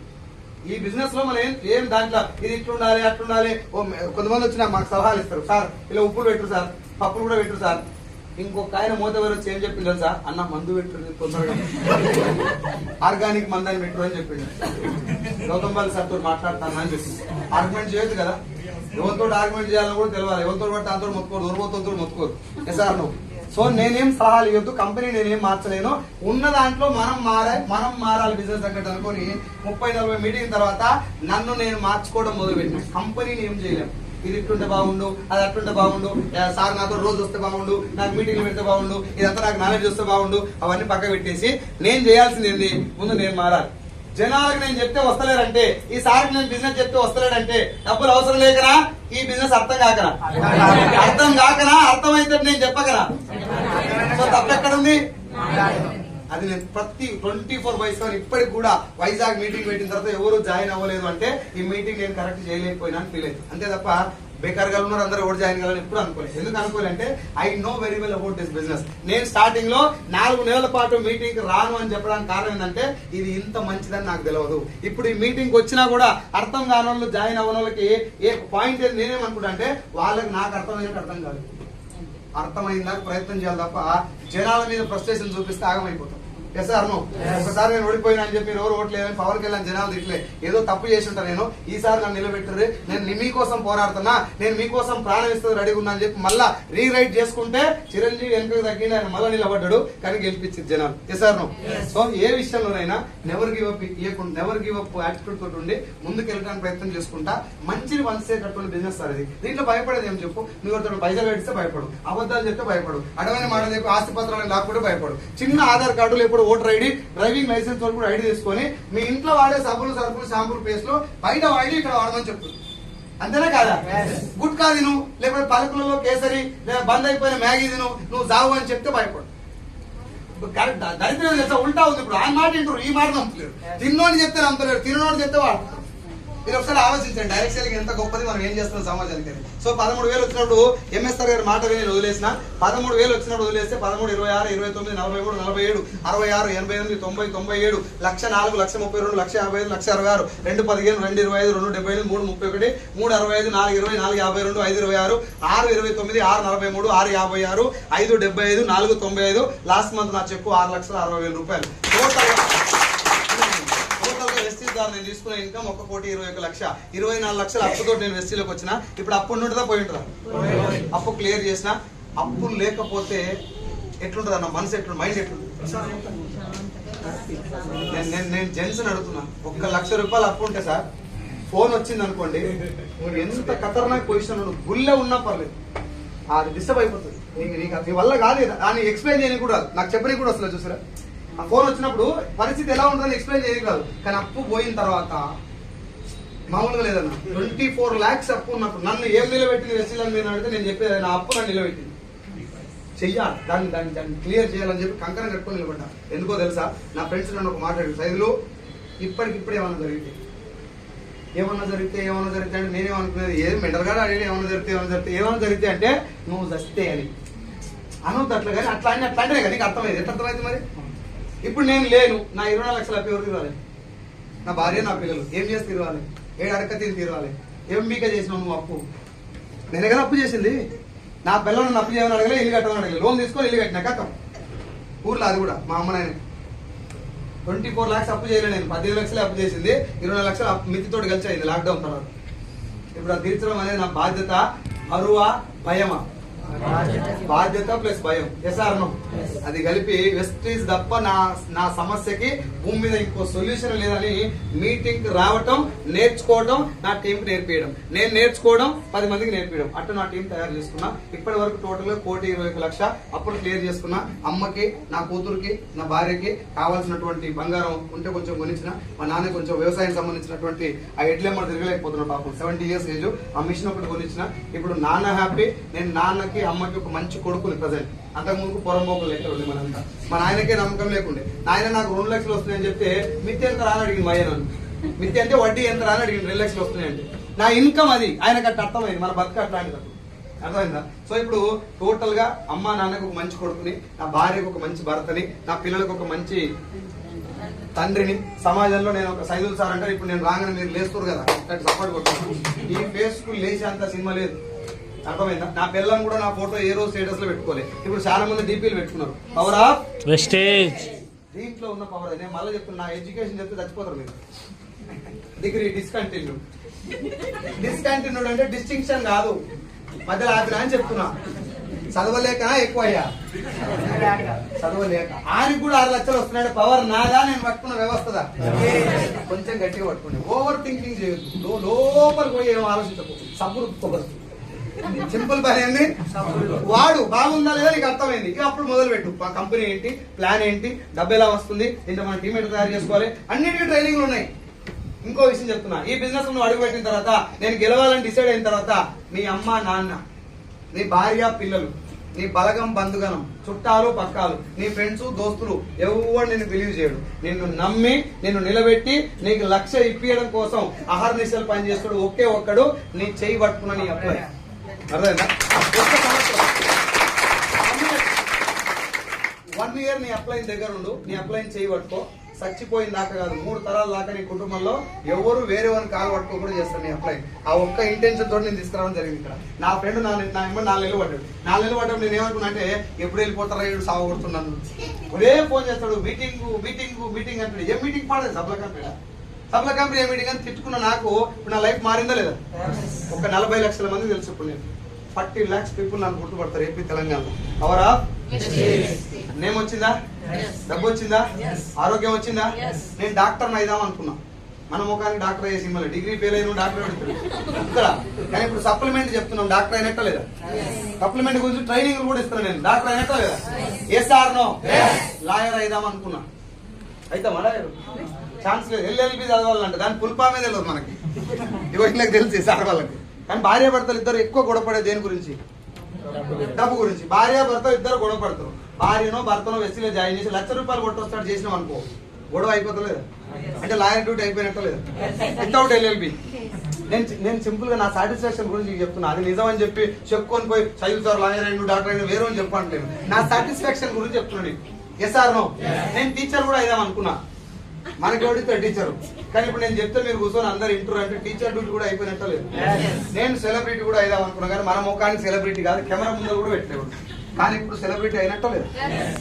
ఈ బిజినెస్ లో మనం ఏం దాంట్లో ఇది ఇట్లుండాలి అట్లుండాలి. కొంతమంది వచ్చి మాకు సలహాలు ఇస్తారు, సార్ ఇలా ఉప్పులు పెట్టరు సార్, పప్పులు కూడా పెట్టరు సార్, ఇంకొక ఆయన మోతవరు వచ్చి ఏం చెప్పింది తెలుసా, అన్న మందు పెట్టు తొందరగా ఆర్గానిక్ మందాన్ని పెట్టు అని చెప్పిండు. గౌతంపల్లి సార్తో మాట్లాడతాను అని చెప్పింది. ఆర్గ్యుమెంట్ చేయొద్దు కదా, ఎవరితో ఆర్గ్యుమెంట్ చేయాలని కూడా తెలియాలి. ఎవరితో పడితే దాంతో మొత్తుకోరు, దొరబోతో మొత్తుకోరు. సార్ నువ్వు సో నేనేం సలహాలు ఇవ్వద్దు, కంపెనీ నేనేం మార్చలేను. ఉన్న దాంట్లో మనం మారాలి బిజినెస్ తగ్గట్టు అనుకుని 30-40 మీటింగ్ తర్వాత నన్ను నేను మార్చుకోవడం మొదలుపెట్టిన. కంపెనీని ఏం చేయలేము. ఇది ఇట్లుంటే బాగుండు, అది అట్లుంటే బాగుండు, సార్ నాతో రోజు వస్తే బాగుండు, నాకు మీటింగ్లు పెడితే బాగుండు, ఇదంతా నాకు నాలెడ్జ్ వస్తే బాగుండు, అవన్నీ పక్క పెట్టేసి నేను చేయాల్సింది ఏంది, ముందు నేను మారాలి. జనాలకు నేను చెప్తే వస్తలేరంటే, ఈ సార్కి నేను బిజినెస్ చెప్తే వస్తలేడంటే డబ్బులు అవసరం లేకనా, ఈ బిజినెస్ అర్థం కాకనా, అర్థమైతే నేను చెప్పకనా, సో తప్పెక్కడుంది? అది నేను ప్రతి 24/7 ఇప్పటికి కూడా వైజాగ్ మీటింగ్ పెట్టిన తర్వాత ఎవరు జాయిన్ అవ్వలేదు అంటే ఈ మీటింగ్ నేను కరెక్ట్ చేయలేకపోయినా అని ఫీల్ అయింది. అంతే తప్ప బేకార్గా ఉన్నారు అందరూ ఎవరు జాయిన్ కావాలని ఎప్పుడు అనుకోలేదు. ఎందుకు అనుకోలేంటే I know very well about this business. నేను స్టార్టింగ్ లో 4 నెలల పాటు మీటింగ్ రాను అని చెప్పడానికి కారణం ఏంటంటే ఇది ఇంత మంచిదని నాకు తెలియదు. ఇప్పుడు ఈ మీటింగ్ వచ్చినా కూడా అర్థం కాని వాళ్ళు, జాయిన్ అవ్వని వాళ్ళకి ఏ పాయింట్ ఏది నేనేమనుకుంటా అంటే వాళ్ళకి నాకు అర్థమైనట్టు అర్థం కాదు. అర్థమైందా ప్రయత్నం చేయాలి తప్ప జనాల మీద ఫ్రస్ట్రేషన్ చూపిస్తే ఆగమైపోతాం. ఎస్ సార్ నువ్వు ఒకసారి నేను ఓడిపోయినా అని చెప్పి ఎవరు ఓట్లేదని పవన్ కళ్యాణ్ జనాలు తిట్లే, ఏదో తప్పు చేసి ఉంటా, నేను ఈసారి నన్ను నిలబెట్టరు, నేను మీకోసం పోరాడుతున్నా, నేను మీకోసం ప్రాణం ఇస్తుంది రెడీగా ఉన్నా అని చెప్పి మళ్ళా రీరైట్ చేసుకుంటే చిరంజీవి వెనక తగ్గింది, ఆయన మళ్ళీ నిలబడ్డాడు, కానీ గెలిపించింది జనాలు. ఎస్ సార్ నువ్వు సో ఏ విషయంలోనైనా నెవర్ గివ్ అప్ యాటిట్యూడ్ తోటి ఉండి ముందుకు వెళ్ళడానికి ప్రయత్నం చేసుకుంటా మంచిని వంచేటటువంటి బిజినెస్ సార్ ఇది. దీంట్లో భయపడేది ఏం చెప్పు, నువ్వు పైసలు పెడితే భయపడు, అబద్ధాలు చెప్తే భయపడు, అడవైన మాటలు చెప్పి ఆస్తి పత్రాలను లాక్కుంటే భయపడు, చిన్న ఆధార్ కార్డు లేకపోతే ఓటర్ ఐడి, డ్రైవింగ్ లైసెన్స్ వరకు కూడా ఐడి తీసుకొని మీ ఇంట్లో వాడే సబ్బులు, సరుకులు, షాంపూలు, పేస్ట్ లో బయట వాడి ఇక్కడ వాడమని చెప్తుంది. అంతేనా కాదా? గుట్కా తిను, లేకపోతే పలకులలో కేసరి, లేదా బంద్ అయిపోయిన మ్యాగీ తిను, నువ్వు జావు అని చెప్తే భయపడు. దరిద్రం తెలుసా, ఉల్టా ఉంది. ఇప్పుడు ఆ మాట వింటారు, ఈ మాట నమ్ముతలేరు. తిన్నోని చెప్తే నమ్ముతలేరు, తిన్నోని చెప్తే వాడు. మీరు ఒకసారి ఆలోచించండి డైరెక్షన్ ఎంత గొప్పది మనం ఏం చేస్తున్నాం సమాజానికి. సో 13,000 వచ్చినప్పుడు ఎంఎస్ఆర్ గారి మాట విని వదిలేసిన, 13,000 వచ్చినప్పుడు వదిలేస్తే 13, 26, 29, 43, 47, 66, 88, 90, 97, 1,04,00,000, 1,32, 1,55, 1,66, 2,15, 2,25, 2,75, 3,31, 3,65, 4,20, 4,52, 5,26, 6,29, 6,43, 6,56, 5,75, 4,95. లాస్ట్ మంత్ నా చెక్కు 6,60,60,000 రూపాయలు. నేను తీసుకున్న ఇన్కమ్ 1,21,00,000, 24 లక్షల అప్పుతో నేను వెస్టీలోకి వచ్చిన. ఇప్పుడు అప్పు ఉంటుందా పోయి ఉంటుందా? అప్పు క్లియర్ చేసిన. అప్పులు లేకపోతే ఎట్లుంటుంది అన్న మనసు, ఎట్లుంది మైండ్, ఎట్లుంటుంది? నేను జెంట్స్ అడుగుతున్నా, 1,00,000 రూపాయలు అప్పు ఉంటే సార్ ఫోన్ వచ్చింది అనుకోండి, ఎంత ఖతర్నాక్ పొజిషన్ గుళ్ళే ఉన్నా పర్లేదు, అది డిస్టర్బ్ అయిపోతుంది. నీ వల్ల కాదు అని ఎక్స్ప్లెయిన్ చేయని కూడా, నాకు చెప్పని కూడా వస్తుంది. చూసారా, ఆ ఫోన్ వచ్చినప్పుడు పరిస్థితి ఎలా ఉంటుందని ఎక్స్ప్లెయిన్ చేయని కాదు, కానీ అప్పు పోయిన తర్వాత మామూలుగా లేదన్న. 24 lakhs అప్పు ఉన్నప్పుడు నన్ను ఏం నిలబెట్టింది వెస్టీలని మీరు అడిగితే నేను చెప్పేది నా అప్పు నన్ను నిలబెట్టింది. చెయ్యాలి, దాన్ని క్లియర్ చేయాలని చెప్పి కంకణం కట్టుకొని నిలబడ్డా. ఎందుకో తెలుసా, నా ఫ్రెండ్స్ నన్ను ఒక మాట్లాడారు, సైజులో ఇప్పటికిప్పుడు ఏమన్నా జరిగితే అంటే నేనేమనుకునేది, ఏది మెంటల్గా అడిగి ఏమన్నా జరిగితే అంటే నువ్వు చస్తే అని అనొద్దు అట్లా. కానీ అట్లా అంటే కానీ నీకు అర్థమైంది, ఎట్లా అర్థమైంది మరి? ఇప్పుడు నేను లేను, నా 24 లక్షల అప్పు ఎవరు తీరాలి? నా భార్య, నా పిల్లలు ఏం చేసి తీరవాలి? 7 అడక తీరవాలి. ఏం మీకే చేసినావు నువ్వు అప్పు? నేనే కదా అప్పు చేసింది. నా పిల్లలు నన్ను అప్పు చేయమని అడగలే, ఇల్లు కట్టమని అడగలేదు, లోన్ తీసుకొని ఇల్లు కట్టినా కట్టం ఊర్లో. అది కూడా మా అమ్మ నాయన 24 lakhs అప్పు చేయలేదు నేను, 15 లక్షలే అప్పు చేసింది. 24 లక్షలు మితితోటి కలిసి అయింది లాక్డౌన్ తర్వాత. ఇప్పుడు అది తీర్చడం అనేది నా బాధ్యత, అరువా భయమా? బాధ్యత ప్లస్ భయం. ఎస్ఆర్ నో అది కలిపి వెస్టీజ్ తప్ప నా సమస్యకి భూమి మీద ఇంకో సొల్యూషన్ లేదని మీటింగ్ రావటం, నేర్చుకోవడం, నా టీంకి నేర్పించడం, నేను నేర్చుకోవడం, 10 మందికి నేర్పించడం, అట్లా నా టీం తయారు చేసుకున్నా. ఇప్పటి వరకు టోటల్ 1,21,00,000 అప్పులు క్లియర్ చేసుకున్నా. అమ్మకి, నా కూతురికి, నా భార్యకి కావాల్సినటువంటి బంగారం ఉంటే కొంచెం కొనిచ్చిన. మా నాన్న కొంచెం వ్యవసాయం సంబంధించినటువంటి ఆ ఎడ్లెమ్మలు తిరగలేకపోతున్నా పాపం, 70 years ఏజ్. ఆ మిషన్ ఒకటి కొనిచ్చిన. ఇప్పుడు నాన్న హ్యాపీ, నేను నాన్నకి అమ్మకి ఒక మంచి కొడుకుని ప్రజెంట్. అంతకుముందు పొరంబోకులు లెక్క ఉండే మనంతా. మా నాయనకే నమ్మకం లేకుండే. నాయన నాకు 2 లక్షలు వస్తున్నాయని చెప్తే మిత్తి ఎంత రాని అడిగింది మా ఆయన. మిత్తి అంటే వడ్డీ ఎంత రాని అడిగింది, 2 లక్షలు వస్తున్నాయంటే నా ఇన్కమ్ అది. ఆయనకు అట్లా అర్థమైంది, మన బతుక అట్లాంటిది, అర్థమైందా? సో ఇప్పుడు టోటల్ గా అమ్మ నాన్నకు ఒక మంచి కొడుకుని, నా భార్యకు ఒక మంచి భర్తని, నా పిల్లలకు ఒక మంచి తండ్రిని. సమాజంలో నేను ఒక సైదుల్ సార్ అంటారు, ఇప్పుడు నేను రాగానే మీరు లేస్తారు కదా, సపోర్ట్ కొట్టుకున్నాను. ఈ ఫేస్ కు లేచేంత సినిమా లేదు. అర్థమైందా? నా పిల్లలు కూడా నా ఫోటో ఏ రోజు స్టేటస్ లో పెట్టుకోలే. ఇప్పుడు చాలా మంది డీపీలు పెట్టుకున్నారు. Power off wastage. దీంట్లో ఉన్న పవర్. నేను మళ్ళీ చెప్తున్నా, నా ఎడ్యుకేషన్ చెప్తే చచ్చిపోతారు మీరు. డిగ్రీ డిస్కంటిన్యూడ్ అంటే డిస్టింక్షన్ కాదు, మధ్యలో ఆపినా అని చెప్తున్నా. చదవలేక ఎక్కువ అయ్యా, చదవలేక ఆయనకు కూడా 6 లక్షలు వస్తున్నాడు. పవర్ నాదా, నేను పట్టుకున్న వ్యవస్థదా? కొంచెం గట్టిగా పట్టుకోండి. ఓవర్ థింకింగ్ చేయొద్దు, లోపలికి పోయి ఏం ఆలోచించకు. సబ్బు సింపుల్ పని అండి. వాడు బాగుందా లేదా నీకు అర్థమైంది, ఇక అప్పుడు మొదలు పెట్టు. కంపెనీ ఏంటి, ప్లాన్ ఏంటి, డబ్బు ఎలా వస్తుంది, ఇంత మన టీమ్ ఎట్లా తయారు చేసుకోవాలి, అన్నిటికీ ట్రైనింగ్లు ఉన్నాయి. ఇంకో విషయం చెప్తున్నా, ఈ బిజినెస్ నువ్వు అడుగు పెట్టిన తర్వాత, నేను గెలవాలని డిసైడ్ అయిన తర్వాత, మీ అమ్మ నాన్న, నీ భార్య పిల్లలు, నీ బలగం బంధుగణం, చుట్టాలు పక్కాలు, నీ ఫ్రెండ్స్ దోస్తులు ఎవరు నిన్ను బిలీవ్ చేయడు. నిన్ను నమ్మి నిన్ను నిలబెట్టి నీకు లక్ష ఇప్పియడం కోసం అహర్నిశలు పనిచేస్తాడు ఒకే ఒక్కడు, నీ చేయి పట్టుకున్న నీ అబ్బాయి. అర్థమైందా? 1 ఇయర్ నీ అప్లైన్ దగ్గర ఉండు, నీ అప్లైన్ చేయి పట్టుకో. చచ్చిపోయిన దాకా కాదు, 3 తరాల దాకా నీ కుటుంబంలో ఎవరు వేరే వారిని కాలు పట్టుకోకుండా చేస్తారు నీ అప్లై. ఆ ఒక్క ఇంటెన్షన్ తోటి నేను తీసుకురావడం జరిగింది ఇక్కడ. నా ఫ్రెండ్ నా 4 నెలలు పడ్డాడు. 4 నెలలు పడ్డాడు. నేను ఏమనుకున్నా అంటే, ఎప్పుడు వెళ్ళిపోతారా వీడు సాగు కొడుతున్నాను. ఒరే ఫోన్ చేస్తాడు, మీటింగ్ అంటాడు. ఏ మీటింగ్ పాడదు, సబ్ల కంపెనీ ఏ మీటింగ్ అని తిట్టుకున్న నాకు ఇప్పుడు నా లైఫ్ మారిందా లేదా? ఒక 40 లక్షల మంది తెలుసు. ఇప్పుడు నేను 40 lakhs పీపుల్ నన్ను గుర్తుపడతారు ఏపీ తెలంగాణలో. అవరా నేమ్ వచ్చిందా, డబ్బు వచ్చిందా, ఆరోగ్యం వచ్చిందా? నేను డాక్టర్ అయిదాం అనుకున్నా. మన ముఖానికి డాక్టర్ అయ్యే సినిమాలో డిగ్రీ ఫెయిల్ అయిన డాక్టర్ పెడతాడు ఇక్కడ. కానీ ఇప్పుడు సప్లిమెంట్ చెప్తున్నాం, డాక్టర్ అయినట్ట లేదా? సప్లిమెంట్ గురించి ట్రైనింగ్ కూడా ఇస్తున్నాను నేను, డాక్టర్ అయినట్ట లేదా? Yes or no? లాయర్ అయిదాం అనుకున్నా. అయితే లాయర్ ఛాన్స్ లేదు. ఎల్ఎల్బి చదవాలంటే దాని పుల్పా మీద తెలియదు మనకి, ఇవాళకి తెలిసి సార్ వాళ్ళకి. కానీ భార్య భర్తలు ఇద్దరు ఎక్కువ గొడవపడే దేని గురించి? డబ్బు గురించి. భార్య భర్తలు ఇద్దరు గొడవ పడతారు. భార్యనో భర్తనో వెస్టీలో జాయిన్ చేసి ₹1,00,000 కొట్టొస్తాడు చేసినాం అనుకో, గొడవ అయిపోతలేదు. అంటే లాయర్ డ్యూటీ అయిపోయినట్టు లేదు వితౌట్ ఎల్ఎల్బి. నేను సింపుల్ గా నా సాటిస్ఫాక్షన్ గురించి చెప్తున్నా. అది నిజం అని చెప్పి చెప్పుకొని పోయి సైల్ సార్ లాయర్ అయిన డాక్టర్ అయిన వేరే అని చెప్పట్లేదు. నా సాటిస్ఫాక్షన్ గురించి చెప్తున్నాను. Yes or no? నేను టీచర్ కూడా అయిదాం అనుకున్నా, మనకి ఎవడితే టీచర్. కానీ ఇప్పుడు నేను చెప్తే మీరు కూర్చొని అందరు ఇంటర్ అంటే టీచర్ డ్యూటీ కూడా అయిపోయినట్టు లేదు. నేను సెలబ్రిటీ కూడా అయిదాం అనుకున్నా, కానీ మన ముఖానికి సెలబ్రిటీ కాదు, కెమెరా ముందు కూడా పెట్టలేవు. కానీ ఇప్పుడు సెలబ్రిటీ అయినట్టు లేదు,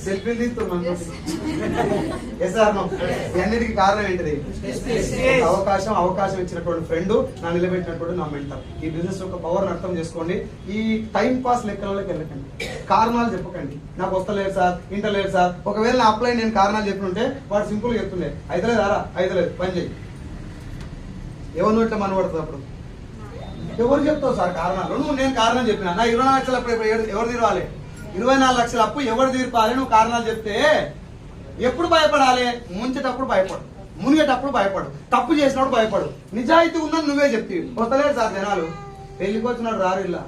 సెల్ఫీలు తీస్తున్నాను. అన్నిటికీ కారణం ఏంటిది? అవకాశం ఇచ్చినటువంటి ఫ్రెండ్, నా నిలబెట్టినటువంటి నా మెంటర్. ఈ బిజినెస్ యొక్క పవర్ అర్థం చేసుకోండి. ఈ టైం పాస్ లెక్కలలోకి వెళ్ళకండి, కారణాలు చెప్పకండి. నాకు వస్తలేదు సార్, ఇంటలేదు సార్. ఒకవేళ నా అప్లై నేను కారణాలు చెప్పినుంటే వాడు సింపుల్ గా చెప్తుండే, అయితలేదు ఆరా, అయితలేదు, పని చేయి. ఎవరి నోట్లో మనబడుతుంది అప్పుడు? ఎవరు చెప్తావు సార్ కారణాలు? నేను కారణం చెప్పినా, నా 24 లక్షలు అప్పుడు ఎవరు తీరాలి? 24 లక్షల అప్పు ఎవరు తీర్పాలి? నువ్వు కారణాలు చెప్తే ఎప్పుడు భయపడాలి? ముంచేటప్పుడు భయపడు, మునిగేటప్పుడు భయపడు, తప్పు చేసినప్పుడు భయపడు. నిజాయితీ ఉందని నువ్వే చెప్తే వస్తలేదు సార్ జనాలు. పెళ్లికి వచ్చినాడు రారు ఇలా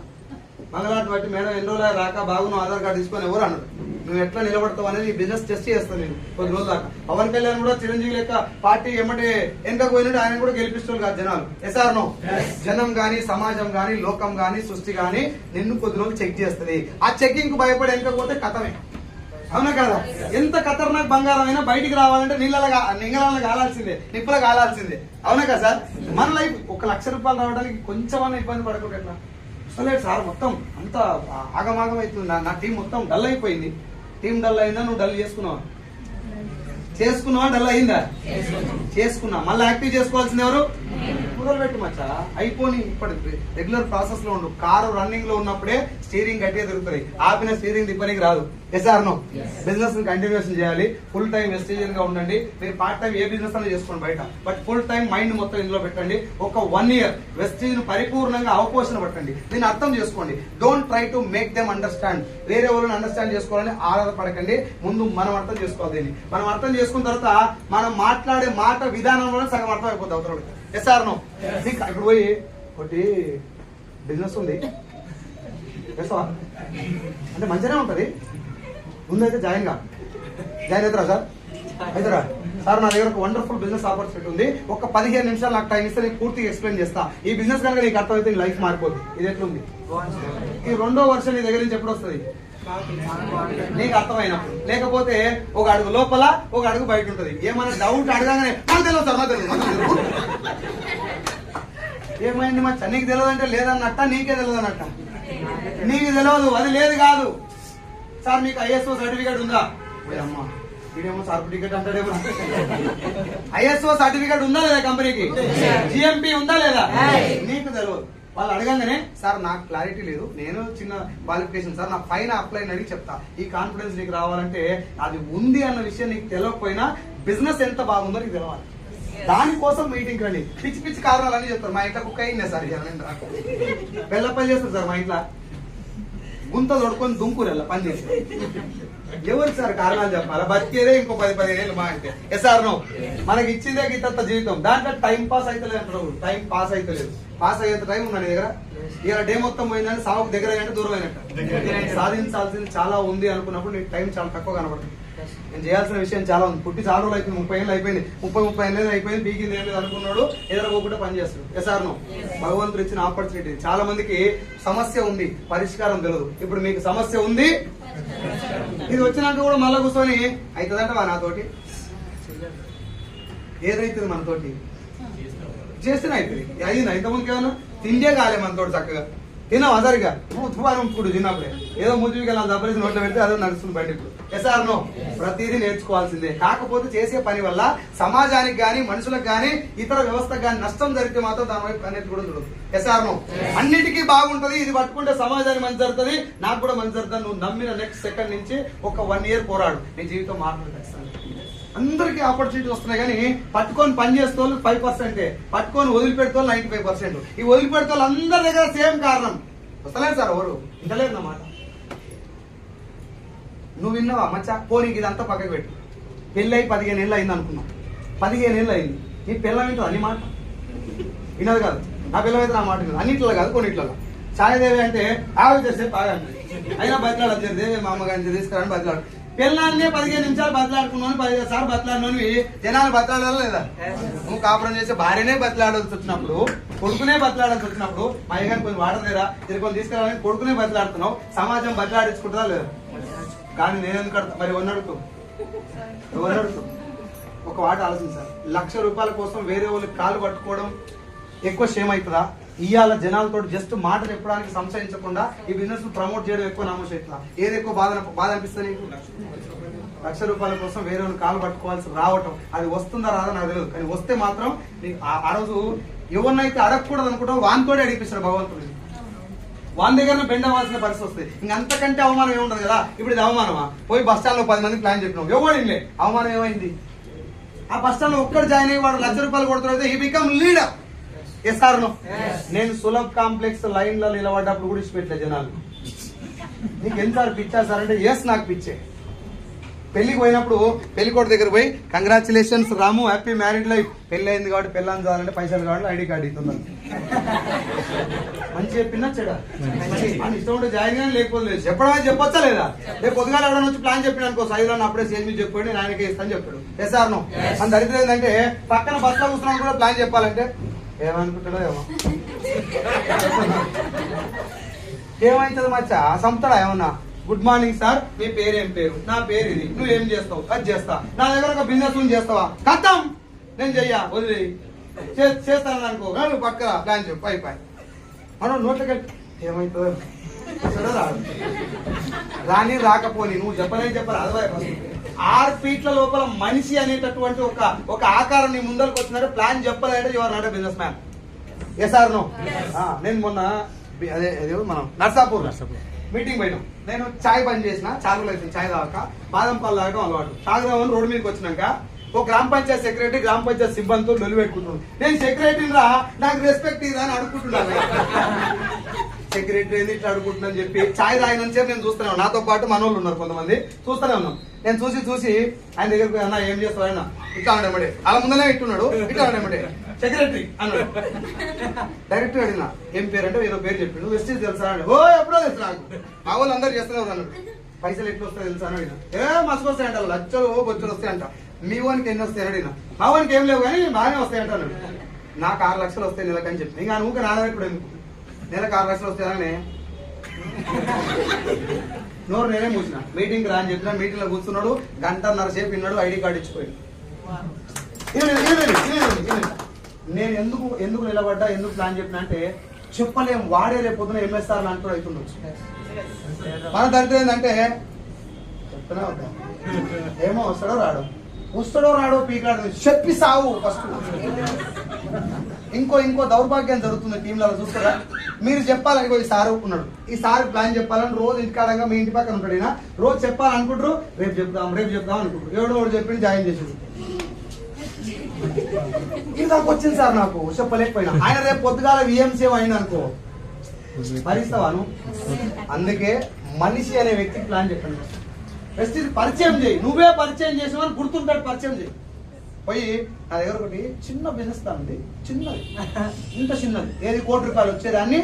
మంగళాటు బట్టి, మేడం ఎన్ని రోజులు రాక బాగున్నావు ఆధార్ కార్డు తీసుకొని ఎవరు అన్నాడు. నువ్వు ఎట్లా నిలబడతావు అనేది బిజినెస్ టెస్ట్ చేస్తాను నేను కొద్ది రోజులు దాకా. పవన్ కళ్యాణ్ కూడా చిరంజీవి లెక్క పార్టీ ఏమంటే వెనక పోయినట్టు ఆయన కూడా గెలిపిస్తారు కాదు జనాలు. Yes or no? జనం గాని, సమాజం గాని, లోకం గాని, సృష్టి గాని నిన్ను కొద్ది రోజులు చెక్ చేస్తుంది. ఆ చెకింగ్ కు భయపడి వెనకపోతే కథమే. అవునా కదా? ఎంత ఖతర్నాక్ బంగారం అయినా బయటికి రావాలంటే నింగళాలను కాలాల్సిందే, నిప్పులో కాలాల్సిందే. అవునా కదా సార్? మన లైఫ్ ₹1,00,000 రావడానికి కొంచెం ఇబ్బంది పడకుండా ఎట్లా వస్తలేదు సార్? మొత్తం అంతా ఆగమాగం అవుతుంది. నా టీం మొత్తం డల్ అయిపోయింది. టీం డల్ అయిందా? నువ్వు డల్ చేసుకున్నావా? డల్ అయిందా? చేసుకున్నా. మళ్ళీ యాక్టివ్ చేసుకోవాల్సింది ఎవరు? మొదలుపెట్టు మచ్చా, అయిపోయి ఇప్పటి రెగ్యులర్ ప్రాసెస్ లో ఉండు. కారు రన్నింగ్ లో ఉన్నప్పుడే స్టీరింగ్ గట్టిగా తిరుగుతుంది, ఆపిన స్టీరింగ్ తిప్పనికి రాదు. Yes or no? Business continuation చేయాలి. ఫుల్ టైం వెస్టేజియన్ గా ఉండండి. మీరు పార్ట్ టైం ఏ బిజినెస్ అనేది చేసుకోండి బయట, బట్ ఫుల్ టైం మైండ్ మొత్తం ఇందులో పెట్టండి. ఒక 1 year వెస్టేజ్ పరిపూర్ణంగా అవపోషణ పట్టండి. దీన్ని అర్థం చేసుకోండి. Don't try to make them understand. వేరే వాళ్ళని అండర్స్టాండ్ చేసుకోవాలని ఆధారపడకండి. ముందు మనం అర్థం చేసుకోవాలి. దీన్ని మనం అర్థం చేసుకున్న తర్వాత మనం మాట్లాడే మాట విధానంలో సగం అర్థం అయిపోతుంది అవతల. Yes or no? ఇప్పుడు పోయి ఒకటి బిజినెస్ ఉంది అంటే మంచిగానే ఉంటది, ముందైతే జాయిన్ అవుతారా సార్? అవుతారా సార్? నా దగ్గర ఒక వండర్ఫుల్ బిజినెస్ ఆపర్చునిటీ ఉంది, ఒక 15 నిమిషాలు నాకు టైం ఇస్తే నేను పూర్తిగా ఎక్స్ప్లెయిన్ చేస్తా. ఈ బిజినెస్ కనుక నీకు అర్థమైతే నీ లైఫ్ మారిపోతుంది. ఇది ఎట్లుంది? ఈ 2వ వర్షం నీ దగ్గర నుంచి ఎప్పుడు వస్తుంది? నీకు అర్థమైనప్పుడు. లేకపోతే ఒక అడుగు లోపల, ఒక అడుగు బయట ఉంటది. ఏమైనా డౌట్ అడగానే నాకు తెలియదు సార్, నాకు తెలియదు. ఏమైంది మచ్చా? నీకు తెలియదు అంటే లేదన్నట్ట, నీకే తెలియదు అన్నట్ట. నీకు తెలియదు, అది లేదు కాదు. సార్ మీకు ఐఎస్ఓ సర్టిఫికేట్ ఉందా? అమ్మా వీడేమో సర్టిఫికేట్ అంటాడేమో. ఐఎస్ఓ సర్టిఫికేట్ ఉందా లేదా కంపెనీకి? జిఎంపి ఉందా లేదా? నీకు తెలియదు. వాళ్ళు అడగంగానే సార్ నాకు క్లారిటీ లేదు, నేను చిన్న క్వాలిఫికేషన్ సార్, నా పైన అప్లై అడిగి చెప్తా. ఈ కాన్ఫిడెన్స్ నీకు రావాలంటే అది ఉంది అన్న విషయం నీకు తెలియకపోయినా బిజినెస్ ఎంత బాగుందో నీకు తెలవాలి. దానికోసం మీటింగ్ రండి. పిచ్చి పిచ్చి కారణాలు అని చెప్తారు. మా ఇంట్లో కుక్క అయిందే సార్, బెల్లపల్లి చేస్తారు సార్ మా ఇంట్లో, గుంత తొడుకొని దుంకురు పని చేసి. ఎవరు సార్ కారణాలు చెప్పాలా? బతికేదే ఇంకో 10-15 ఏళ్ళు మా అంటే. Yes or no? మనకి ఇచ్చిందే గీతంత జీవితం, దాంట్లో టైం పాస్ అయితే అంటారు. టైం పాస్ అయితే లేదు. పాస్ అయ్యేంత టైం ఉందా నీ దగ్గర? ఇలా డే మొత్తం పోయిందంటే సాగుకు దగ్గర అయినట్టు దూరం అయినట్టు. సాధించాల్సింది చాలా ఉంది అనుకున్నప్పుడు నీకు టైం చాలా తక్కువ కనబడుతుంది. నేను చేయాల్సిన విషయం చాలా ఉంది. పుట్టి చాలా రోజులు అయిపోయింది, 30 ఏళ్ళు అయిపోయింది, 30-35 ఏళ్ళు అయిపోయింది, బీకింది ఏం లేదు అనుకున్నాడు, ఎదురుకోకుండా పని చేస్తాడు. Yes or no? భగవంతుడు ఇచ్చిన ఆపర్చునిటీ. చాలా మందికి సమస్య ఉంది, పరిష్కారం తెలియదు. ఇప్పుడు మీకు సమస్య ఉంది, ఇది వచ్చినాక కూడా మళ్ళా కూర్చొని అవుతుందంట వా నాతోటి ఏదైతుంది మనతోటి చేస్తేనే అవుతుంది. అయింది ఇంతకుముందుకు ఏమన్నా తిండే కాలే మనతోటి చక్కగా తిన్నాం అదరిగా ఇప్పుడు చిన్నప్పుడే ఏదో ముద్దుకి వెళ్ళాలి దబ్బరేసి నోట్లో పెడితే అదే నడుస్తుంది బయట. ఇప్పుడు ఎస్ఆర్ నో? ప్రతిదీ నేర్చుకోవాల్సిందే. కాకపోతే చేసే పని వల్ల సమాజానికి గాని మనుషులకు గాని ఇతర వ్యవస్థకు గాని నష్టం జరిగితే మాత్రం దాని వైపు అనేది కూడా చూడదు. Yes or no? అన్నిటికీ బాగుంటది, ఇది పట్టుకుంటే సమాజానికి మంచి జరుగుతుంది, నాకు కూడా మంచి జరుగుతుంది. నువ్వు నమ్మిన నెక్స్ట్ సెకండ్ నుంచి ఒక 1 year పోరాడు, నీ జీవితం మారుతుంది. అందరికీ ఆపర్చునిటీ వస్తున్నాయి కానీ పట్టుకొని పని చేస్తే 5%, పట్టుకొని వదిలిపెడితే 95%. ఈ వదిలిపెడితే అందరి దగ్గర సేమ్ కారణం వస్తలేదు సార్, ఎవరు ఇంటలేదు నా మాట. నువ్వు విన్నావా మచ్చా? పోనీ ఇదంతా పక్కకు పెట్టు. పెళ్ళి అయి 15 ఏళ్ళు అయింది అనుకున్నావు, 15 ఏళ్ళు అయింది. నీ పిల్లం వింటుంది అన్ని మాట వినదు కాదు. నా పిల్లం అయితే నా మాట వినదు. అన్నిట్లో కాదు కొన్నిట్లో. ఛాయదేవి అంటే ఆవి చేస్తే బాగా అయినా బతిలాడు దేవి మా అమ్మగారిని తీసుకురాని బతిలాడు. పిల్లల్ని 15 నిమిషాలు బతలాడుకున్నాను, 15 సార్లు బతలాడినవి జనాలు బతలాడాలి లేదా? నువ్వు కాపురం చేసే భార్యనే బతలాడాల్సి వచ్చినప్పుడు, కొడుకునే బతలాడాల్సి వచ్చినప్పుడు, మా అయ్యగారిని కొంచెం వాడలేరా తిరుగుని తీసుకురావాలని కొడుకునే బతలాడుతున్నావు, సమాజం బతలాడించుకుంటుందా లేదా? కానీ నేను ఎందుకు అడుగుతా? మరి ఎవరిని అడుగుతావు? ఒక వాట ఆలోచించాలి. 1,00,000 రూపాయల కోసం వేరే వాళ్ళకి కాలు పట్టుకోవడం ఎక్కువ షేమ్ అవుతుందా? ఇవాళ జనాలతో జస్ట్ మాట చెప్పడానికి సంశయించకుండా ఈ బిజినెస్ ప్రమోట్ చేయడం ఎక్కువ నామోషం అవుతుందా? ఏది ఎక్కువ బాధ అనిపిస్తుంది నీకు? 1,00,000 రూపాయల కోసం వేరే వాళ్ళు కాలు పట్టుకోవాల్సి రావటం, అది వస్తుందా రాదా నాకు తెలియదు, కానీ వస్తే మాత్రం నీకు ఆ రోజు ఎవరినైతే అడగకూడదు అనుకుంటావు వానితోనే అడిగిపిస్తాడు భగవంతుడు. వాని దగ్గర బెండ్ అవ్వాల్సిన పరిస్థితి వస్తుంది. ఇంకంతకంటే అవమానం ఏముండదు కదా. ఇప్పుడు ఇది అవమానమా? పోయి బస్ స్టాండ్ లో 10 మందికి ప్లాన్ చెప్పినావు, ఎవడింలే, అవమానం ఏమైంది? ఆ బస్ స్టాండ్ లో ఒక్కడు జాయిన్ అయ్యి వాడు 1,00,000 రూపాయలు కొడుతున్నాడు, ఈ బికమ్ లీడర్. SR no? నేను సులభ్ కాంప్లెక్స్ లైన్ లో నిలబడ్డప్పుడు కూడా ఇచ్చిపెట్టలే జనాలు. నీకు ఎన్నిసార్లు పిచ్చా సార్ అంటే ఎస్ నాకు పిచ్చే. పెళ్లికి పోయినప్పుడు పెళ్లికోట దగ్గర పోయి కంగ్రాచులేషన్స్ రాము, హ్యాపీ మ్యారీడ్ లైఫ్, పెళ్లి అయింది కాబట్టి పెళ్ళని చాలంటే పైసలు కావాలి, ఐడి కార్డు ఇస్తున్నాను. మంచి చెప్పినా చెడా అని ఇష్టం ఉంటే జాయిన్ కానీ లేకపోతే లేదు. చెప్పడం చెప్పొచ్చా లేదా? రేపు పొద్దుగా ఎవరైనా వచ్చి ప్లాన్ చెప్పిన అనుకో, సైజులో అప్పుడే సేల్ మీద చెప్పాడు, నేను ఆయనకే ఇస్తాను చెప్పాడు. Yes or no? మన దరిద్రం ఏంటంటే పక్కన బస్సులో కూర్చున్నాను కూడా ప్లాన్ చెప్పాలంటే ఏమనుకుంటాడో ఏమో, ఏమైతుంది మచ్చా సంపుతాడా ఏమన్నా? గుడ్ మార్నింగ్ సార్, మీ పేరు ఏం పేరు? నా పేరు ఇది, నువ్వు ఏం చేస్తావు? అది చేస్తా. నా దగ్గర ఒక బిజినెస్ చేస్తావా? కథం నేను చెయ్యా, వదిలే చేస్తాను అనుకో, నువ్వు పక్కన ప్లాన్ చెప్పు, అయిపోయి మనం నోట్లకి ఏమవుతుందో రాదు. రాని రాకపోని నువ్వు చెప్పాలి. 6 ఫీట్ల లోపల మనిషి అనేటటువంటి ఒక ఆకారం నీ ముందరకు వచ్చినట్టు ప్లాన్ చెప్పాలంటే your not business man. Yes or no? నేను మొన్న అదే మనం నర్సాపూర్ మీటింగ్ పోయినాం. నేను చాయ్ బంద్ చేసిన, చాలు అయితే చాయ్ తాగక బాదం పాలు తాగడం అలవాటు. తాగుదామని రోడ్డు మీదకి వచ్చినాక ఓ గ్రామ పంచాయత్ సెక్రటరీ గ్రామ పంచాయత్ సిబ్బందితో నిలు పెట్టుకుంటున్నాను. నేను సెక్రటరీని రా, నాకు రెస్పెక్ట్ ఇరా అని అడుగుకుంటున్నాను. సెక్రటరీ ఏంది ఇట్లా అడుగుతుందని చెప్పి చాయ్ తాగిన చెప్పి నేను చూస్తూనే ఉన్నాను. నాతో పాటు మనోళ్ళు ఉన్నారు కొంతమంది, చూస్తూనే ఉన్నాం. నేను చూసి ఆయన దగ్గరకు అన్న ఏం చేస్తావు ఆయన ఇట్లా అనడమడే, అలా ముందనే ఇట్టున్నాడు, ఇట్లా అనడమడే సెక్రటరీ అన్నాడు. డైరెక్ట్ అడిగినా ఏం పేరు అంటే ఏదో పేరు చెప్పిండు. వెస్టీజ్ తెలుసా అని, ఓ ఎప్పుడో తెలుసు నాకు, మా వాళ్ళు అందరు చేస్తున్నారు అన్నాడు. పైసలు ఎట్లు వస్తాయి తెలుసా అని అడిగినా. మస్తు వస్తాయంట, లక్షలు బొచ్చులు వస్తాయంట. మీ వానికి ఎన్ని వస్తాయని అడిగినా. మా వానికి ఏం లేవు కానీ బాగానే వస్తాయంట అన్నాడు. నాకు 6 లక్షలు వస్తాయి నెలకని చెప్పి, ఇంకా నువ్వు నానబెట్టుడు ఎందుకు, నెలకు 6 లక్షలు వస్తాయని నోరు నేనే మూసిన. మీటింగ్ రా అని చెప్పిన, మీటింగ్ లో కూర్చున్నాడు, 1.5 సేపు విన్నాడు, ఐడి కార్డు ఇచ్చిపోయాడు. నేను ఎందుకు నిలబడ్డా, ఎందుకు ప్లాన్ చెప్పిన అంటే చెప్పలేం, వాడే రేపు పొద్దున ఎంఎస్ఆర్ లాంటి అవుతుండొచ్చు. మన దరిద్రం ఏంటంటే చెప్తూనే ఉంటాం, ఏమో వస్తాడో రాడో పీకాడు చెప్పి సావు ఫస్ట్. ఇంకో దౌర్భాగ్యం జరుగుతుంది టీంలలో చూస్తారా, మీరు చెప్పాలి ఈ సార్ ఉన్నాడు, ఈ సార్ ప్లాన్ చెప్పాలని రోజు ఇంటికాడంగా మీ ఇంటి పక్కన ఉంటాడు, ఈయన రోజు చెప్పాలనుకుంటారు, రేపు చెప్దాం అనుకుంటారు, ఎవడో చెప్పి జాయిన్ చేసేది. ఇది నాకు వచ్చింది సార్, నాకు చెప్పలేకపోయినా. ఆయన రేపు పొద్దుగాల విఎంసీ అయిన అనుకో భరిస్తావాను. అందుకే మనిషి అనే వ్యక్తికి ప్లాన్ చెప్పండి. వెస్టీజ్ పరిచయం చేయి, నువ్వే పరిచయం చేసావని గుర్తుంటాడు, పరిచయం చేయి. పోయి నా దగ్గర ఒకటి చిన్న బిజినెస్ తా ఉంది, చిన్నది, ఇంత చిన్నది, ఏది ₹1 కోటి వచ్చేదాన్ని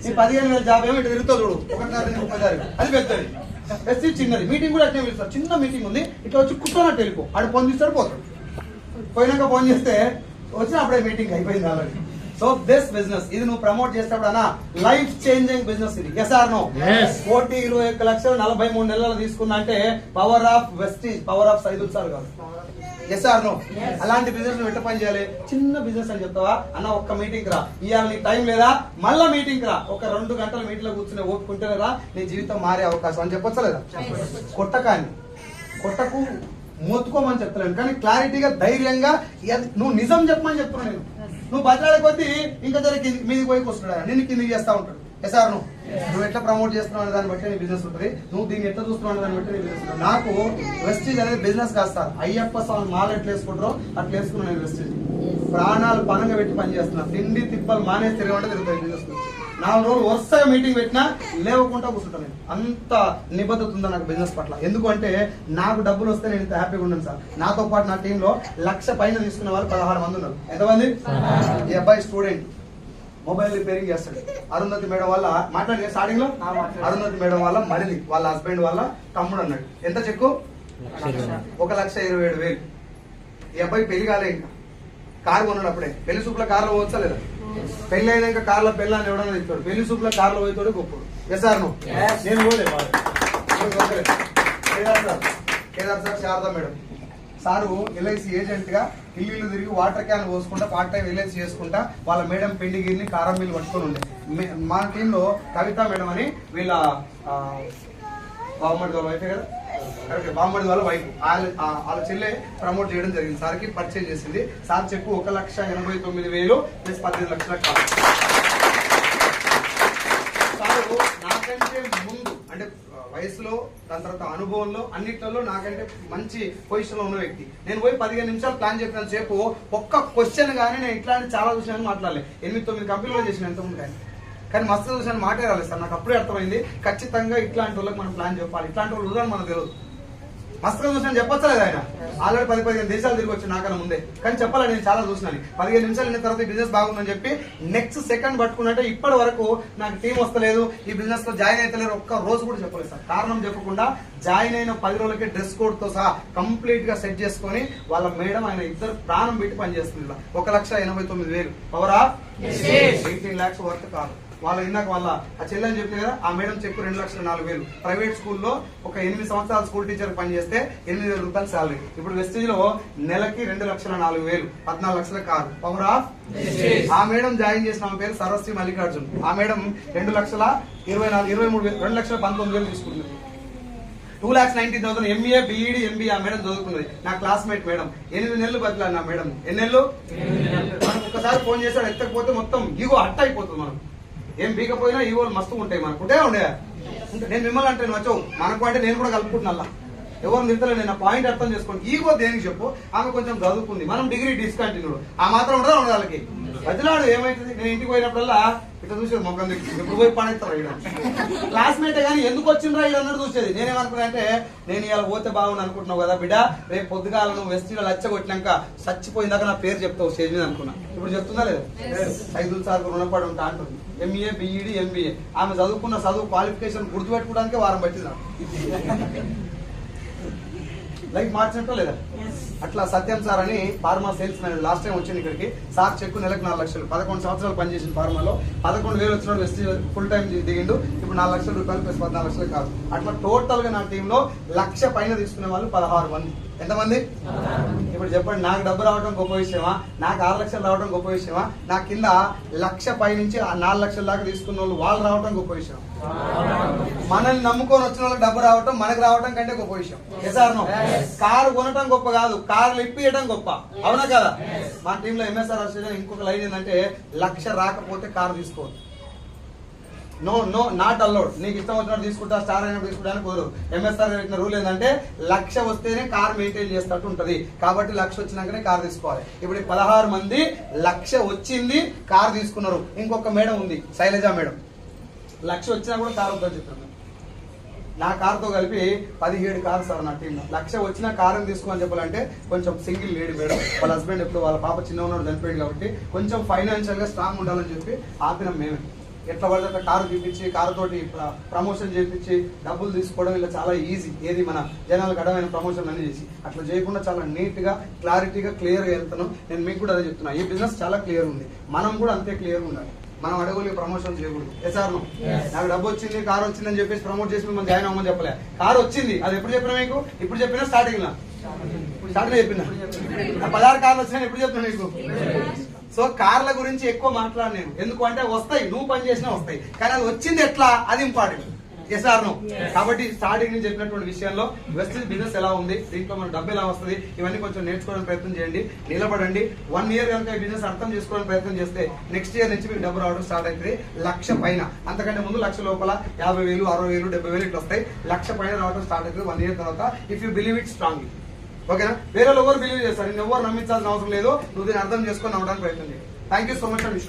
నీ 15,000 జాబ్ ఏమో ఇటు తిరుగుతా చూడు, 1.5 అది పెద్దది. వెస్టీజ్ చిన్నది, మీటింగ్ కూడా అట్నే పిలుస్తారు, చిన్న మీటింగ్ ఉంది, ఇట్లా వచ్చి కూర్చొని వెళ్ళిపో, ఆడు పొందిస్తాడు పోతాడు. పోయినాక ఫోన్ చేస్తే వచ్చిన అప్పుడే మీటింగ్ అయిపోయింది ఆల్రెడీ. సో దిస్ బిజినెస్ ఇది నువ్వు ప్రమోట్ చేసేటప్పుడు అన్న లైఫ్ చేంజింగ్ బిజినెస్ ఇది. Yes or no? 1,21 లక్షలు 43 నెలలు తీసుకున్నా అంటే power of Vestige, power of Saidul sir కాదు. Yes or no? అలాంటి బిజినెస్ నువ్వు ఎట్లా పని చేయాలి? చిన్న బిజినెస్ అని చెప్తావా అన్న, ఒక్క మీటింగ్ రా, ఇవాళ నీకు టైం లేదా, మళ్ళా మీటింగ్ రా, ఒక 2 గంటల మీటింగ్ లో కూర్చుని ఓపుకుంటేనే రా, నీ జీవితం మారే అవకాశం అని చెప్పొచ్చా లేదా? కొట్టకు మొత్తుకోమని చెప్తలేను, కానీ క్లారిటీగా ధైర్యంగా నువ్వు నిజం చెప్పమని చెప్తున్నా నేను. నువ్వు బతలాడే కొద్దీ ఇంకా జరిగి మీది పోయి వస్తున్నాడు, నిన్ను కిందికి చేస్తా ఉంటాడు. ఎసార్ నువ్వు ఎట్లా ప్రమోట్ చేస్తున్నావు అనే దాన్ని బట్టి నీ బిజినెస్ ఉంటుంది, నువ్వు దీన్ని ఎట్లా చూస్తున్నావు అనే దాన్ని బట్టి నీ బిజినెస్ ఉంటుంది. నాకు వెస్టీజ్ అనేది బిజినెస్ కాస్తా, అయ్యప్ప స్వామి మాల ఎట్లా వేసుకుంటారో అట్లా వేసుకున్నాను నేను. వెస్టీజ్ ప్రాణాలు పనంగా పెట్టి పని చేస్తున్నా, తిండి తిప్పలు మానేసి తిరగమంటే తిరుగుతాయి బిజినెస్. 4 రోజులు వరుసగా మీటింగ్ పెట్టినా లేవకుండా కూర్చుంటాను నేను, అంత నిబద్ధత ఉందా నాకు బిజినెస్ పట్ల. ఎందుకంటే నాకు డబ్బులు వస్తే నేను ఇంత హ్యాపీగా ఉన్నాను సార్. నాతో పాటు నా టీంలో 1,00,000 పైన తీసుకున్న వాళ్ళు 16 మంది ఉన్నారు. ఎంతమంది? ఈ అబ్బాయి స్టూడెంట్, మొబైల్ రిపేరింగ్ చేస్తాడు. అరుంధతి మేడం వల్ల మాట్లాడి స్టార్టింగ్ లో, అరుంధతి మేడం వల్ల మరిది వాళ్ళ హస్బెండ్ వాళ్ళ తమ్ముడు అన్నాడు. ఎంత చెక్కు? 1,27,000. ఈ అబ్బాయి పెళ్లి కాలే, ఇంకా కారు కొన్నాడు అప్పుడే. పెళ్లి సూపుల కార్లో పోవచ్చా లేదా? పెళ్లి అయినాక కార్లో పెళ్ళాన్ని ఎవడన్నా ఇస్తాడు, పెళ్లి సూపుల కార్లో పోతాడు గొప్పడు. Yes or no? నేను పోలే Kedar sir, Sharada madam sir LIC agent గా ఇల్లు తిరిగి వాటర్ క్యాన్ పోసుకుంటా పార్ట్ టైం ఎల్ఐసి చేసుకుంటా వాళ్ళ మేడం పిండిగిరిని కారం మిల్లు పట్టుకొని ఉండే. మా టీంలో కవిత మేడం అని వీళ్ళ బామ్మడి వాళ్ళ వైఫే కదా, కరెక్ట్, బామ్మడి వాళ్ళ వైఫ్, వాళ్ళ చెల్లె ప్రమోట్ చేయడం జరిగింది. సార్కి పరిచయం చేసింది. సార్ చెప్పు 1,89,000 ప్లస్ 15 లక్షల కాదు. సారు నాకంటే ముందు అంటే వయసులో, దాని తర్వాత అనుభవంలో, అన్నిట్లలో నాకంటే మంచి పొజిషన్ లో ఉన్న వ్యక్తి. నేను పోయి 15 నిమిషాలు ప్లాన్ చెప్పిన సేపు ఒక్క క్వశ్చన్ కానీ నేను ఇట్లాంటి చాలా విషయాలు మాట్లాడలేదు. 8-9 కంపెనీలో చేసిన ఎంతమంది కానీ మస్తు చూసాను మాటే రాలేదు సార్. నాకు అప్పుడే అర్థమైంది ఖచ్చితంగా ఇట్లాంటి వాళ్ళకి మనం ప్లాన్ చెప్పాలి, ఇట్లాంటి వాళ్ళు ఉదాహరణ మనకు తెలియదు. మస్తుగా చూసాను చెప్పచ్చలేదు ఆయన. ఆల్రెడీ 10-15 దేశాలు తిరిగి వచ్చి నాకన్నా ముందే, కానీ చెప్పాలి నేను చాలా చూసినాను. 15 నిమిషాలు అయిన తర్వాత ఈ బిజినెస్ బాగుందని చెప్పి నెక్స్ట్ సెకండ్ పట్టుకున్నట్టే ఇప్పటి వరకు నాకు టీం వస్తలేదు, ఈ బిజినెస్ లో జాయిన్ అవుతలేరు, ఒక్క రోజు కూడా చెప్పలేదు సార్. కారణం చెప్పకుండా జాయిన్ అయిన 10 రోజులకే డ్రెస్ కోడ్ తో సహా కంప్లీట్ గా సెట్ చేసుకొని వాళ్ళ మేడం ఆయన ఇద్దరు ప్రాణం పెట్టి పనిచేస్తుంది. 1,89,000 పవర్ ఆఫ్ 18 lakhs వర్త్ కాదు. వాళ్ళ ఇందాక వాళ్ళ ఆ చెల్లెని చెప్తే కదా, ఆ మేడం చెప్పు 2,04,000. ప్రైవేట్ స్కూల్లో ఒక 8 సంవత్సరాలు స్కూల్ టీచర్ పనిచేస్తే 8,000 రూపాయలు శాలరీ. ఇప్పుడు వెస్టీజ్ లో నెలకి 2,04,000, 14 లక్షల కాదు. పవర్ ఆఫ్ ఆ మేడం జాయిన్ చేసిన ఆమె పేరు సరస్వతి మల్లికార్జున్. ఆ మేడం 2,23,000 తీసుకుంటుంది. 2,90,000 ఎంఏ బిఈడి ఎంబీఏ ఆ మేడం చదువుకున్నది. నా క్లాస్మేట్ మేడం 8 నెలలు బతిలాడు. నా మేడం ఎన్ని నెలలు? మనం ఒక్కసారి ఫోన్ చేస్తాడు, ఎత్తకపోతే మొత్తం ఈగో హట్ అయిపోతుంది. మనం ఏం బీకపోయినా ఈగోలు మస్తు ఉంటాయి మనకు, ఉండే. నేను మిమ్మల్ని అంటే నువ్వు వచ్చావు మనకు అంటే నేను కూడా కలుపుకుంటున్నా. ఎవరు నిద్రలే, నేను పాయింట్ అర్థం చేసుకోండి. ఈగో దేనికి చెప్పు? ఆమె కొంచెం చదువుకుంది, మనం డిగ్రీ డిస్కంటిన్యూడ్, ఆ మాత్రం ఉండదా ఉండదు వాళ్ళకి. బదిలాడు ఏమైతుంది? నేను ఇంటికి పోయినప్పుడల్లా ఇట్లా చూసేది మొక్కం దగ్గర, ఎప్పుడు పోయి పడేస్తారా ఇక్కడ క్లాస్మేటే కానీ ఎందుకు వచ్చిండ్రా ఇక్కడ అన్నట్టు చూసేది. నేనేమనుకున్నా అంటే, నేను ఇలా పోతే బాగుంది అనుకుంటున్నావు కదా బిడ్డ, రేపు పొద్దుగాల నువ్వు వెస్టీలో లచ్చగొట్టినాక చచ్చిపోయిందాక నా పేరు చెప్తావు స్టేజ్ మీద అనుకున్నా. ఇప్పుడు చెప్తుందా లేదా? సైదుల్ సార్ రుణపడి ఉంటా అంటుంది. ఎంఏ బిఈడి ఎంబీఏ ఆమె చదువుకున్న చదువు క్వాలిఫికేషన్ గుర్తుపెట్టుకోవడానికే వారం పట్టింది నాకు. లైఫ్ మార్చినట్టు లేదా? అట్లా సత్యం సార్ అని pharma sales manager last time వచ్చింది ఇక్కడికి. సార్ చెక్కు నెలకు 4 లక్షలు, 11 సంవత్సరాలు పనిచేసిన ఫార్మాలో 11,000 వచ్చినాడు. వెస్ట్ ఫుల్ టైం దిగిండు. ఇప్పుడు 4 లక్షల రూపాయలు ప్లస్ 14 లక్షలు కాదు. అట్లా టోటల్ గా నా టీంలో 1,00,000 పైన తీసుకునే వాళ్ళు 16 మంది. ఎంతమంది? ఇప్పుడు చెప్పండి, నాకు డబ్బు రావడం గొప్ప విషయమా, నాకు 6 లక్షలు రావడం గొప్ప విషయమా, నా కింద 1,00,000 పై నుంచి 4 లక్షల దాకా తీసుకున్న వాళ్ళు రావడం గొప్ప విషయం? మనల్ని నమ్ముకొని వచ్చిన వాళ్ళకి డబ్బు రావటం మనకు రావటం కంటే గొప్ప విషయం. ఎసార్నో? కారు కొనటం గొప్ప కాదు, కార్లు ఇప్పియటం గొప్ప. అవునా కదా? మా టీంలో ఎంఎస్ఆర్ అసోసియేషన్ ఇంకొక లైన్ ఏంటంటే 1,00,000 రాకపోతే కారు తీసుకోవద్దు. No no not allowed. నీకు ఇష్టం వచ్చినట్టు తీసుకుంటా, స్టార్ అయినప్పుడు తీసుకుంటానికి కుదరదు. ఎంఎస్ఆర్ పెట్టిన రూల్ ఏంటంటే 1,00,000 వస్తేనే కార్ మెయింటైన్ చేస్తట్టు ఉంటది. కాబట్టి 1,00,000 వచ్చినాకనే కార్ తీసుకోవాలి. ఇప్పుడు 16 మంది 1,00,000 వచ్చింది కార్ తీసుకున్నారు. ఇంకొక మేడం ఉంది, శైలజ మేడం, 1,00,000 వచ్చినా కూడా కారు వద్దని చెప్తాను. నా కారుతో కలిపి 17 కార్లు సార్ నా టీంలో. 1,00,000 వచ్చినా కారుని తీసుకోమని చెప్పాలంటే కొంచెం సింగిల్ లేడీ మేడం, వాళ్ళ హస్బెండ్ ఎప్పుడు వాళ్ళ పాప చిన్న ఉన్నాడు చనిపోయాడు కాబట్టి కొంచెం ఫైనాన్షియల్ గా స్ట్రాంగ్ ఉండాలని చెప్పి ఆపినాం మేమే. ఎట్లా పడితే అట్లా కారు చూపించి కారుతోటి ప్రమోషన్ చేయించి డబ్బులు తీసుకోవడం ఇలా చాలా ఈజీ. ఏది మన జనాలకు అడమైన ప్రమోషన్ అన్ని చేసి అట్లా చేయకుండా చాలా నీట్ గా క్లారిటీగా క్లియర్ గా వెళ్తాను. నేను మీకు కూడా అదే చెప్తున్నా, ఈ బిజినెస్ చాలా క్లియర్ ఉంది, మనం కూడా అంతే క్లియర్ ఉండాలి. మనం అడవులకి ప్రమోషన్ చేయకూడదు. ఎసార్ నాకు డబ్బు వచ్చింది, కారు వచ్చింది అని చెప్పేసి ప్రమోట్ చేసి మనం జాయిన్ అవ్వమని చెప్పలే. కారు వచ్చింది, అది ఎప్పుడు చెప్పినా మీకు? ఇప్పుడు చెప్పినా స్టార్టింగ్ చెప్పినా 16 కార్లు వచ్చినా ఎప్పుడు చెప్పినా మీకు? సో కార్ల గురించి ఎక్కువ మాట్లాడు నేను, ఎందుకు అంటే వస్తాయి, నువ్వు పని చేసినా వస్తాయి, కానీ అది వచ్చింది ఎట్లా, అది ఇంపార్టెంట్. Yes or no? కాబట్టి స్టార్టింగ్ నుంచి చెప్పినటువంటి విషయంలో వెస్టేజ్ బిజినెస్ ఎలా ఉంది, దీంట్లో మన డబ్బు ఎలా వస్తుంది, ఇవన్నీ కొంచెం నేర్చుకోవడానికి ప్రయత్నం చేయండి. నిలబడండి. 1 ఇయర్ కనుక ఈ బిజినెస్ అర్థం చేసుకోవడానికి ప్రయత్నం చేస్తే నెక్స్ట్ ఇయర్ నుంచి మీకు డబ్బు రావడం స్టార్ట్ అవుతుంది. 1,00,000 పైన, అంతకంటే ముందు 1,00,000 లోపల 50,000, 60,000, 70,000 ఇట్లా వస్తాయి. 1,00,000 పైన రావడం స్టార్ట్ అవుతుంది 1 ఇయర్ తర్వాత. If you believe it strongly. ఓకేనా? వేరే ఎవరు బిలీవ్ చేస్తారు, నేను ఎవరు నమ్మించాల్సిన అవసరం లేదు. నువ్వు దీన్ని అర్థం చేసుకొని నమ్మడానికి ప్రయత్నం చేయండి. Thank you so much and wish.